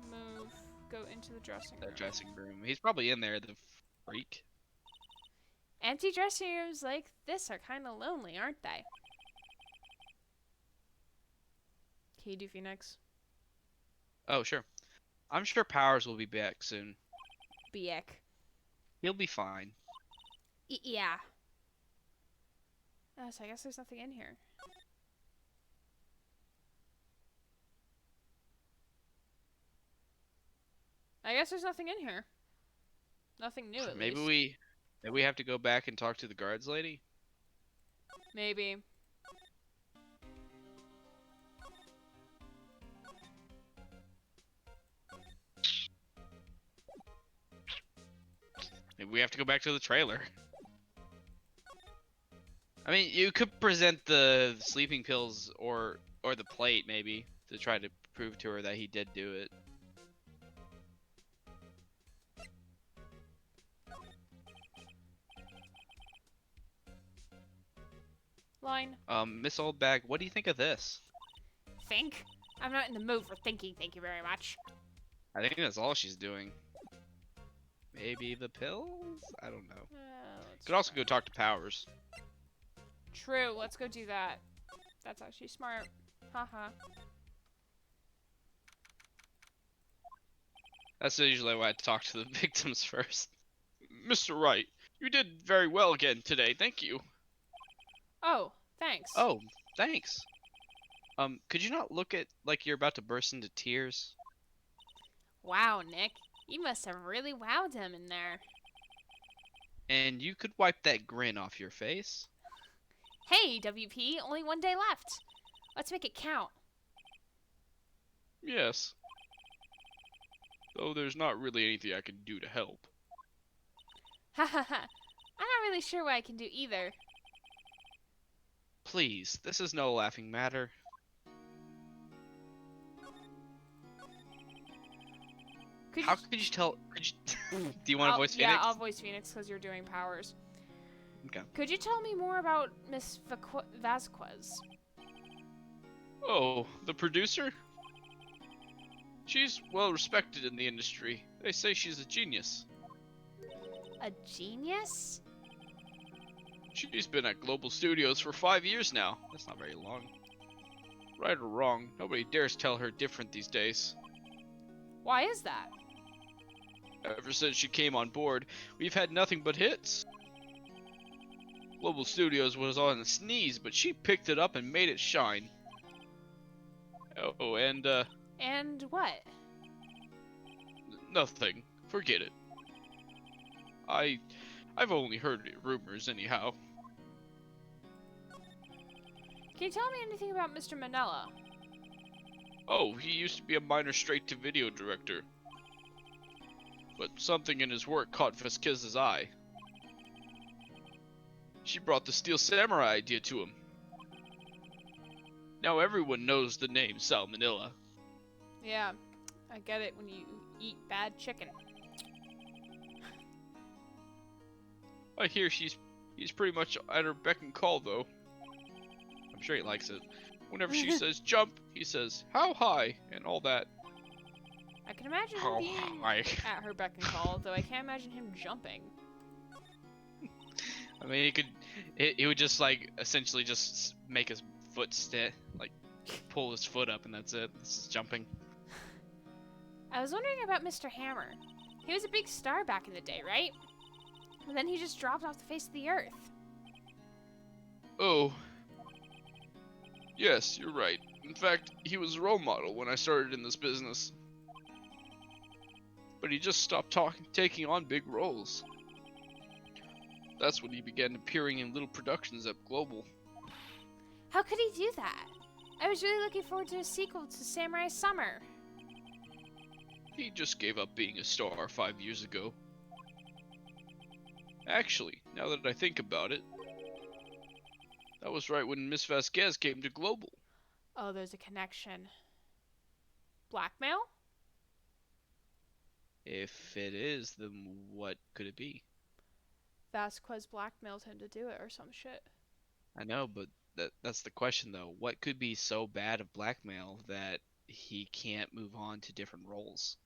move. Go into the dressing room. The dressing room. He's probably in there, the freak. Empty dressing rooms like this are kind of lonely, aren't they? Can you do Phoenix? Oh, sure. I'm sure Powers will be back soon. Biek. He'll be fine. Yeah. So I guess there's nothing in here. I guess there's nothing in here. Nothing new, at Maybe least. we have to go back and talk to the guards lady. Maybe. Maybe we have to go back to the trailer. I mean, you could present the sleeping pills or the plate maybe to try to prove to her that he did do it. Line. Miss Oldbag, what do you think of this? Think? I'm not in the mood for thinking, thank you very much. I think that's all she's doing. Maybe the pills? I don't know. Could also go talk to Powers. True, let's go do that. That's actually smart. Haha. That's usually why I talk to the victims first. Mr. Wright, you did very well again today, thank you. Oh, thanks. Oh, thanks. Could you not look at like you're about to burst into tears? Wow, Nick. You must have really wowed him in there. And you could wipe that grin off your face. Hey, WP, only one day left. Let's make it count. Yes. Though there's not really anything I can do to help. Ha ha ha. I'm not really sure what I can do either. Please, this is no laughing matter. How could you tell? Could you, do you want to voice Phoenix? Yeah, I'll voice Phoenix because you're doing Powers. Okay. Could you tell me more about Miss Vasquez? Oh, the producer? She's well respected in the industry. They say she's a genius. A genius? She's been at Global Studios for 5 years now. That's not very long. Right or wrong, nobody dares tell her different these days. Why is that? Ever since she came on board, we've had nothing but hits. Global Studios was on a sneeze, but she picked it up and made it shine. Oh, and And what? nothing. Forget it. I've only heard rumors anyhow. Can you tell me anything about Mr. Manella? Oh, he used to be a minor straight-to-video director. But something in his work caught Vasquez's eye. She brought the Steel Samurai idea to him. Now everyone knows the name Salmonella. Yeah, I get it when you eat bad chicken. I hear he's pretty much at her beck and call, though. I'm sure he likes it. Whenever she says jump, he says, how high, and all that. I can imagine him How being high? at her beck and call, though I can't imagine him jumping. I mean, he would just like essentially just make his foot like pull his foot up and that's it. This is jumping. I was wondering about Mr. Hammer. He was a big star back in the day, right? And then he just dropped off the face of the earth. Oh. Yes, you're right. In fact, he was a role model when I started in this business. but he just stopped taking on big roles. That's when he began appearing in little productions at Global. How could he do that? I was really looking forward to a sequel to Samurai Summer. He just gave up being a star 5 years ago. Actually, now that I think about it, that was right when Miss Vasquez came to Global. Oh, there's a connection. Blackmail? If it is, then what could it be? Vasquez blackmailed him to do it or some shit. I know, but that's the question though. What could be so bad of blackmail that he can't move on to different roles?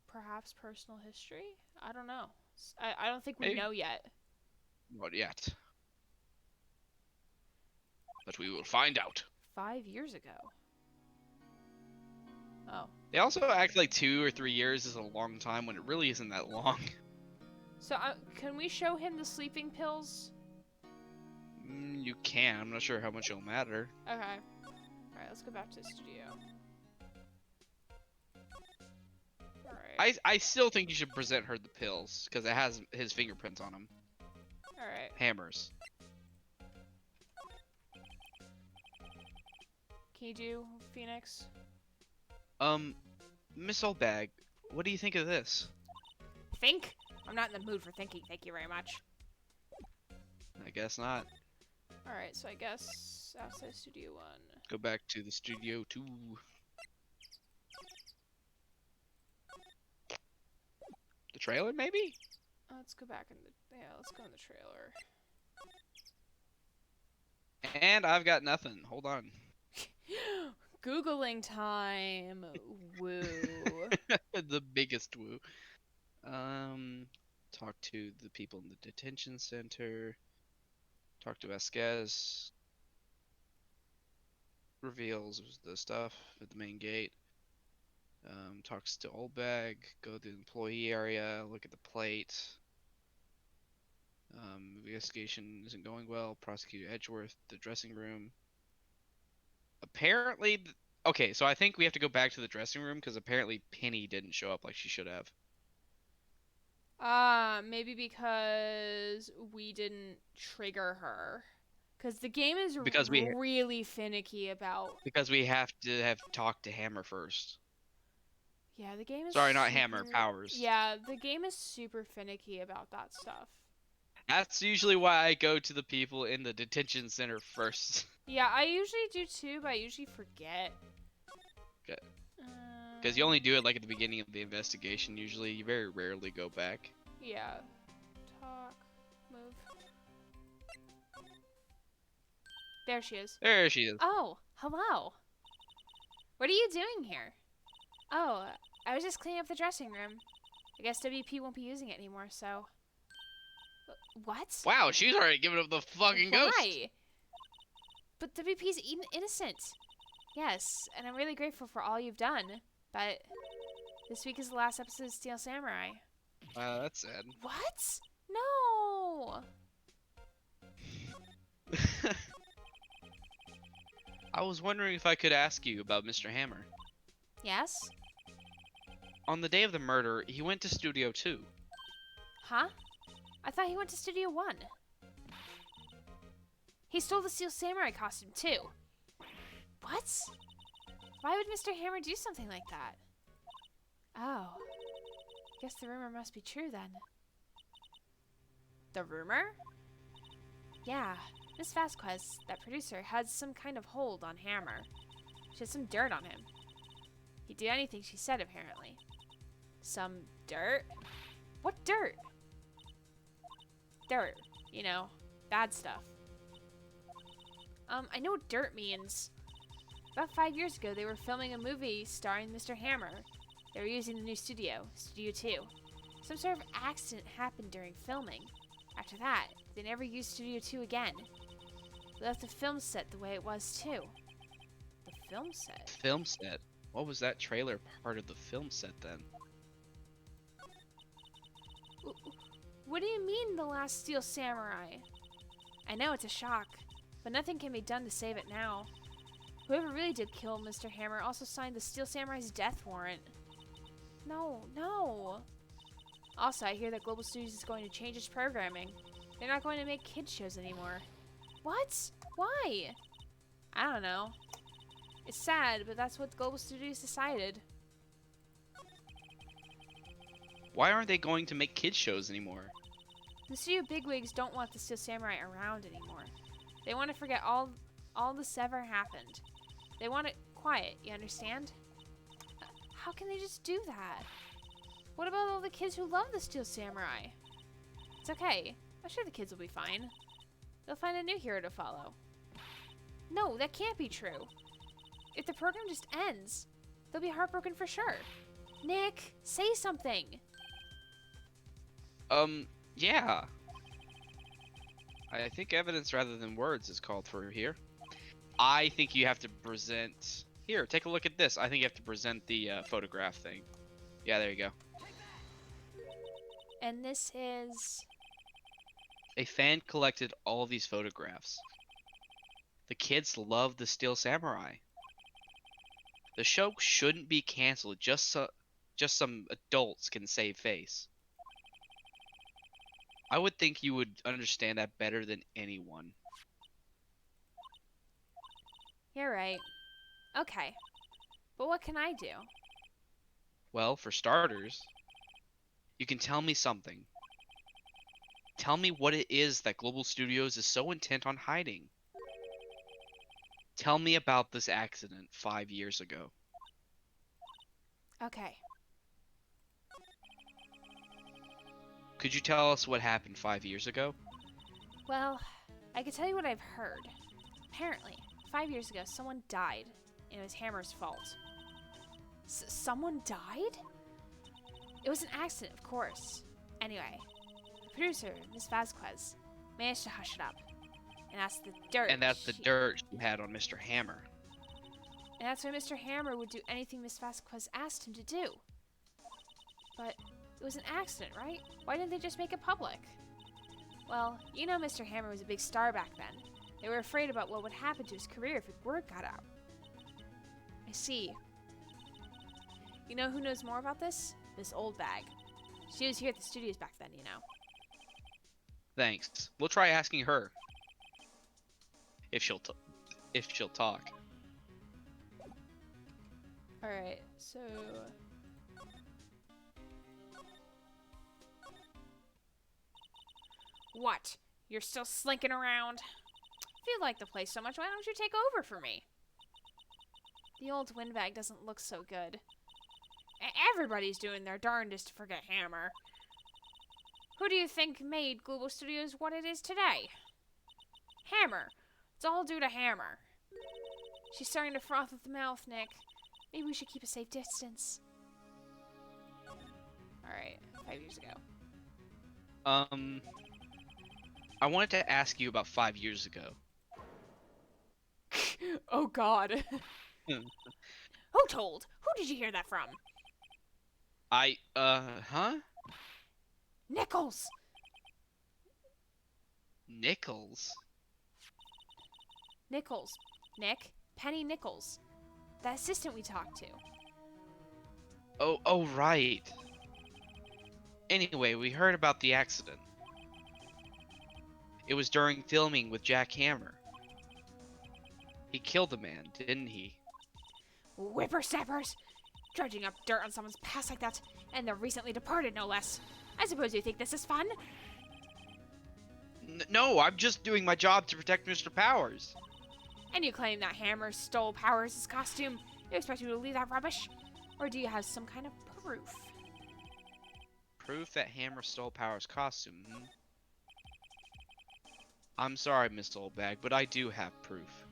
Perhaps personal history? I don't know. I don't think we Maybe. know yet. Not yet. But we will find out. 5 years ago. Oh. They also act like 2 or 3 years is a long time when it really isn't that long. So can we show him the sleeping pills? You can. I'm not sure how much it'll matter. Okay. Alright, let's go back to the studio. Alright. I still think you should present her the pills because it has his fingerprints on them. Alright. Hammers. Can you do Phoenix? Miss Oldbag, what do you think of this? Think? I'm not in the mood for thinking, thank you very much. I guess not. Alright, so I guess outside Studio 1. Go back to the studio 2. The trailer, maybe? Let's go back in the... Yeah, let's go in the trailer. And I've got nothing. Hold on. Googling time. Woo. The biggest woo. Talk to the people in the detention center. Talk to Vasquez. Reveals the stuff at the main gate. Talks to Oldbag. Go to the employee area. Look at the plate. Investigation isn't going well. Prosecutor Edgeworth, the dressing room. Apparently, okay, so I think we have to go back to the dressing room because apparently Penny didn't show up like she should have. Maybe because we didn't trigger her. Because the game is Because we- really finicky about... Because we have to have talked to Hammer first. Yeah, the game is Sorry, not Hammer, super- Powers. Yeah, the game is super finicky about that stuff. That's usually why I go to the people in the detention center first. Yeah, I usually do too, but I usually forget. Okay. Because you only do it like at the beginning of the investigation. Usually, you very rarely go back. Yeah. Talk. Move. There she is. There she is. Oh, hello. What are you doing here? Oh, I was just cleaning up the dressing room. I guess WP won't be using it anymore, so... What? Wow, she's already giving up the fucking ghost. Why? But WP's innocent. Yes, and I'm really grateful for all you've done. But this week is the last episode of Steel Samurai. Wow, that's sad. What? No! I was wondering if I could ask you about Mr. Hammer. Yes? On the day of the murder, he went to Studio 2. Huh? I thought he went to Studio 1. He stole the Steel Samurai costume, too. What? Why would Mr. Hammer do something like that? Oh. Guess the rumor must be true, then. The rumor? Yeah. Miss Vasquez, that producer, had some kind of hold on Hammer. She had some dirt on him. He'd do anything she said, apparently. Some dirt? What dirt? Dirt. You know, bad stuff. I know what dirt means. About 5 years ago, they were filming a movie starring Mr. Hammer. They were using the new studio, Studio 2. Some sort of accident happened during filming. After that, they never used Studio 2 again. They left the film set the way it was, too. The film set? Film set? What was that trailer part of the film set then? What do you mean, the last Steel Samurai? I know it's a shock, but nothing can be done to save it now. Whoever really did kill Mr. Hammer also signed the Steel Samurai's death warrant. No, no. Also, I hear that Global Studios is going to change its programming. They're not going to make kids shows anymore. What? Why? I don't know. It's sad, but that's what Global Studios decided. Why aren't they going to make kids shows anymore? The studio bigwigs don't want the Steel Samurai around anymore. They want to forget all this ever happened. They want it quiet, you understand? How can they just do that? What about all the kids who love the Steel Samurai? It's okay. I'm sure the kids will be fine. They'll find a new hero to follow. No, that can't be true. If the program just ends, they'll be heartbroken for sure. Nick, say something. Yeah. I think evidence rather than words is called for here. I think you have to present... Here, take a look at this. I think you have to present the photograph thing. Yeah, there you go. And this is... A fan collected all of these photographs. The kids love the Steel Samurai. The show shouldn't be canceled just so some adults can save face. I would think you would understand that better than anyone. You're right. Okay. But what can I do? Well, for starters, you can tell me something. Tell me what it is that Global Studios is so intent on hiding. Tell me about this accident 5 years ago. Okay. Could you tell us what happened 5 years ago? Well, I can tell you what I've heard. Apparently, 5 years ago, someone died, and it was Hammer's fault. Someone died? It was an accident, of course. Anyway, the producer, Miss Vasquez, managed to hush it up. And that's the dirt. And that's the dirt you had on Mr. Hammer. And that's why Mr. Hammer would do anything Miss Vasquez asked him to do. But it was an accident, right? Why didn't they just make it public? Well, you know Mr. Hammer was a big star back then. They were afraid about what would happen to his career if word got out. I see. You know who knows more about this? Miss Old Bag. She was here at the studios back then, you know. Thanks. We'll try asking her. If she'll talk. Alright, so... What? You're still slinking around? If you like the place so much, why don't you take over for me? The old windbag doesn't look so good. Everybody's doing their darndest to forget Hammer. Who do you think made Global Studios what it is today? Hammer. It's all due to Hammer. She's starting to froth at the mouth, Nick. Maybe we should keep a safe distance. Alright, 5 years ago. I wanted to ask you about 5 years ago. Oh god. Who told? Who did you hear that from? Huh? Nichols! Nichols? Nichols. Nick. Penny Nichols. The assistant we talked to. Oh, right. Anyway, we heard about the accident. It was during filming with Jack Hammer. He killed a man, didn't he? Whippersnappers! Dredging up dirt on someone's past like that, and the recently departed, no less. I suppose you think this is fun? No, I'm just doing my job to protect Mr. Powers. And you claim that Hammer stole Powers' costume? You expect me to believe that rubbish? Or do you have some kind of proof? Proof that Hammer stole Powers' costume, hmm? I'm sorry, Miss Oldbag, but I do have proof.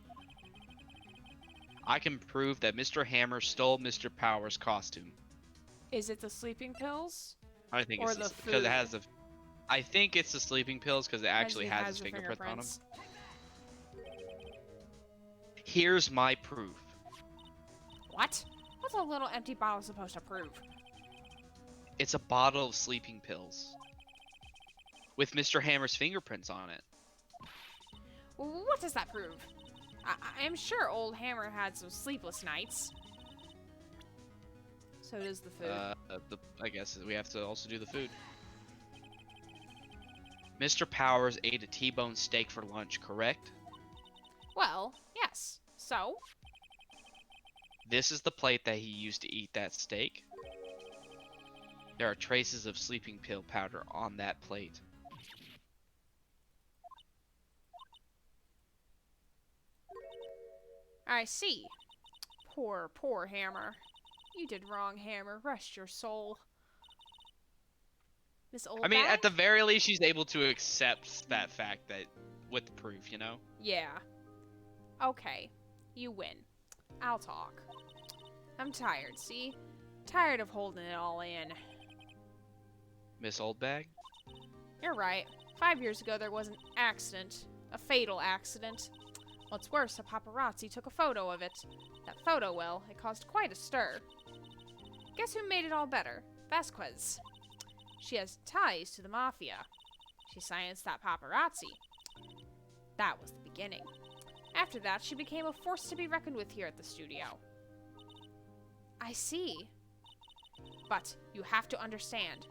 I can prove that Mr. Hammer stole Mr. Powers' costume. Is it the sleeping pills? I think Or it's the because food? it has the. I think it's the sleeping pills because it actually It has his the fingerprints on them. fingerprints. Here's my proof. What? What's a little empty bottle supposed to prove? It's a bottle of sleeping pills with Mr. Hammer's fingerprints on it. What does that prove? I am sure old Hammer had some sleepless nights. So does the food. I guess we have to also do the food. Mr. Powers ate a T-bone steak for lunch, correct? Well, yes. So? This is the plate that he used to eat that steak. There are traces of sleeping pill powder on that plate. I see. Poor, poor Hammer. You did wrong, Hammer. Rest your soul. Miss Oldbag? I mean, at the very least, she's able to accept that fact that with proof, you know? Yeah. Okay. You win. I'll talk. I'm tired, see? Tired of holding it all in. Miss Oldbag? You're right. 5 years ago there was an accident. A fatal accident. What's worse, a paparazzi took a photo of it. That photo, well, it caused quite a stir. Guess who made it all better? Vasquez. She has ties to the mafia. She silenced that paparazzi. That was the beginning. After that, she became a force to be reckoned with here at the studio. I see. But you have to understand.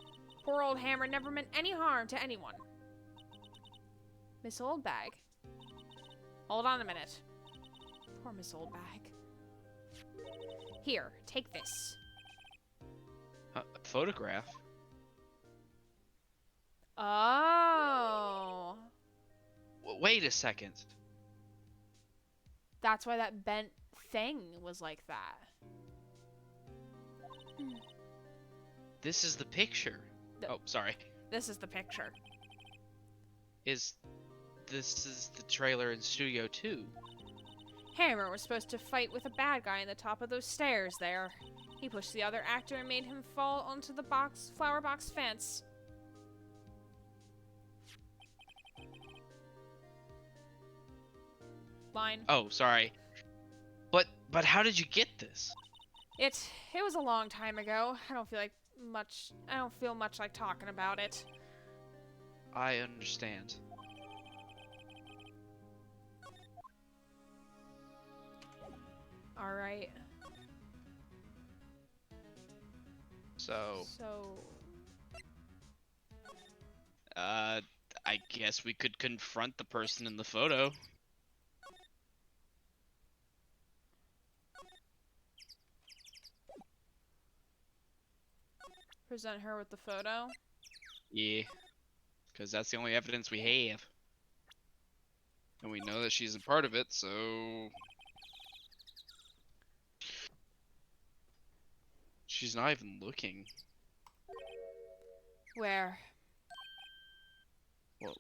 Poor old Hammer never meant any harm to anyone. Miss Oldbag. Hold on a minute. Poor Miss Oldbag. Here, take this. Photograph? Oh. Wait a second. That's why that bent thing was like that. This is the picture. Oh, sorry. This is the picture. This is the trailer in Studio 2. Hammer was supposed to fight with a bad guy on the top of those stairs there. He pushed the other actor and made him fall onto the flower box fence. Line. Oh, sorry. But how did you get this? It was a long time ago. I don't feel much like talking about it. I understand. All right. So, So, I guess we could confront the person in the photo. present her with the photo. Yeah. Because that's the only evidence we have. And we know that she's a part of it, so... She's not even looking. Where?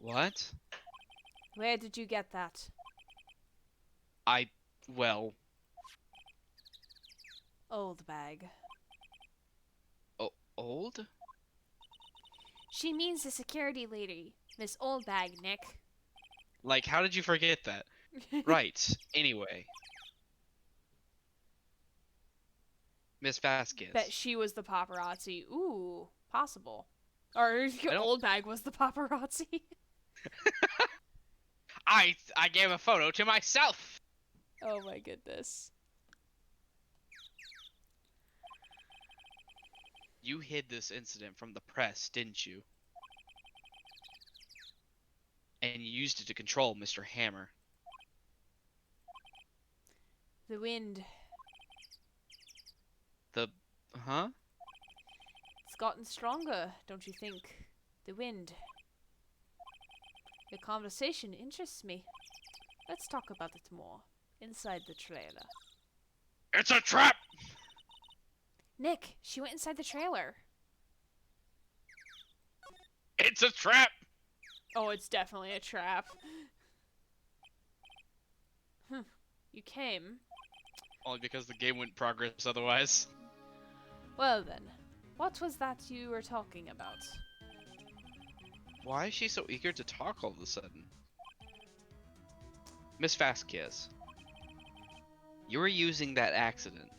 What? Where did you get that? Well... Oldbag. Old? She means the security lady, Miss Oldbag, Nick. Like, how did you forget that? Right. Anyway. Miss Vasquez. Bet she was the paparazzi. Ooh, possible. Or don't- Oldbag was the paparazzi. I gave a photo to myself! Oh my goodness. You hid this incident from the press, didn't you? And you used it to control Mr. Hammer. The wind. Huh? It's gotten stronger, don't you think? The wind. The conversation interests me. Let's talk about it more. Inside the trailer. It's a trap! Nick, she went inside the trailer. It's a trap! Oh, it's definitely a trap. You came. Only because the game wouldn't progress otherwise. Well then, what was that you were talking about? Why is she so eager to talk all of a sudden? Miss Vasquez, you were using that accident.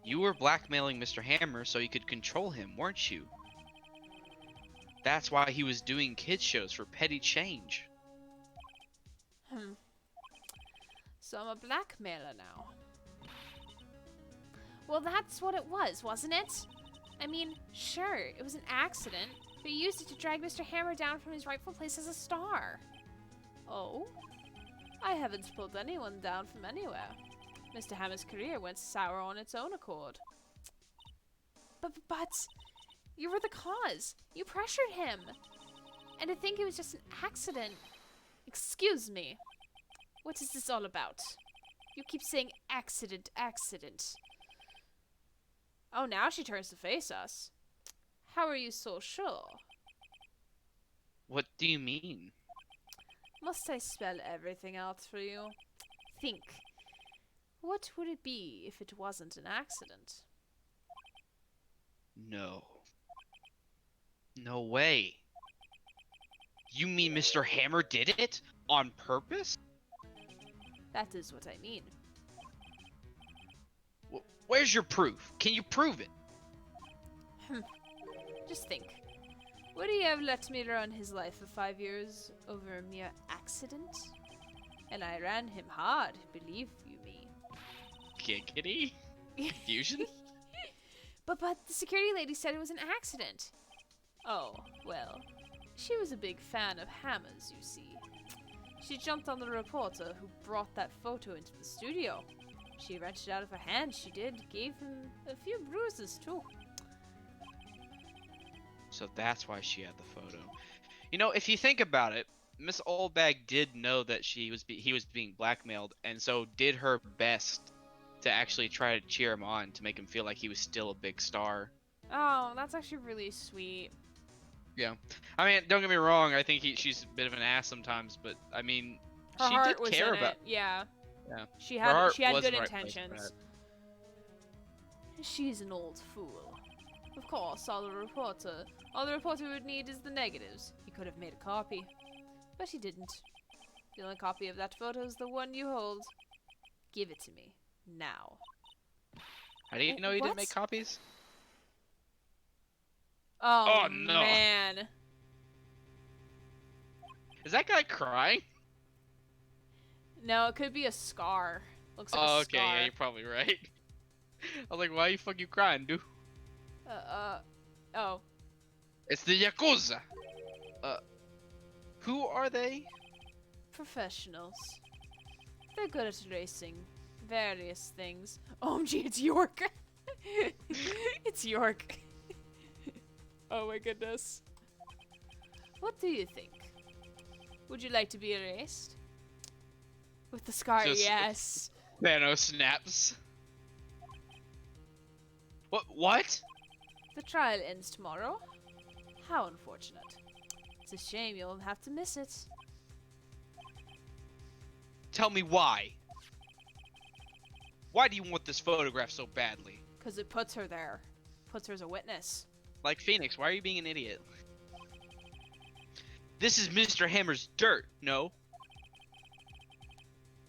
You were blackmailing Mr. Hammer so you could control him, weren't you? That's why he was doing kids shows for petty change. So I'm a blackmailer now. Well, that's what it was, wasn't it? I mean, sure, it was an accident, but you used it to drag Mr. Hammer down from his rightful place as a star. Oh? I haven't pulled anyone down from anywhere. Mr. Hammer's career went sour on its own accord. But you were the cause. You pressured him. And to think it was just an accident. Excuse me. What is this all about? You keep saying accident, accident. Oh, now she turns to face us. How are you so sure? What do you mean? Must I spell everything out for you? Think. What would it be if it wasn't an accident? No. No way. You mean Mr. Hammer did it? On purpose? That is what I mean. Where's your proof? Can you prove it? Just think. Would he have let me run his life for 5 years over a mere accident? And I ran him hard, believe you me. Giggity? Confusion? But the security lady said it was an accident. Oh, well. She was a big fan of Hammer's, you see. She jumped on the reporter who brought that photo into the studio. She wrenched it out of her hand, she did. Gave him a few bruises, too. So that's why she had the photo. You know, if you think about it, Miss Oldbag did know that he was being blackmailed, and so did her best to actually try to cheer him on, to make him feel like he was still a big star. Oh, that's actually really sweet. Yeah. I mean, don't get me wrong, I think she's a bit of an ass sometimes, but I mean, Her she heart did was care in about it. Yeah. Yeah. She Her had heart she had was good in the right place for intentions. that. She's an old fool. Of course, all the reporter would need is the negatives. He could have made a copy, but he didn't. The only copy of that photo is the one you hold. Give it to me now. How do you know he What? didn't make copies? Oh, Oh, no. man. Is that guy crying? No, it could be a scar. Looks like Oh, a okay, scar. yeah, you're probably right. I was like, why you fucking crying, dude? Oh. It's the Yakuza! Who are they? Professionals. They're good at racing various things. OMG, it's York. It's York. Oh my goodness. What do you think? Would you like to be erased? With the scar, Just- yes. Thanos snaps. What? The trial ends tomorrow. How unfortunate. It's a shame you'll have to miss it. Tell me why. Why do you want this photograph so badly? Because it puts her there. Puts her as a witness. Like Phoenix, why are you being an idiot? This is Mr. Hammer's dirt, no?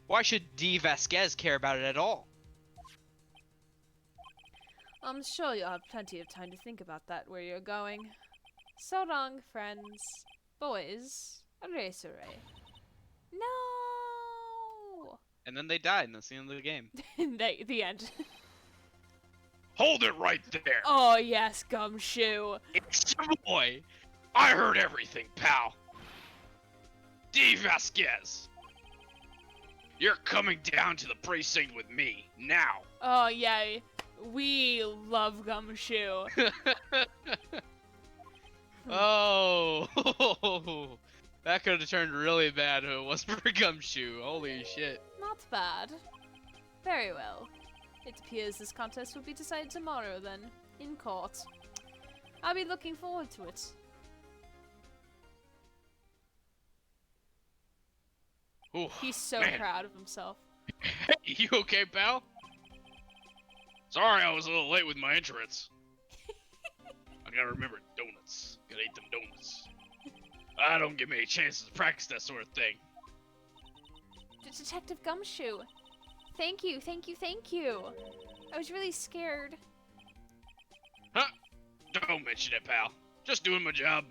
Why should D. Vasquez care about it at all? I'm sure you'll have plenty of time to think about that where you're going. So long, friends. Boys, erase array. No! And then they died, and that's the end of the game. The end. Hold it right there. Oh yes, Gumshoe. It's your boy. I heard everything, pal. D. Vasquez. You're coming down to the precinct with me, now. Oh yeah, we love Gumshoe. Oh, that could have turned really bad if it wasn't for Gumshoe. Holy shit. Not bad. Very well. It appears this contest will be decided tomorrow then, in court. I'll be looking forward to it. Ooh, He's so man. proud of himself. Hey, you okay, pal? Sorry I was a little late with my entrance. I gotta remember donuts. Gotta eat them donuts. I don't get many chances to practice that sort of thing. Detective Gumshoe. Thank you, thank you, thank you. I was really scared. Huh? Don't mention it, pal. Just doing my job.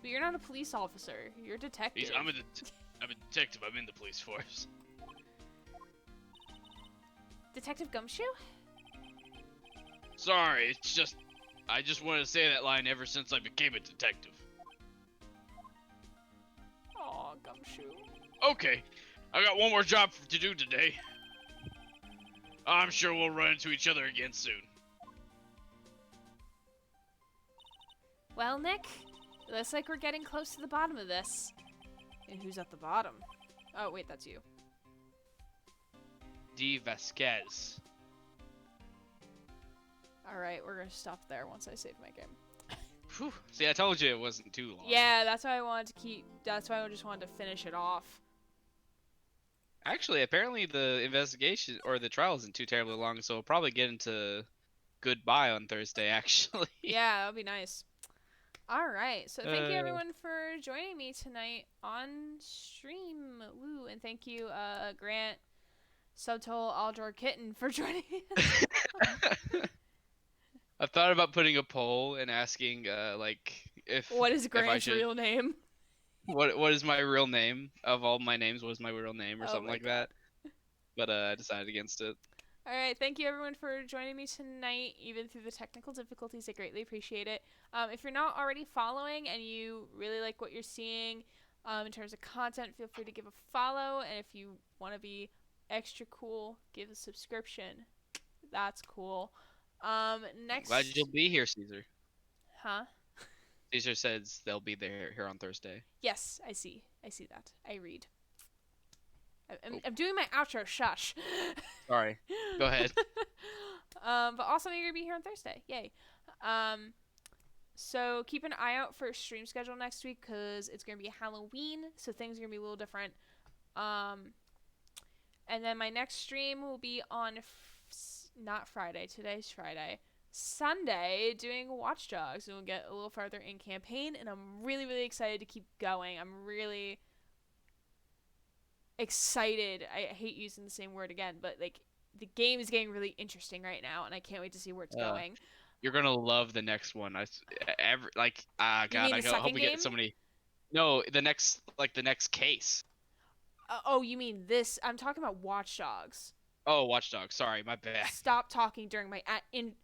But you're not a police officer. You're a detective. I'm a detective. I'm in the police force. Detective Gumshoe? Sorry, it's just I just wanted to say that line ever since I became a detective. Aw, Gumshoe. Okay, I got one more job to do today. I'm sure we'll run into each other again soon. Well, Nick, it looks like we're getting close to the bottom of this. And who's at the bottom? Oh, wait, that's you. D. Vasquez. Alright, we're gonna stop there once I save my game. Whew. See, I told you it wasn't too long. Yeah, that's why I wanted to keep. That's why I just wanted to finish it off. Actually, apparently the investigation or the trial isn't too terribly long, so we'll probably get into goodbye on Thursday, actually. Yeah, that'll be nice. Alright, so thank you Uh. everyone for joining me tonight on stream. Woo, and thank you, Grant, Subtotal, Aldor Kitten, for joining me. I thought about putting a poll and asking, like, if What is if I Grant's should, real name? what is my real name of all my names? What is my real name or Oh something my like God. that? But I decided against it. Alright, thank you everyone for joining me tonight, even through the technical difficulties. I greatly appreciate it. If you're not already following and you really like what you're seeing in terms of content, feel free to give a follow. And if you want to be extra cool, give a subscription. That's cool. Next. Glad you'll be here, Caesar. Huh? Caesar says they'll be there here on Thursday. Yes, I see. I see that. I read. Oh. I'm doing my outro. Shush. Sorry. Go ahead. But also you're gonna be here on Thursday. Yay. So keep an eye out for a stream schedule next week because it's gonna be Halloween, so things are gonna be a little different. And then my next stream will be on not Friday. Today's Friday. Sunday, doing Watch Dogs, and we'll get a little farther in campaign, and I'm really, really excited to keep going. I'm really excited. I hate using the same word again, but like the game is getting really interesting right now, and I can't wait to see where it's going. You're gonna love the next one. God, mean I the hope second we game? get so many. No, the next case. Oh, you mean this? I'm talking about Watch Dogs. Oh, Watch Dogs. Sorry, my bad. Stop talking during my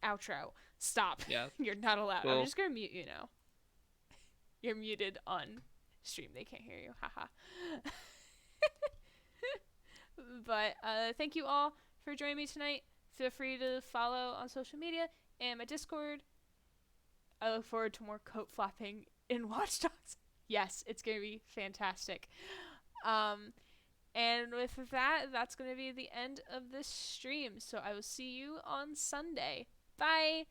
outro. Stop. Yeah. You're not allowed. Cool. I'm just gonna mute you now. You're muted on stream. They can't hear you. Haha. But thank you all for joining me tonight. Feel free to follow on social media and my Discord. I look forward to more coat flapping in Watch Dogs. Yes, it's gonna be fantastic. And with that, that's gonna be the end of this stream. So I will see you on Sunday. Bye.